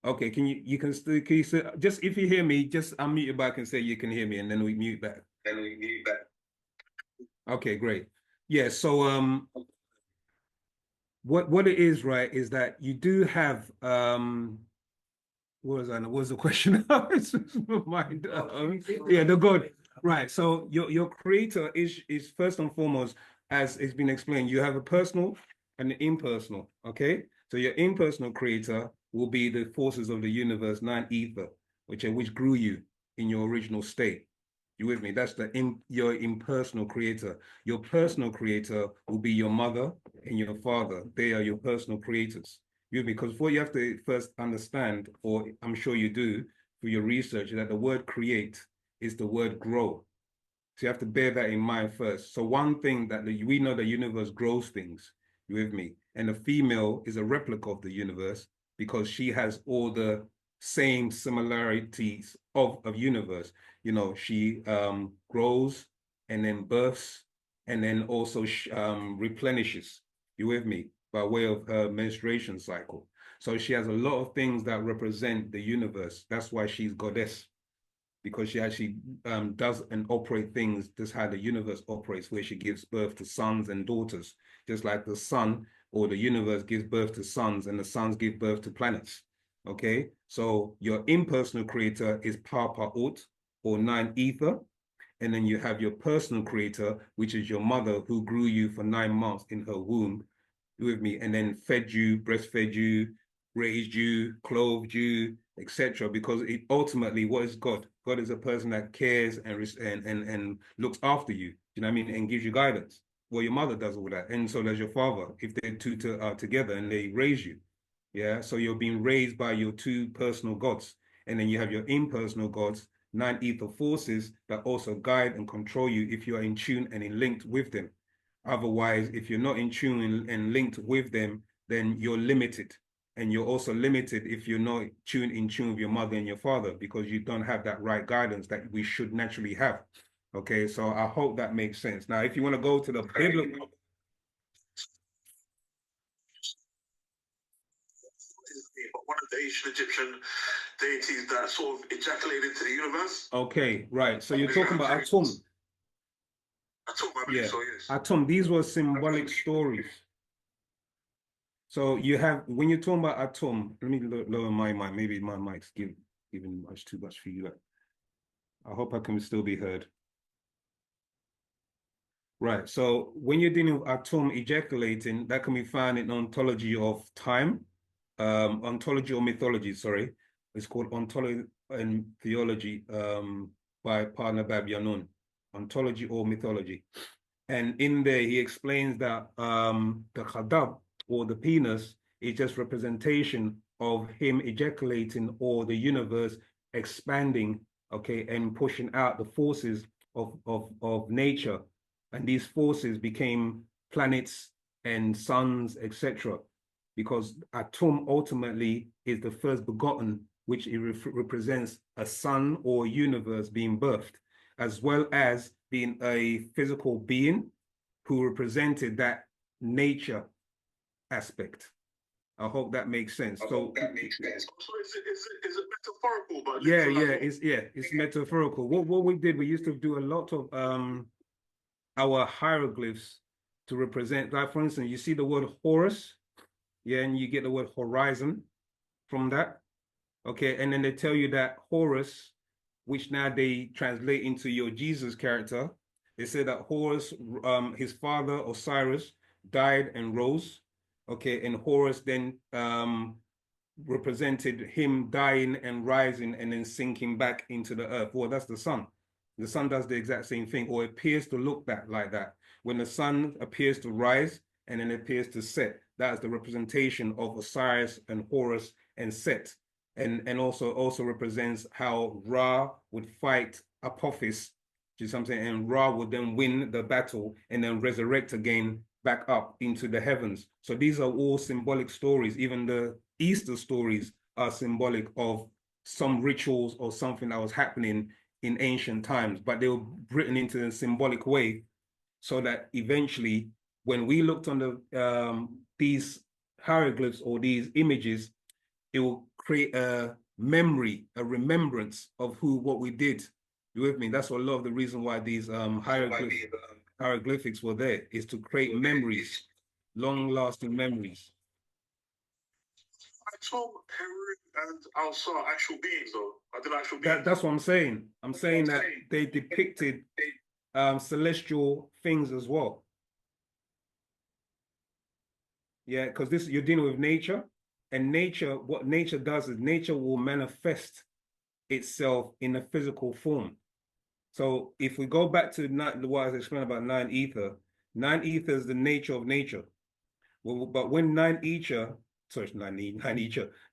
Okay, can you still just if you hear me, just unmute your back and say you can hear me, and then we mute back. Okay, great. Yeah, so what it is, right, is that you do have what was the question? Yeah, the God. Right. So your creator is first and foremost, as it's been explained, you have a personal and an impersonal. Okay. So your impersonal creator will be the forces of the universe, nine ether, which grew you in your original state. You with me? That's your impersonal creator. Your personal creator will be your mother and your father. They are your personal creators. You with me? Because what you have to first understand, or I'm sure you do for your research, is that the word create is the word grow. So you have to bear that in mind first. So one thing that we know the universe grows things. You with me? And the female is a replica of the universe because she has all the same similarities of universe. You know, she grows and then births and then also replenishes. You with me? By way of her menstruation cycle. So she has a lot of things that represent the universe. That's why she's goddess, because she actually does and operate things just how the universe operates, where she gives birth to sons and daughters, just like the sun or the universe gives birth to suns and the suns give birth to planets. Okay, so your impersonal creator is Papa Ut or nine ether. And then you have your personal creator, which is your mother who grew you for 9 months in her womb, with me, and then fed you, breastfed you, raised you, clothed you, etc. Because ultimately, what is God? God is a person that cares and looks after you. You know what I mean? And gives you guidance. Well, your mother does all that, and so does your father if they two are together and they raise you. Yeah, so you're being raised by your two personal gods, and then you have your impersonal gods, nine ether forces that also guide and control you if you are in tune and in linked with them. Otherwise, if you're not in tune and linked with them, then you're limited. And you're also limited if you're not in tune with your mother and your father, because you don't have that right guidance that we should naturally have. Okay, so I hope that makes sense. Now, if you want to go to the biblical... One of the ancient Egyptian deities that sort of ejaculated into the universe. Okay, right. So you're talking about Atum. Yeah, Atum. These were symbolic stories. So you have, when you're talking about Atum, let me lower my mic. Maybe my mic's giving too much feedback. I hope I can still be heard. Right. So when you're dealing with Atum ejaculating, that can be found in ontology of time, ontology or mythology. Sorry, it's called ontology and theology by partner Bab Yaanuwn. Ontology or mythology. And in there, he explains that the khadab, or the penis, is just representation of him ejaculating, or the universe expanding, okay, and pushing out the forces of nature. And these forces became planets and suns, etc. Because Atum ultimately is the first begotten, which it represents a sun or universe being birthed, as well as being a physical being who represented that nature aspect. I hope that makes sense. So that makes sense. So is it metaphorical? But it's metaphorical. What we did, we used to do a lot of our hieroglyphs to represent, like for instance, you see the word Horus, yeah, and you get the word horizon from that. Okay, and then they tell you that Horus, which now they translate into your Jesus character, they say that Horus, his father Osiris, died and rose. Okay, and Horus then represented him dying and rising and then sinking back into the earth. Well, that's the sun. The sun does the exact same thing, or it appears to look like that. When the sun appears to rise and then appears to set, that is the representation of Osiris and Horus and Set. And also represents how Ra would fight Apophis, which is something, and Ra would then win the battle and then resurrect again back up into the heavens. So these are all symbolic stories. Even the Easter stories are symbolic of some rituals or something that was happening in ancient times, but they were written into a symbolic way, so that eventually, when we looked on the these hieroglyphs or these images, it will create a memory, a remembrance of what we did. You with me? That's a lot of the reason why these hieroglyphics were there, is to create memories, long-lasting memories. Atom, Heru, and Alsa are actual beings, though. Are they actual beings? That's what I'm saying. I'm saying that they depicted celestial things as well. Yeah, because this, you're dealing with nature, and nature, what nature does is nature will manifest itself in a physical form. So if we go back to what I was explaining about nine ether is the nature of nature. Well, but when nine ether,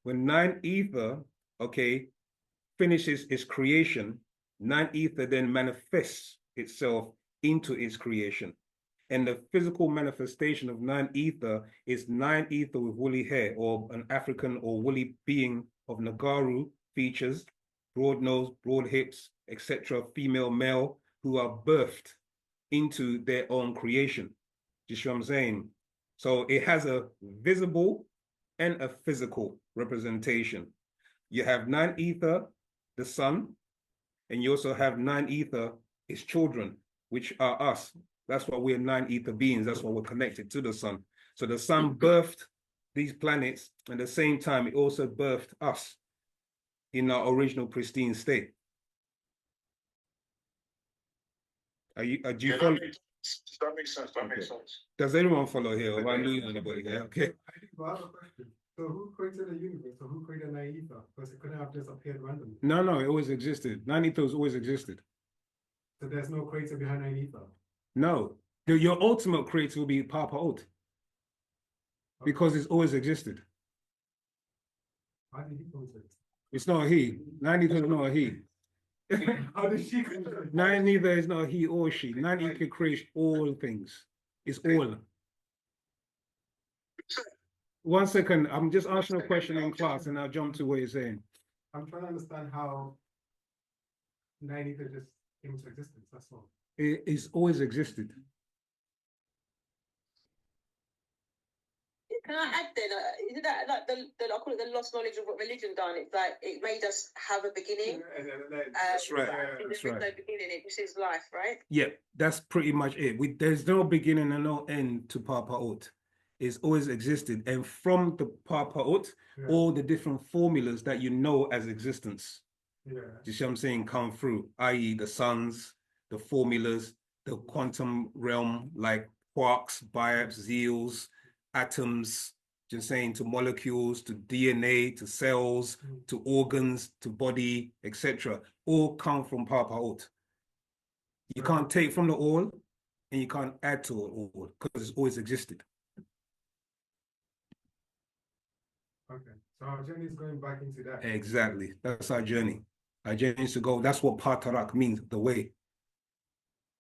when nine ether, okay, finishes its creation, nine ether then manifests itself into its creation. And the physical manifestation of nine ether is nine ether with woolly hair, or an African or woolly being of Nagaru features, broad nose, broad hips, etc., female, male, who are birthed into their own creation. Do you see what I'm saying? So it has a visible and a physical representation. You have nine ether, the sun, and you also have nine ether, its children, which are us. That's why we're nine ether beings. That's why we're connected to the sun. So the sun birthed these planets, and at the same time, it also birthed us in our original pristine state. Do you follow? That makes sense. That makes sense. Does anyone follow here? Or am I losing anybody here? Okay. I have a question. So who created the universe? So who created nine ether? Because it couldn't have just appeared randomly. No, it always existed. Nine ether has always existed. So there's no creator behind nine ether? No. Your ultimate creator will be Papa Ot. Because it's always existed. How did he create it? It's not a he. Nine ether is not a he. How did she create it? Nine ether is not a he or she. Nine ether creates all things. It's all. 1 second. I'm just asking a question in class, and I'll jump to what you're saying. I'm trying to understand how nine ether just came into existence. That's all. It's always existed. Can I add then? Isn't that like I call it the lost knowledge of what religion done? It's like it made us have a beginning. That's right. There's no beginning. It just is life, right? Yeah, that's pretty much it. There's no beginning and no end to Papa Ot. It's always existed, and from the Papa Ot, all the different formulas that you know as existence. Do you see what I'm saying? Come through, i.e., the suns, the formulas, the quantum realm, like quarks, biops, zeals, atoms, just saying, to molecules, to DNA, to cells, to organs, to body, etc. All come from Papa Ot. You can't take from the all, and you can't add to all because it's always existed. Okay, so our journey is going back into that. Exactly. That's our journey. Our journey is to go. That's what Patarak means, the way.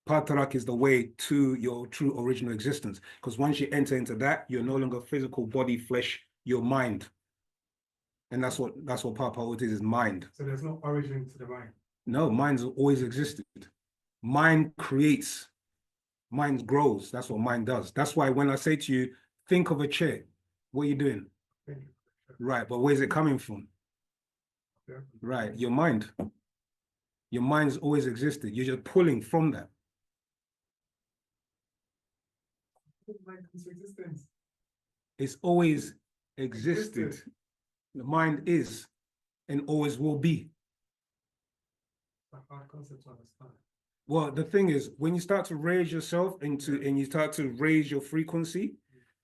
Patarak is the way to your true original existence. Because once you enter into that, you're no longer physical, body, flesh, your mind. And that's what Patarak is mind. So there's no origin to the mind. No, mind's always existed. Mind creates, mind grows. That's what mind does. That's why when I say to you, think of a chair, what are you doing? Right, but where's it coming from? Yeah. Right, your mind. Your mind's always existed. You're just pulling from that. It's always existed. The mind is and always will be. A hard concept to understand. Well, the thing is, when you start to raise yourself into, and you start to raise your frequency,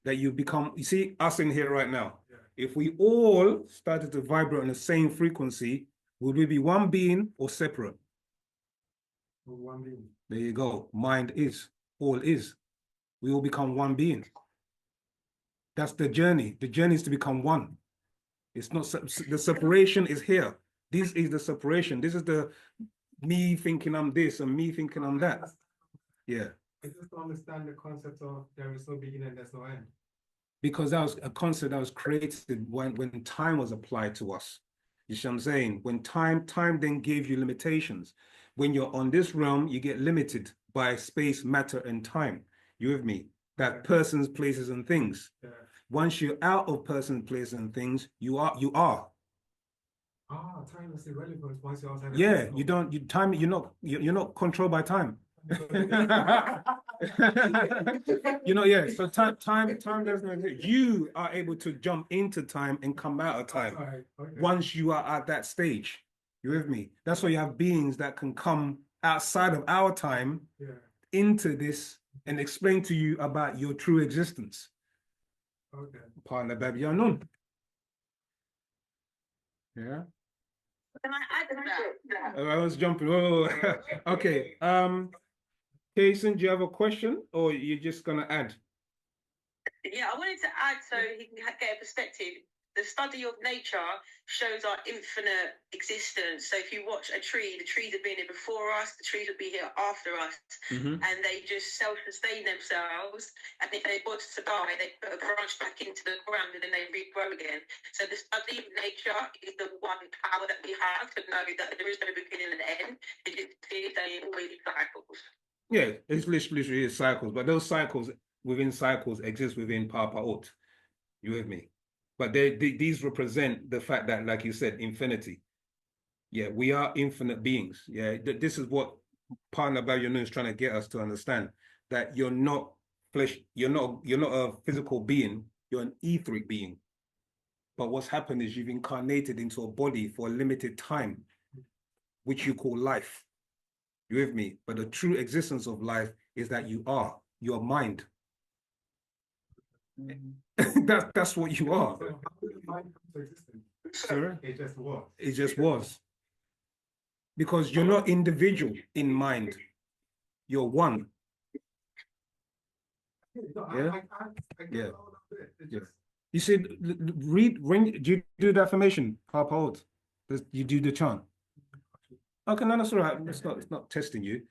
that you become, you see us in here right now. If we all started to vibrate on the same frequency, would we be one being or separate? One being. There you go. Mind is, all is. We all become one being. That's the journey. The journey is to become one. It's not, the separation is here. This is the separation. This is the me thinking I'm this and me thinking I'm that. Yeah. I just don't understand the concept of there is no beginning and there's no end. Because that was a concept that was created when time was applied to us. You see what I'm saying? When time then gave you limitations. When you're on this realm, you get limited by space, matter, and time. You with me? That persons, places, and things. Yeah. Once you're out of persons, places, and things, you are. Ah, time is irrelevant once you're outside. Yeah, you're not controlled by time. Yeah, so time doesn't exist. You are able to jump into time and come out of time. Okay. Once you are at that stage. You with me? That's why you have beings that can come outside of our time into this and explain to you about your true existence. Okay. Partner Baby Yaanuwn. Yeah. Can I add to that? I was jumping. Oh, okay. Jason, do you have a question or you're just gonna add? Yeah, I wanted to add so he can get a perspective. The study of nature shows our infinite existence. So if you watch a tree, the trees have been here before us, the trees will be here after us, and they just self-sustain themselves. And if they want to die, they put a branch back into the ground and then they regrow again. So the study of nature is the one power that we have to know that there is no beginning and end. It just is they always cycles. Yeah, it's literally cycles, but those cycles within cycles exist within Pa'ut. You with me? But these represent the fact that, like you said, infinity. Yeah, we are infinite beings. Yeah, this is what Partner Yaanuwn is trying to get us to understand, that you're not flesh, you're not a physical being, you're an etheric being. But what's happened is you've incarnated into a body for a limited time, which you call life. You with me? But the true existence of life is that you are your mind. That's what you are. So how did the mind come to existence? Sorry? It just was. It just was. Because you're not individual in mind. You're one. Yeah. I Yeah. all of it. It Yeah. just, You said, do you do the affirmation? Pa'ut? You do the chant? Okay, no, that's all right. It's not testing you.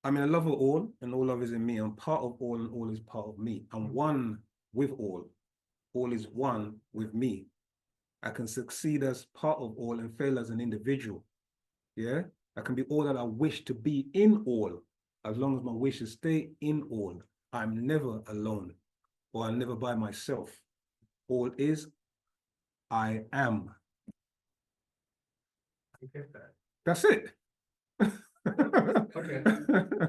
I mean, I love it all, and all love is in me. I'm part of all, and all is part of me. I'm one with all. All is one with me. I can succeed as part of all and fail as an individual. Yeah? I can be all that I wish to be in all, as long as my wishes stay in all. I'm never alone, or I'm never by myself. All is, I am. I get that. That's it. Okay.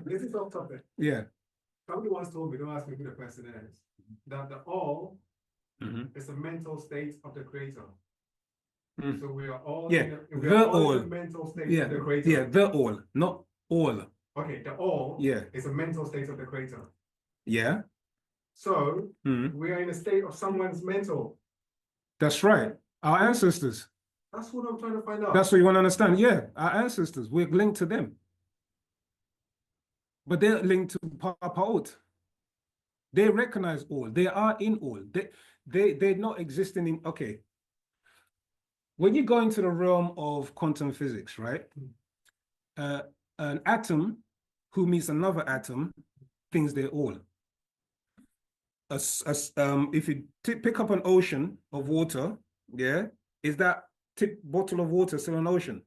This is off topic. Yeah. Somebody once told me, don't ask me who the person is, that the all is a mental state of the creator. So we are all Yeah, in the all. in the mental state of the creator. Yeah, the all, not all. Okay, the all is a mental state of the creator. Yeah. So we are in a state of someone's mental. That's right. Our ancestors. That's what I'm trying to find out. That's what you want to understand. Yeah, our ancestors. We're linked to them. but they're linked to Paut. They recognize all. They are in all. They're not existing in. Okay. When you go into the realm of quantum physics, right? An atom who meets another atom thinks they're all. If you pick up an ocean of water, yeah, is that bottle of water still an ocean?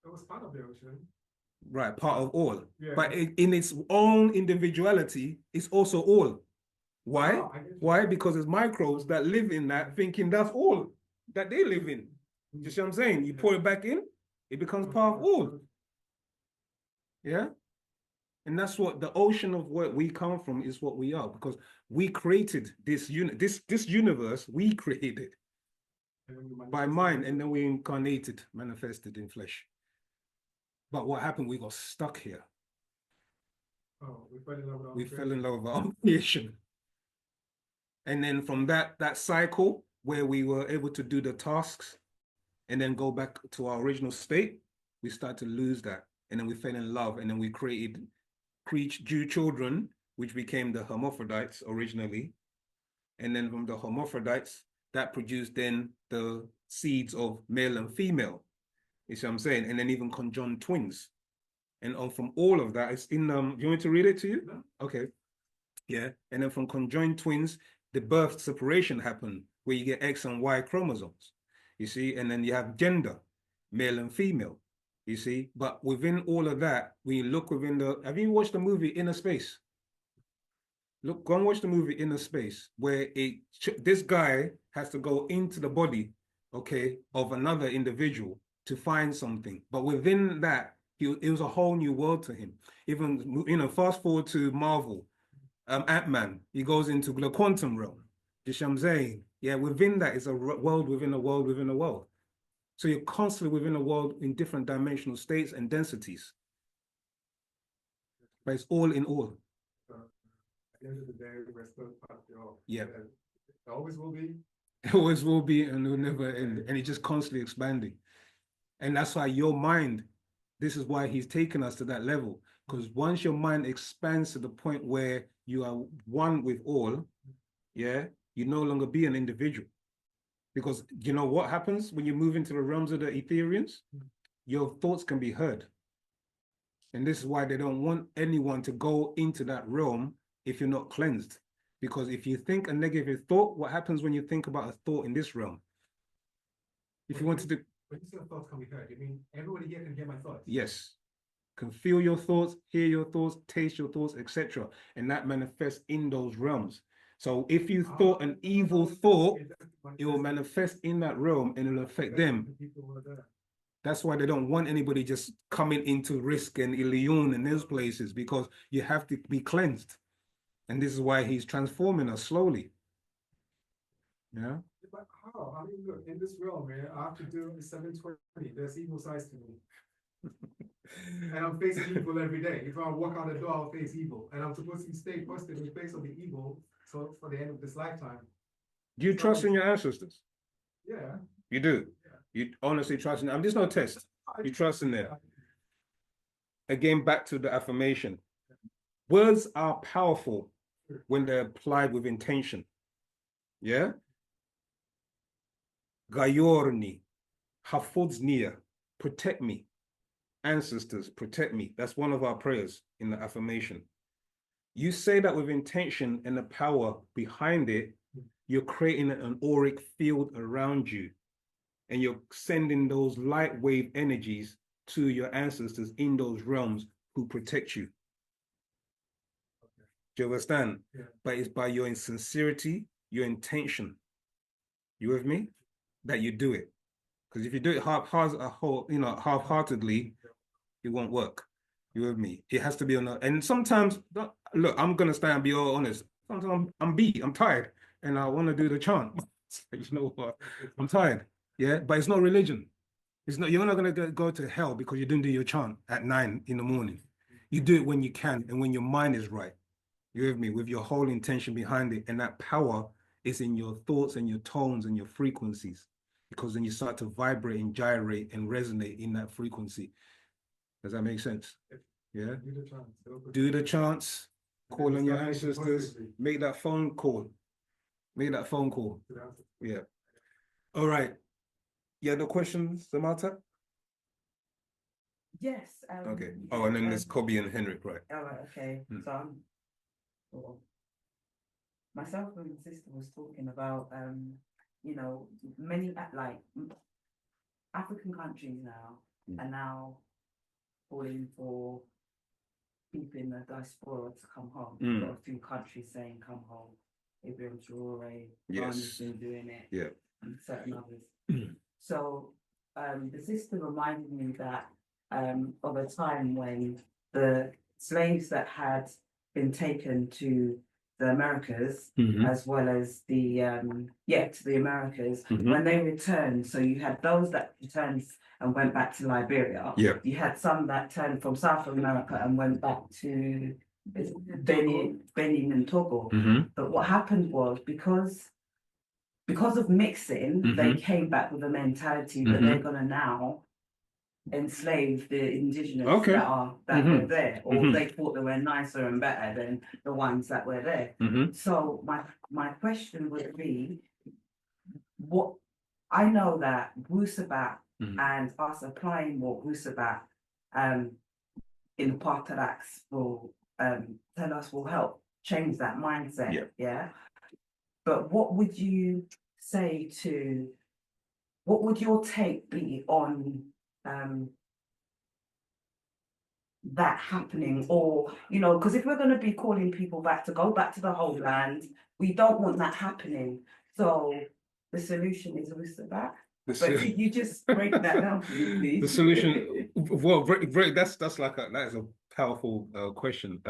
It was part of the ocean. Right, part of all. Yeah. But in its own individuality, it's also all. Why? Why? Because there's microbes that live in that thinking that's all that they live in. You see what I'm saying? You pour it back in, it becomes part of all. Yeah? And that's what the ocean of where we come from is what we are, because we created this universe, we created by mind, and then we incarnated, manifested in flesh. But what happened? We got stuck here. Oh, we fell in love with our We fell in love with our creation. And then from that cycle where we were able to do the tasks and then go back to our original state, we started to lose that. And then we fell in love, and then we created children, which became the hermaphrodites originally. And then from the hermaphrodites, that produced then the seeds of male and female. You see what I'm saying? And then even conjoined twins. And from all of that, it's in, do you want me to read it to you? No. Okay. Yeah. And then from conjoined twins, the birth separation happened, where you get X and Y chromosomes. You see? And then you have gender, male and female. You see? But within all of that, when you look within have you watched the movie Inner Space? Look, go and watch the movie Inner Space, where this guy has to go into the body, okay, of another individual to find something. But within that, it was a whole new world to him. Even, fast forward to Marvel, Ant-Man, he goes into the quantum realm. You see what I'm saying? Yeah, within that is a world within a world within a world. So you're constantly within a world in different dimensional states and densities. But it's all in all. At the end of the day, we're still part of the all. Yeah. It always will be. It always will be, and it will never end. And it's just constantly expanding. And that's why your mind, this is why he's taken us to that level. Because once your mind expands to the point where you are one with all, yeah, you no longer be an individual. Because you know what happens when you move into the realms of the Etherians? Your thoughts can be heard. And this is why they don't want anyone to go into that realm if you're not cleansed. Because if you think a negative thought, what happens when you think about a thought in this realm? If you want to do... When you say thoughts can be heard, you mean everybody here can hear my thoughts? Yes. Can feel your thoughts, hear your thoughts, taste your thoughts, etc. And that manifests in those realms. So if you thought an evil thought, it will manifest in that realm and it will affect them. That's why they don't want anybody just coming into Risk and Yaanuwn and those places, because you have to be cleansed. And this is why he's transforming us slowly. Yeah. But how? I mean, look, in this realm, man, I have to do 720. There's evil sides to me. And I'm facing evil every day. If I walk out the door, I'll face evil. And I'm supposed to stay positive in the face of the evil, so for the end of this lifetime. Do you trust in your ancestors? Yeah. You do? Yeah. You honestly trust in them? There's no test. You trust in them. Again, back to the affirmation. Words are powerful when they're applied with intention. Yeah? Gayorni, Hafudnia, protect me. Ancestors, protect me. That's one of our prayers in the affirmation. You say that with intention and the power behind it, you're creating an auric field around you, and you're sending those light wave energies to your ancestors in those realms who protect you. Do you understand? Yeah. But it's by your sincerity, your intention. You with me? That you do it. Because if you do it half-heartedly, it won't work. You with me? It has to be on and sometimes, look, I'm gonna stand and be all honest. Sometimes I'm beat, I'm tired, and I want to do the chant. You know what? I'm tired. Yeah, but it's not religion. It's not. You're not gonna go to hell because you didn't do your chant at 9 in the morning. You do it when you can and when your mind is right. You with me? With your whole intention behind it, and that power is in your thoughts and your tones and your frequencies. Because then you start to vibrate and gyrate and resonate in that frequency. Does that make sense? Yeah. Do the chance. Do the chance. Call on your ancestors. Make that phone call. Make that phone call. Yeah. All right. Yeah, the questions, Samantha? Yes. Okay. Oh, and then there's Kobe and Henrik, right? Oh, right, okay. So I'm myself and my sister was talking about you know, many like African countries now are now calling for people in the diaspora to come home. We've got a few countries saying come home. Ibram Traore, Ghana's been doing it. Yeah. And certain others. So the sister reminded me that of a time when the slaves that had been taken to the Americas, as well as the to the Americas, when they returned. So you had those that returned and went back to Liberia. Yeah. You had some that turned from South America and went back to Benin and Togo. But what happened was because of mixing, they came back with a mentality that they're gonna now enslave the indigenous that were there, or they thought they were nicer and better than the ones that were there. So my question would be, what I know that Wu-Sabat and us applying what Wu-Sabat in the Pataraks will tell us will help change that mindset. Yeah. But what would you say to, what would your take be on that happening? Or, you know, because if we're going to be calling people back to go back to the homeland, we don't want that happening. So the solution is Wu-Sabat. But could you just break that down for me, please? The solution, well, great. That's like that is a powerful question.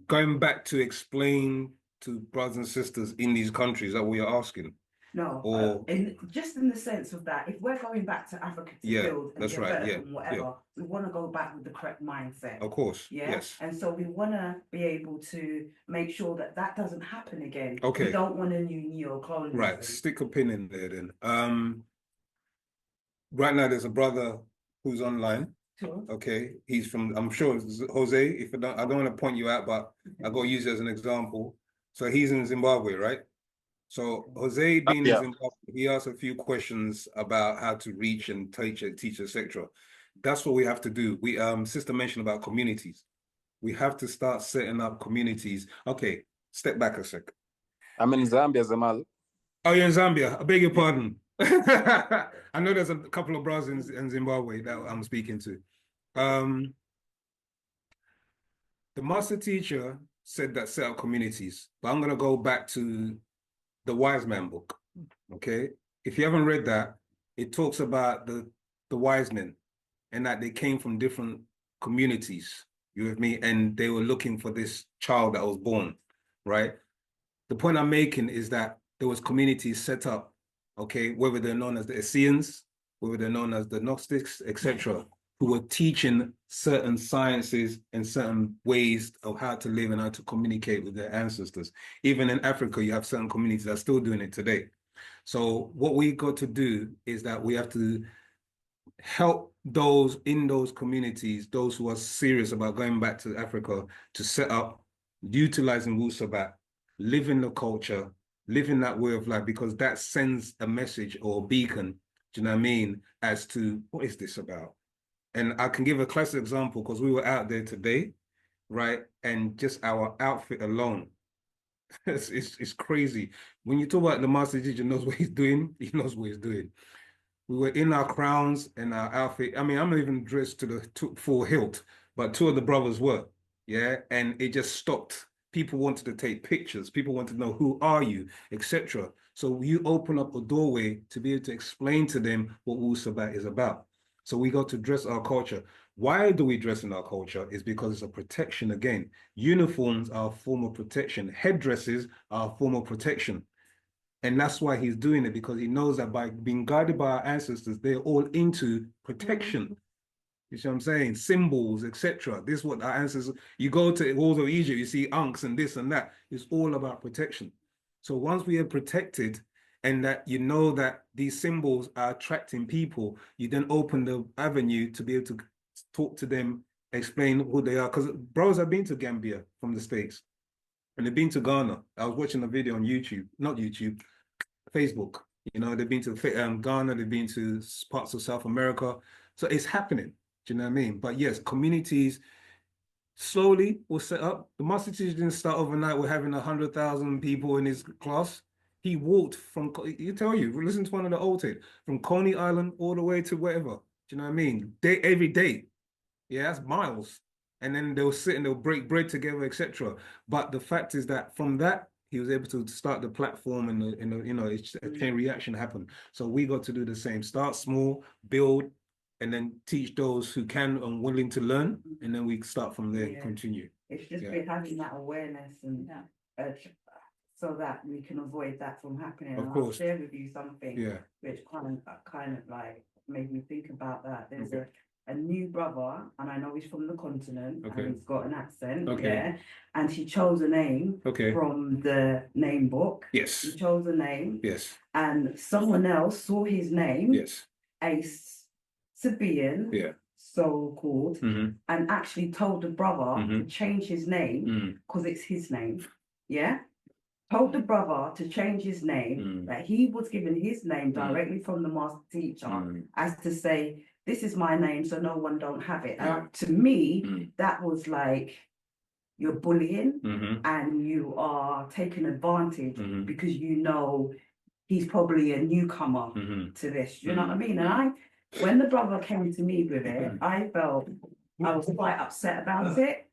Going back to explain to brothers and sisters in these countries that we are asking. No, or just in the sense of that, if we're going back to Africa to build and develop and whatever, we want to go back with the correct mindset. Of course, yes. And so we want to be able to make sure that that doesn't happen again. Okay. We don't want a new neo-colonialism. Right, stick a pin in there then. Right now there's a brother who's online. Sure. Okay, he's from, I'm sure it's Jose. If I don't want to point you out, but I got to use it as an example. So he's in Zimbabwe, right? So Jose being in Zimbabwe, he asked a few questions about how to reach and teach, etc. That's what we have to do. We sister mentioned about communities. We have to start setting up communities. Okay, step back a sec. I'm in Zambia, Zamal. Oh, you're in Zambia. I beg your pardon. I know there's a couple of brothers in Zimbabwe that I'm speaking to. The master teacher said that set up communities, but I'm going to go back to the Wise Man book. Okay, if you haven't read that, it talks about the wise men and that they came from different communities. You with me? And they were looking for this child that was born, right? The point I'm making is that there was communities set up, okay, whether they're known as the Essenes, whether they're known as the Gnostics, etc., who were teaching certain sciences and certain ways of how to live and how to communicate with their ancestors. Even in Africa, you have certain communities that are still doing it today. So what we got to do is that we have to help those in those communities, those who are serious about going back to Africa, to set up, utilizing Wu-Sabat, living the culture, living that way of life, because that sends a message or a beacon, do you know what I mean, as to what is this about? And I can give a classic example because we were out there today, right? And just our outfit alone, it's crazy. When you talk about the master teacher knows what he's doing, he knows what he's doing. We were in our crowns and our outfit. I mean, I'm not even dressed to the full hilt, but two of the brothers were, yeah? And it just stopped. People wanted to take pictures. People wanted to know, who are you, etc. So you open up a doorway to be able to explain to them what Wu-Sabat is about. So we got to dress our culture. Why do we dress in our culture? Is because it's a protection again. Uniforms are a form of protection. Headdresses are a form of protection. And that's why he's doing it, because he knows that by being guided by our ancestors, they're all into protection. You see what I'm saying? Symbols, etc. This is what our ancestors, you go to halls of Egypt, you see unks and this and that. It's all about protection. So once we are protected, and that you know that these symbols are attracting people, you then open the avenue to be able to talk to them, explain who they are. Because bros have been to Gambia from the States, and they've been to Ghana. I was watching a video on YouTube, not YouTube, Facebook. You know, they've been to Ghana, they've been to parts of South America. So it's happening. Do you know what I mean? But yes, communities slowly will set up. The master teacher didn't start overnight with having 100,000 people in his class. He walked from, listen to one of the old tapes, from Coney Island all the way to wherever. Do you know what I mean? Every day. Yeah, that's miles. And then they'll sit and they'll break bread together, etc. But the fact is that from that, he was able to start the platform and a chain reaction happened. So we got to do the same. Start small, build, and then teach those who can and willing to learn, and then we start from there and continue. It's just been having that awareness and so that we can avoid that from happening. Of course. I'll share with you something which kind of like made me think about that. There's a new brother, and I know he's from the continent, and he's got an accent, and he chose a name from the name book. Yes. He chose a name. Yes. And someone else saw his name. Yes. Ace Sabian. Yeah. So called, and actually told the brother to change his name because it's his name. Yeah. Told the brother to change his name, that he was given his name directly from the master teacher, as to say, this is my name, so no one don't have it. And to me, that was like, you're bullying and you are taking advantage because you know he's probably a newcomer to this. Do you know what I mean? And when the brother came to me with it, I felt I was quite upset about it.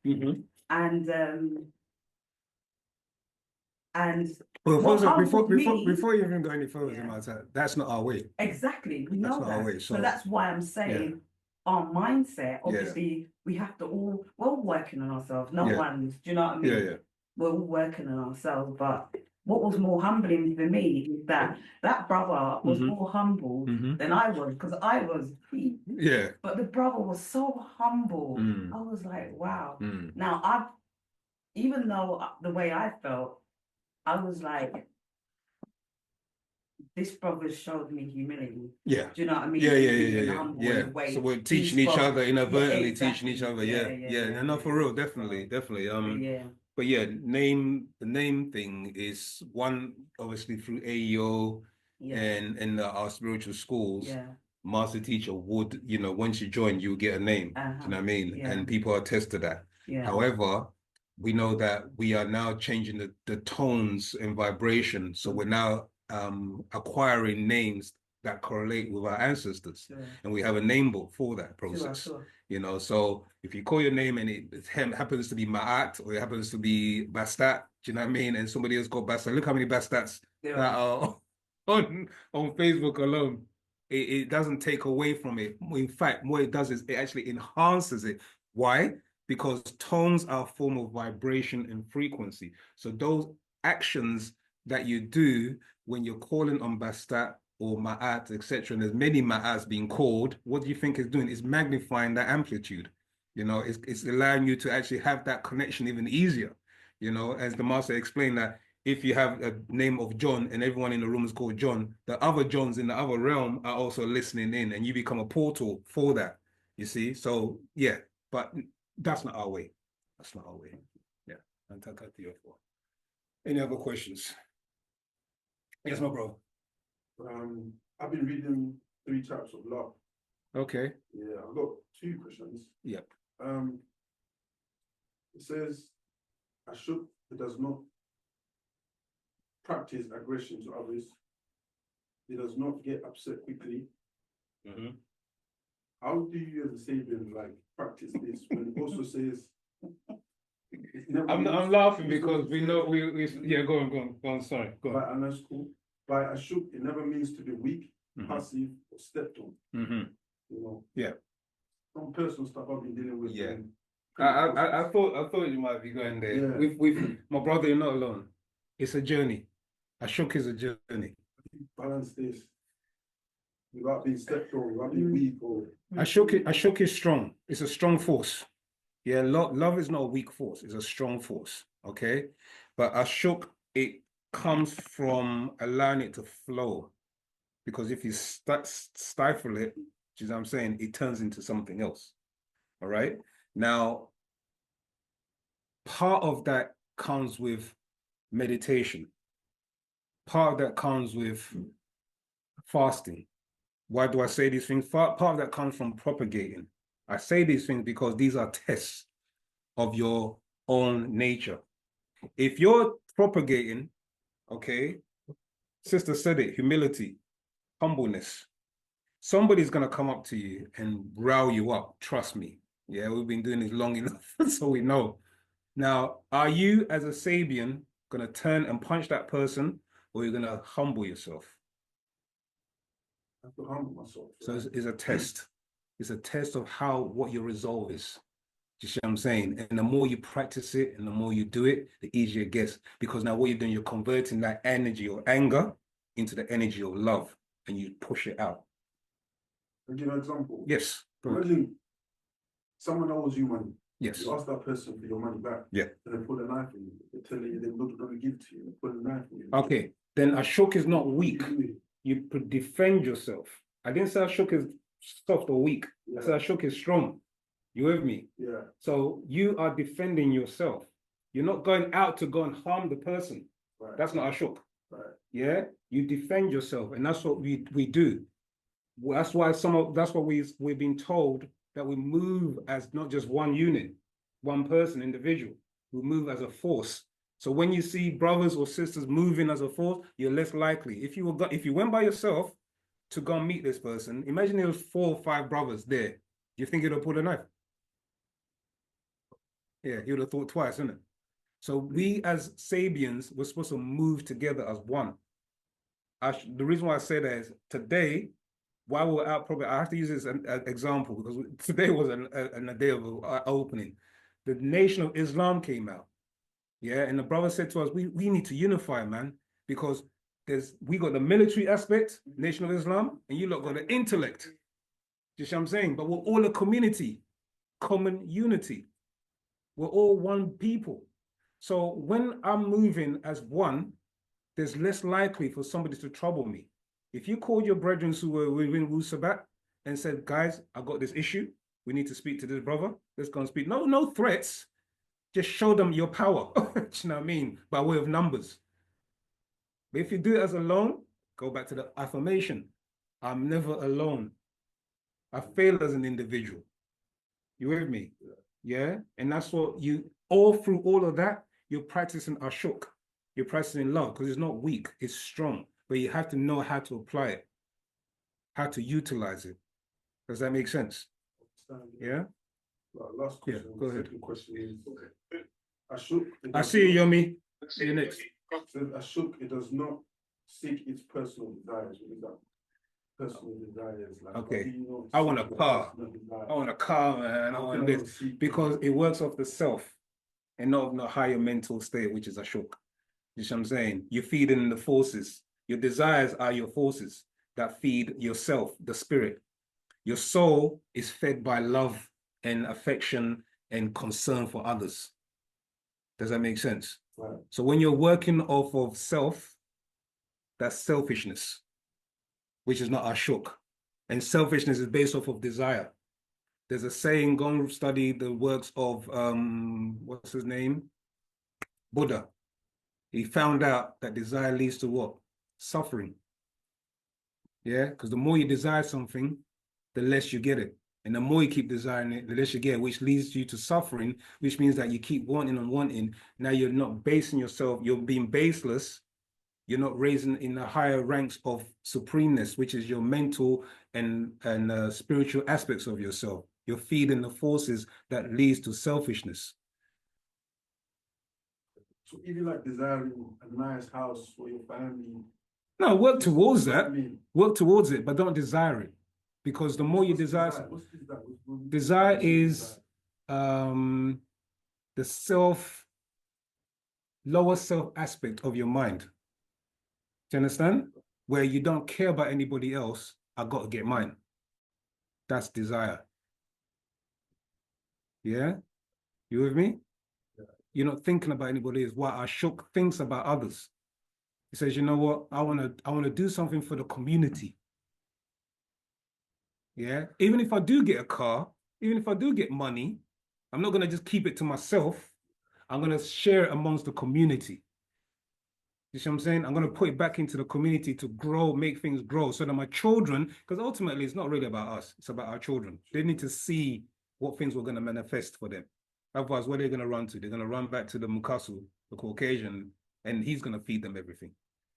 And before you even go any further, that's not our way. Exactly, we know that's not that. our way. So that's why I'm saying our mindset. Obviously, we have to we're all working on ourselves. No one's. Do you know what I mean? We're all working on ourselves. But what was more humbling for me is that brother was more humble than I was, because I was. But the brother was so humble. I was like, wow. Now even though the way I felt, I was like, this brother showed me humility. Yeah. Do you know what I mean? Yeah. So we're teaching each other, inadvertently teaching each other. No, for real, definitely. But yeah, the name thing is one, obviously through AEO and our spiritual schools. Master teacher would, once you join, you get a name. Do you know what I mean? And people attest to that. However, we know that we are now changing the tones and vibration. So we're now acquiring names that correlate with our ancestors. And we have a name book for that process. So if you call your name and it happens to be Ma'at or it happens to be Bastat, do you know what I mean? And somebody else got Bastat. Look how many Bastats that are on Facebook alone. It doesn't take away from it. In fact, what it does is it actually enhances it. Why? Because tones are a form of vibration and frequency. So those actions that you do when you're calling on Bastat or Ma'at, etc., and there's many Ma'ats being called, what do you think it's doing? It's magnifying that amplitude. It's allowing you to actually have that connection even easier. As the master explained, that if you have a name of John and everyone in the room is called John, the other Johns in the other realm are also listening in, and you become a portal for that. You see? So yeah, but that's not our way. That's not our way. Yeah. Any other questions? Yes, my bro. I've been reading 3 Types of Love. Okay. Yeah, I've got 2 questions. Yep. It says, Ashuk does not practice aggression to others. He does not get upset quickly. How do you as a Sabian practice this when it also says I'm laughing because we know we go on, sorry. Go on. And that's cool. By Ashuk, it never means to be weak, passive, or stepped on. Some personal stuff I've been dealing with. I thought you might be going there. With my brother, you're not alone. It's a journey. Ashuk is a journey. Balance this without being stepped on, without being weak or Ashuk is strong. It's a strong force. Yeah, love is not a weak force, it's a strong force. Okay. But Ashuk, it comes from allowing it to flow. Because if you stifle it, which is what I'm saying, it turns into something else. All right. Now, part of that comes with meditation. Part of that comes with fasting. Why do I say these things? Part of that comes from propagating. I say these things because these are tests of your own nature. If you're propagating, okay, sister said it, humility, humbleness, somebody's going to come up to you and rile you up. Trust me. Yeah, we've been doing this long enough, so we know. Now, are you as a Sabian going to turn and punch that person, or you're going to humble yourself? I have to humble myself. So it's a test. It's a test of what your resolve is. Do you see what I'm saying? And the more you practice it and the more you do it, the easier it gets. Because now what you're doing, you're converting that energy or anger into the energy of love, and you push it out. I'll give you an example. Yes. Imagine someone owes you money. Yes. You ask that person for your money back. Yeah. And they pull a knife in you. They tell you they're not going to give it to you. They pull a knife in you. Okay. Then Ashok is not weak. You could defend yourself. I didn't say Ashok is soft or weak. I said Ashok is strong. You with me? Yeah. So you are defending yourself. You're not going out to go and harm the person. Right. That's not Ashok. Right. Yeah. You defend yourself, and that's what we do. That's why we've been told that we move as not just one unit, one person, individual. We move as a force. So when you see brothers or sisters moving as a force, you're less likely. If you went by yourself to go and meet this person, imagine there was 4 or 5 brothers there. Do you think he'd have pulled a knife? Yeah, he would have thought twice, isn't it? So we as Sabians, we're supposed to move together as one. The reason why I say that is today, while we're out, probably I have to use this as an example because today was a day of opening. The Nation of Islam came out, yeah, and the brother said to us, we need to unify, man, because we got the military aspect, Nation of Islam, and you lot got the intellect. You see what I'm saying? But we're all a community, common unity. We're all one people. So when I'm moving as one, there's less likely for somebody to trouble me. If you called your brethren who were within Wu-Sabat and said, guys, I got this issue. We need to speak to this brother. Let's go and speak. No threats. Just show them your power. Do you know what I mean? By way of numbers. But if you do it as alone, go back to the affirmation. I'm never alone. I fail as an individual. You with me? Yeah? And that's what all through all of that, you're practicing Ashok. You're practicing love because it's not weak, it's strong. But you have to know how to apply it, how to utilize it. Does that make sense? Yeah? Last question. Yeah, go ahead. Second question is, Ashok. I see you, Yomi. See you next. Ashok, it does not seek its personal desires. What is that? Personal desires. Like, okay. I want a car. I want a car, man. I want this. Because it works off the self and not the higher mental state, which is Ashok. You see what I'm saying? You're feeding the forces. Your desires are your forces that feed yourself, the spirit. Your soul is fed by love and affection and concern for others. Does that make sense? Right. So when you're working off of self, that's selfishness, which is not Ashok. And selfishness is based off of desire. There's a saying, go and study the works of, what's his name? Buddha. He found out that desire leads to what? Suffering. Yeah, because the more you desire something, the less you get it. And the more you keep desiring it, the less you get, which leads you to suffering, which means that you keep wanting and wanting. Now you're not basing yourself, you're being baseless. You're not raising in the higher ranks of supremeness, which is your mental and spiritual aspects of yourself. You're feeding the forces that leads to selfishness. So if you like desiring a nice house for your family. No, work towards that. Work towards it, but don't desire it. Because the more you desire, desire is the lower self aspect of your mind. Do you understand? Where you don't care about anybody else, I got to get mine. That's desire. Yeah? You with me? Yeah. You're not thinking about anybody else. What Ashok thinks about others. He says, you know what? I want to do something for the community. Yeah? Even if I do get a car, Even if I do get money, I'm not going to just keep it to myself. I'm going to share it amongst the community. You see what I'm saying? I'm going to put it back into the community to grow, make things grow so that my children, because ultimately it's not really about us, it's about our children. They need to see what things we're going to manifest for them. Otherwise, what are they going to run to? They're going to run back to the Mukasu, the Caucasian, and he's going to feed them everything.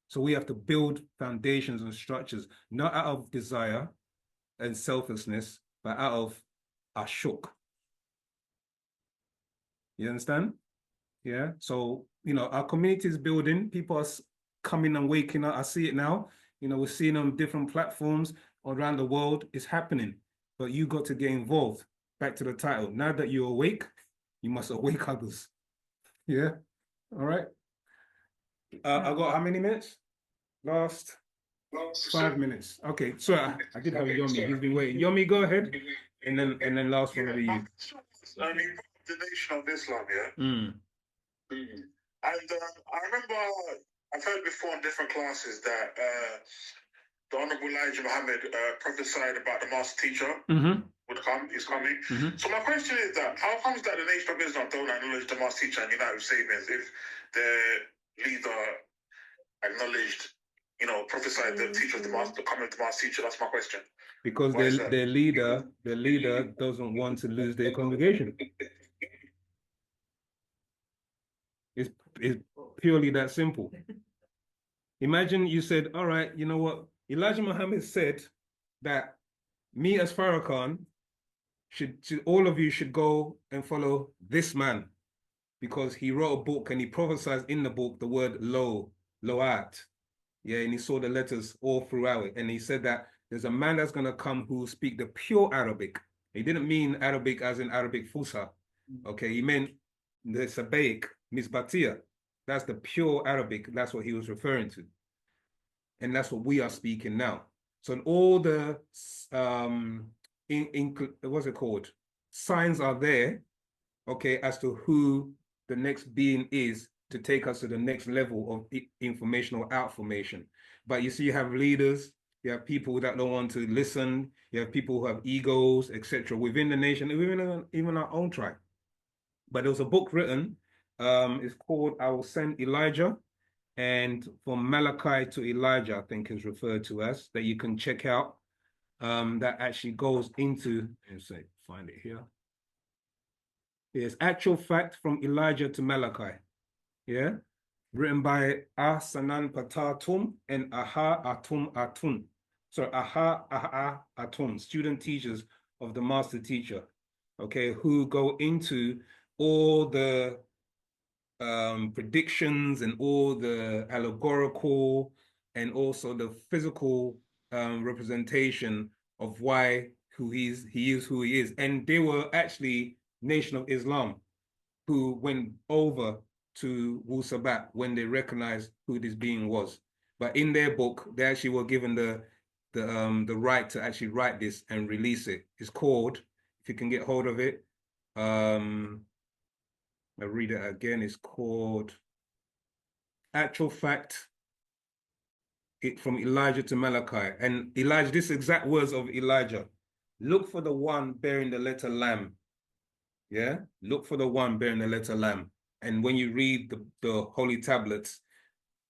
So we have to build foundations and structures, not out of desire and selflessness, but out of ashuk. You understand? Yeah. So, you know, our community is building. People are coming and waking up. I see it now. You know, we're seeing on different platforms around the world. It's happening. But you got to get involved. Back to the title. Now that you're awake, you must awake others. Yeah. All right. I got how many minutes? Last 5 minutes. Okay. So I did have Yomi. He's been waiting. Yomi, go ahead. And then last one will be you. I mean, the Nation of Islam, yeah? Mm. And I remember I've heard before in different classes that the Honorable Elijah Muhammad prophesied about the master teacher would come, is coming. So my question is that how comes that the Nation of Islam don't acknowledge the master teacher and unite with Sabians if the leader acknowledged, you know, prophesied the teacher of the master, coming of the master teacher? That's my question. Because their leader doesn't want to lose their congregation. It's purely that simple. Imagine you said, all right, you know what? Elijah Muhammad said that me as Farrakhan all of you should go and follow this man because he wrote a book and he prophesied in the book the word Loat. Yeah, and he saw the letters all throughout it. And he said that there's a man that's going to come who will speak the pure Arabic. He didn't mean Arabic as in Arabic Fusha. Okay, he meant the Sabaik, Misbatia. That's the pure Arabic. That's what he was referring to. And that's what we are speaking now. So in all the, what's it called? Signs are there, okay, as to who the next being is to take us to the next level of informational outformation. But you see, you have leaders, you have people that don't want to listen, you have people who have egos, etc. within the nation, even our own tribe. But there was a book written, it's called I Will Send Elijah, and from Malachi to Elijah, I think is referred to as, that you can check out, that actually goes into, let's say, find it here. It's actual fact from Elijah to Malachi, yeah? Written by Sanan Patatum and Aha Atum Atun. So Aha Atum, student teachers of the master teacher, okay, who go into all the predictions and all the allegorical and also the physical representation of why he is who he is. And they were actually Nation of Islam who went over to Wu-Sabat when they recognized who this being was. But in their book, they actually were given the right to actually write this and release it. It's called, if you can get hold of it, I'll read it again. It's called Actual Fact, from Elijah to Malachi. And Elijah, this exact words of Elijah: look for the one bearing the letter Lamb. Yeah, look for the one bearing the letter Lamb. And when you read the holy tablets,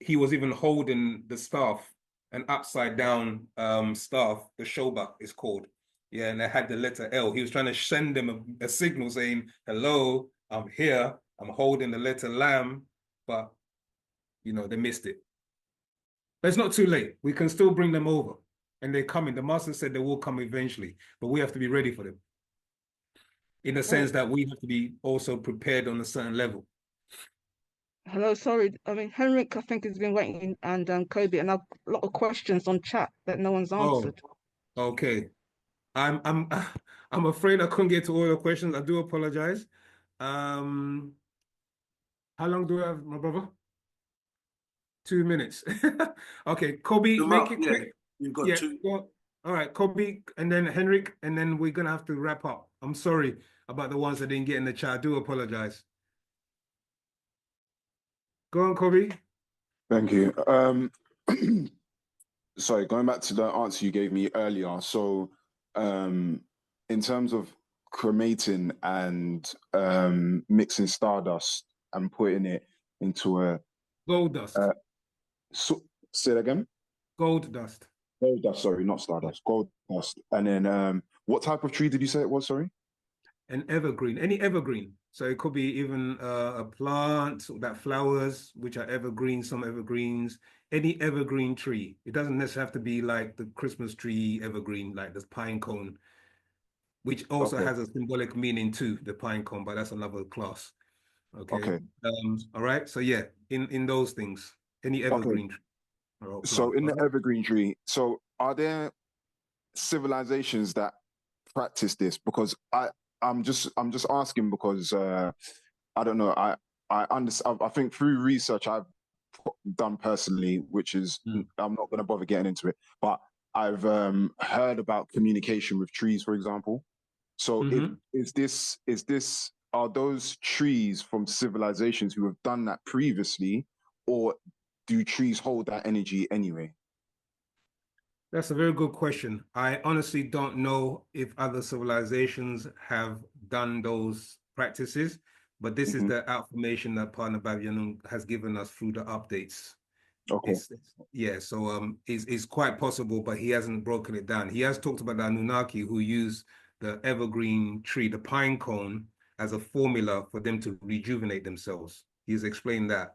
he was even holding the staff, an upside down staff, the Shoba is called. Yeah, and they had the letter L. He was trying to send them a signal saying, hello, I'm here, I'm holding the letter Lamb, but, you know, they missed it. But it's not too late. We can still bring them over. And they're coming. The master said they will come eventually, but we have to be ready for them. In the sense that we have to be also prepared on a certain level. Hello, sorry. I mean, Henrik, I think, has been waiting, and Kobe, and I've a lot of questions on chat that no one's answered. Oh, okay. I'm afraid I couldn't get to all the questions. I do apologize. How long do I have, my brother? 2 minutes. Okay, Kobe, make it quick. You've got two. All right, Kobe, and then Henrik, and then we're gonna have to wrap up. I'm sorry about the ones that didn't get in the chat. I do apologize. Go on, Kobe. Thank you. Sorry, going back to the answer you gave me earlier. So, in terms of cremating and mixing stardust and putting it into a gold dust. So, say it again. Gold dust. Gold dust. Sorry, not stardust. Gold dust. And then, what type of tree did you say it was? Sorry. An evergreen. Any evergreen. So it could be even a plant that flowers, which are evergreen. Some evergreens. Any evergreen tree. It doesn't necessarily have to be like the Christmas tree evergreen, like this pine cone, which also has a symbolic meaning too, the pine cone, but that's another class. Okay. All right. So yeah, in those things, any evergreen tree. So in the evergreen tree, so are there civilizations that practice this? Because I'm just asking because I don't know. I understand. I think through research I've done personally, which is I'm not going to bother getting into it, but I've heard about communication with trees, for example. So is this are those trees from civilizations who have done that previously, or do trees hold that energy anyway? That's a very good question. I honestly don't know if other civilizations have done those practices, but this is the information that Partner Yaanuwn has given us through the updates. Okay. So it's quite possible, but he hasn't broken it down. He has talked about the Anunnaki who use the evergreen tree, the pine cone, as a formula for them to rejuvenate themselves. He's explained that.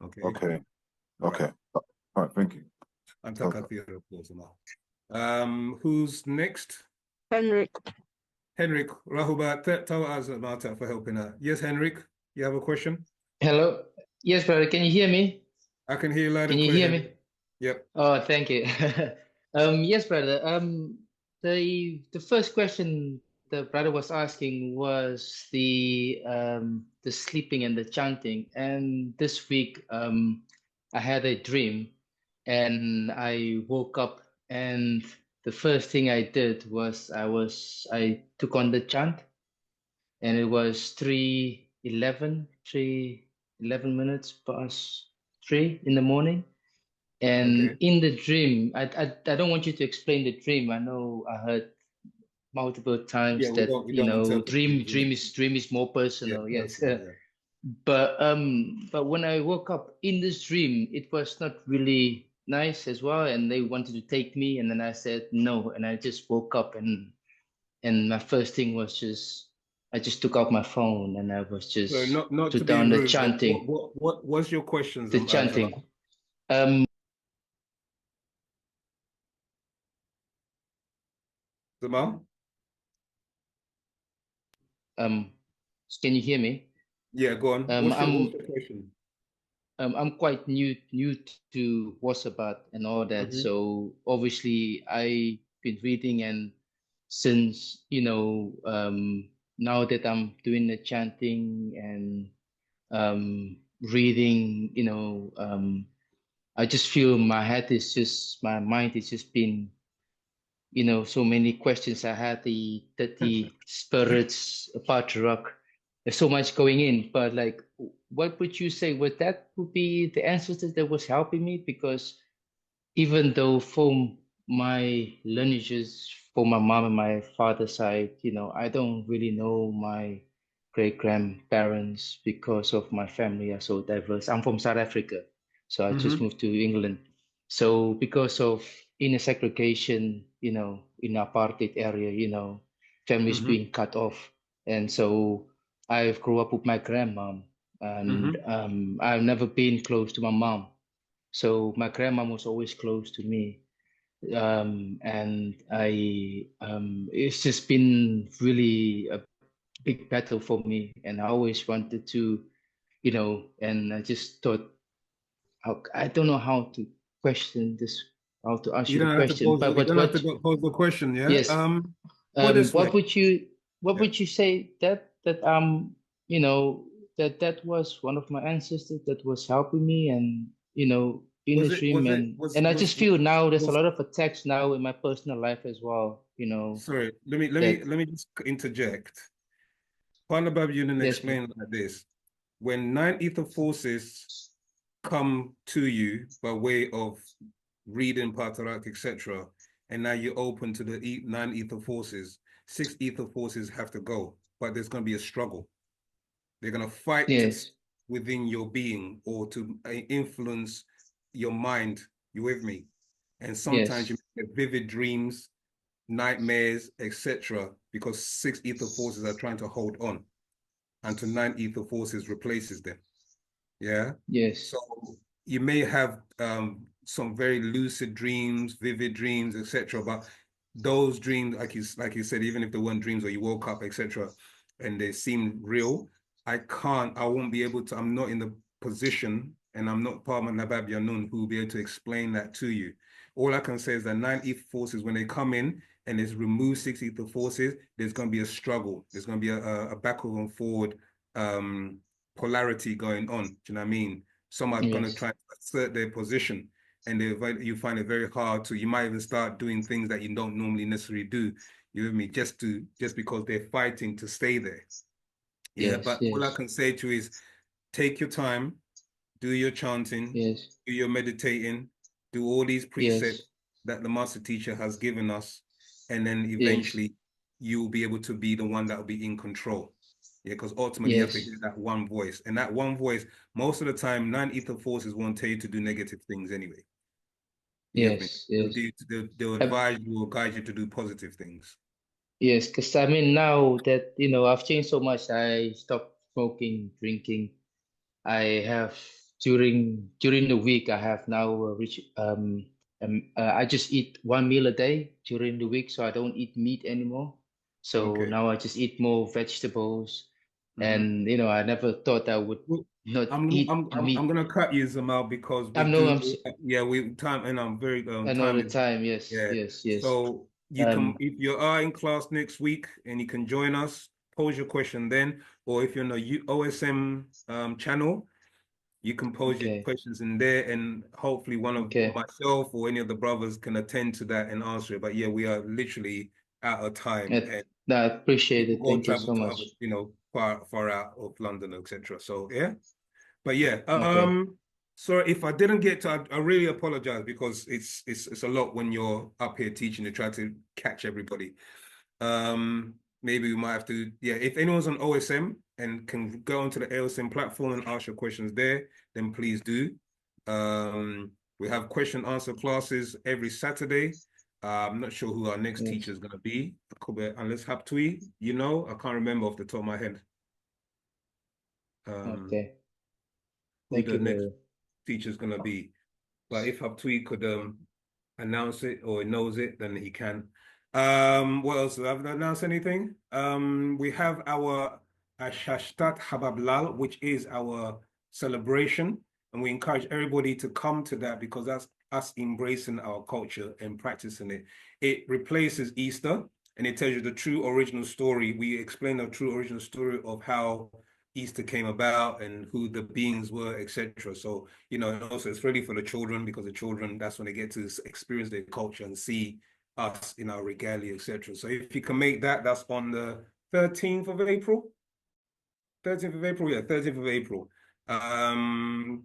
Okay. Okay. Okay. All right. Thank you. Who's next? Henrik. Henrik, Rahubat, tell us about that for helping her. Yes, Henrik, you have a question? Hello. Yes, brother. Can you hear me? I can hear you loud and clear. Can you hear me? Yep. Oh, thank you. Yes, brother. The first question the brother was asking was the sleeping and the chanting. And this week, I had a dream, and I woke up, and the first thing I did was I took on the chant, and it was 3:11 minutes past 3 in the morning. And in the dream, I don't want you to explain the dream. I know I heard multiple times that dream is more personal. Yes. But when I woke up in this dream, it was not really nice as well, and they wanted to take me, and then I said no, and I just woke up, and my first thing was I just took out my phone, and I was just not to down be the rude, chanting. What was your questions? The chanting. Zamal? Can you hear me? Yeah, go on. What's your question? I'm quite new to Wu-Sabat and all that, so obviously I've been reading, and since now that I'm doing the chanting and reading, I just feel my mind is just been, so many questions. I had the spirits, patriarch. There's so much going in, but like, what would you say? Would be the ancestors that was helping me? Because even though from my lineages, for my mom and my father's side, I don't really know my great grandparents because of my family are so diverse. I'm from South Africa, so I just moved to England. So because of inner segregation, in apartheid area, families being cut off, and so I grew up with my grandmom, and I've never been close to my mom. So my grandmom was always close to me. And it's just been really a big battle for me. And I always wanted to, and I just thought, I don't know how to question this, how to answer the question. But you don't have to pose the question, yeah? Yes. What would you say that that was one of my ancestors that was helping me, and in the dream, and I just feel now there's a lot of attacks now in my personal life as well. Sorry, let me just interject. Partner Yaanuwn explained like this: when 9 ether forces come to you by way of reading Patarak, etc., and now you're open to the 9 ether forces. 6 ether forces have to go, but there's going to be a struggle. They're going to fight Yes. within your being or to influence your mind. You with me? And sometimes Yes. you get vivid dreams, nightmares, etc., because 6 ether forces are trying to hold on, and to 9 ether forces replaces them. Yeah. Yes. So you may have some very lucid dreams, vivid dreams, etc. But those dreams, like you said, even if they weren't dreams or you woke up, etc., and they seem real, I won't be able to. I'm not in the position, and I'm not part of Nabab Yaanuwn who will be able to explain that to you. All I can say is that 9 ether forces, when they come in and it's remove 6 ether forces, there's going to be a struggle. There's going to be a backward and forward polarity going on. Do you know what I mean? Some are going to try to assert their position, and you find it very hard to. You might even start doing things that you don't normally necessarily do. You with me? Just because they're fighting to stay there. Yeah, Yes, but all I can say to you is take your time, do your chanting, do your meditating, do all these precepts that the master teacher has given us, and then eventually you will be able to be the one that will be in control. Yeah, because ultimately you have to hear that one voice. And that one voice, most of the time, 9 ether forces won't tell you to do negative things anyway. Yes, yes. They'll advise you or guide you to do positive things. Yes, because I mean, now that, you know, I've changed so much, I stopped smoking, drinking. I have during the week, I have now I just eat 1 meal a day during the week, so I don't eat meat anymore. So now I just eat more vegetables, and you know, I never thought I would not eat meat. I'm gonna cut you, Zamal, because we time, and I'm very I know the time. Yes, yes, yes. So you can, if you are in class next week and you can join us, pose your question then, or if you're on the OSM channel, you can pose your questions in there, and hopefully one of myself or any of the brothers can attend to that and answer it. But yeah, we are literally out of time. And I appreciate it. Thank you so much. Other, you know, far out of London, etc. So yeah, but yeah, sorry if I didn't get to. I really apologize, because it's a lot when you're up here teaching to try to catch everybody. Maybe we might have to, if anyone's on OSM and can go onto the OSM platform and ask your questions there, then please do. We have question answer classes every Saturday. I'm not sure who our next teacher is going to be. Unless Haptui, you know, I can't remember off the top of my head. Thank who the you. next teacher is going to be. But if Haptui could announce it or knows it, then he can. What else? Have I announced anything? We have our Ashashtat Habablal, which is our celebration, and we encourage everybody to come to that, because that's us embracing our culture and practicing it. It replaces Easter, and it tells you the true original story. We explain the true original story of how Easter came about and who the beings were, etc. So, you know, and also it's really for the children, because the children, that's when they get to experience their culture and see us in our regalia, etc. So if you can make that, that's on the 13th of April. 13th of April, yeah, 13th of April. Again,